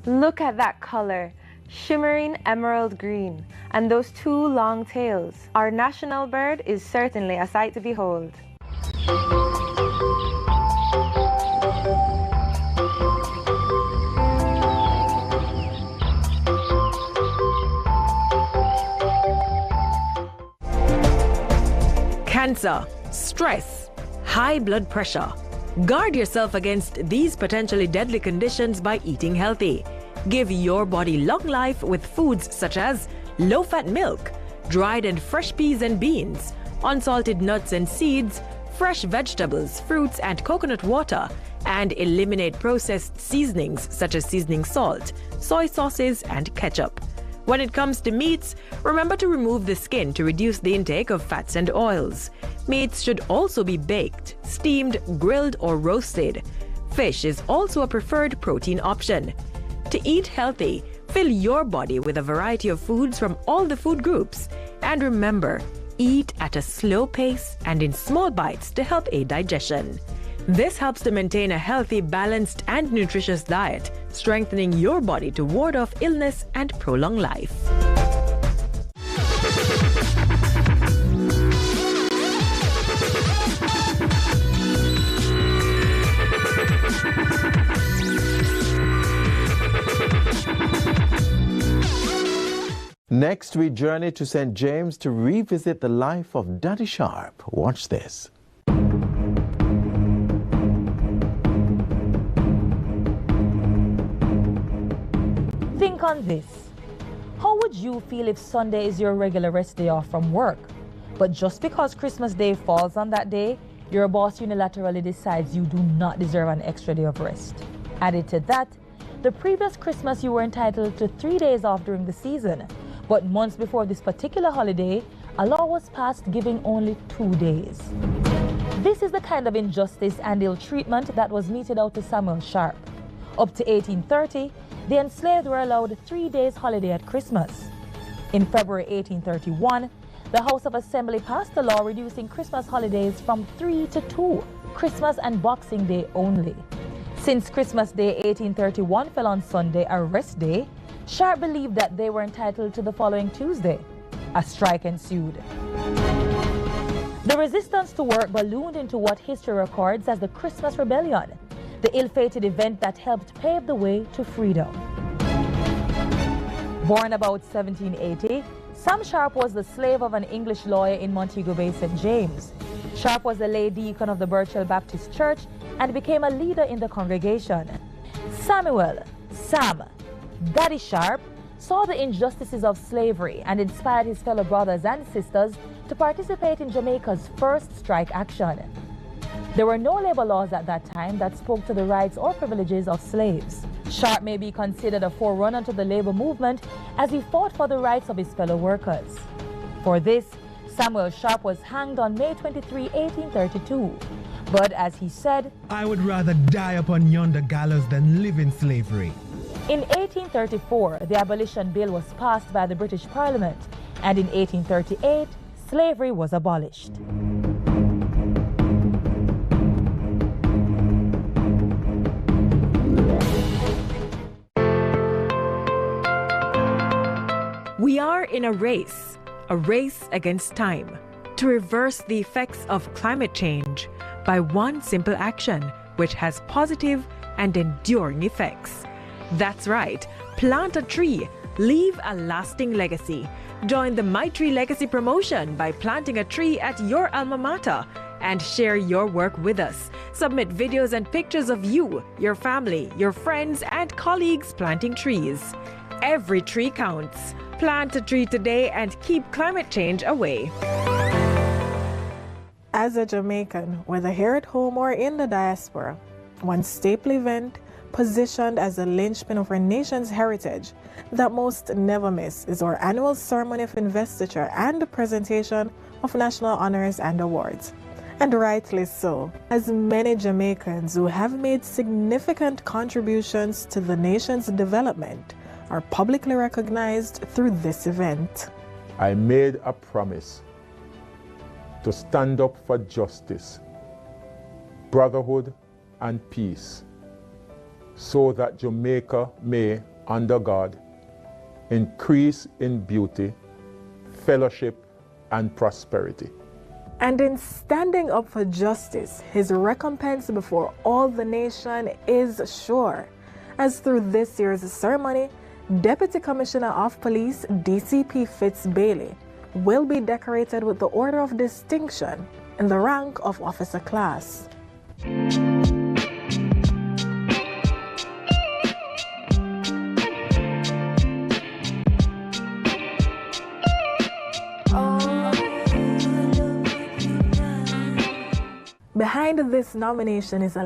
Look at that color, shimmering emerald green, and those two long tails. Our national bird is certainly a sight to behold. Cancer, stress, high blood pressure. Guard yourself against these potentially deadly conditions by eating healthy. Give your body long life with foods such as low-fat milk, dried and fresh peas and beans, unsalted nuts and seeds, fresh vegetables, fruits and coconut water, and eliminate processed seasonings such as seasoning salt, soy sauces and ketchup. When it comes to meats, remember to remove the skin to reduce the intake of fats and oils. Meats should also be baked, steamed, grilled, or roasted. Fish is also a preferred protein option. To eat healthy, fill your body with a variety of foods from all the food groups. And remember, eat at a slow pace and in small bites to help aid digestion. This helps to maintain a healthy, balanced, and nutritious diet, strengthening your body to ward off illness and prolong life. Next, we journey to St. James to revisit the life of Daddy Sharp. Watch this. Think on this. How would you feel if Sunday is your regular rest day off from work, but just because Christmas Day falls on that day, your boss unilaterally decides you do not deserve an extra day of rest? Added to that, the previous Christmas you were entitled to 3 days off during the season, but months before this particular holiday, a law was passed giving only 2 days. This is the kind of injustice and ill treatment that was meted out to Samuel Sharp. Up to 1830, the enslaved were allowed a 3 days holiday at Christmas. In February 1831, the House of Assembly passed a law reducing Christmas holidays from 3 to 2, Christmas and Boxing Day only. Since Christmas Day 1831 fell on Sunday, a rest day, Sharp believed that they were entitled to the following Tuesday. A strike ensued. The resistance to work ballooned into what history records as the Christmas Rebellion, the ill-fated event that helped pave the way to freedom. Born about 1780, Sam Sharp was the slave of an English lawyer in Montego Bay, St. James. Sharp was the lay deacon of the Birchell Baptist Church and became a leader in the congregation. Sam, Daddy Sharp, saw the injustices of slavery and inspired his fellow brothers and sisters to participate in Jamaica's first strike action. There were no labor laws at that time that spoke to the rights or privileges of slaves. Sharp may be considered a forerunner to the labor movement as he fought for the rights of his fellow workers. For this, Samuel Sharp was hanged on May 23, 1832. But as he said, "I would rather die upon yonder gallows than live in slavery." In 1834, the Abolition Bill was passed by the British Parliament, and in 1838, slavery was abolished. We are in a race against time, to reverse the effects of climate change by one simple action which has positive and enduring effects. That's right, plant a tree, leave a lasting legacy. Join the My Tree Legacy promotion by planting a tree at your alma mater and share your work with us. Submit videos and pictures of you, your family, your friends, and colleagues planting trees. Every tree counts. Plant a tree today and keep climate change away. As a Jamaican, whether here at home or in the diaspora, one staple event positioned as a linchpin of our nation's heritage that most never miss is our annual ceremony of investiture and the presentation of national honors and awards. And rightly so, as many Jamaicans who have made significant contributions to the nation's development are publicly recognized through this event. I made a promise to stand up for justice, brotherhood, and peace, so that Jamaica may, under God, increase in beauty, fellowship, and prosperity. And in standing up for justice, his recompense before all the nation is sure, as through this year's ceremony, Deputy Commissioner of Police DCP Fitz Bailey will be decorated with the Order of Distinction in the rank of officer class. Behind this nomination is a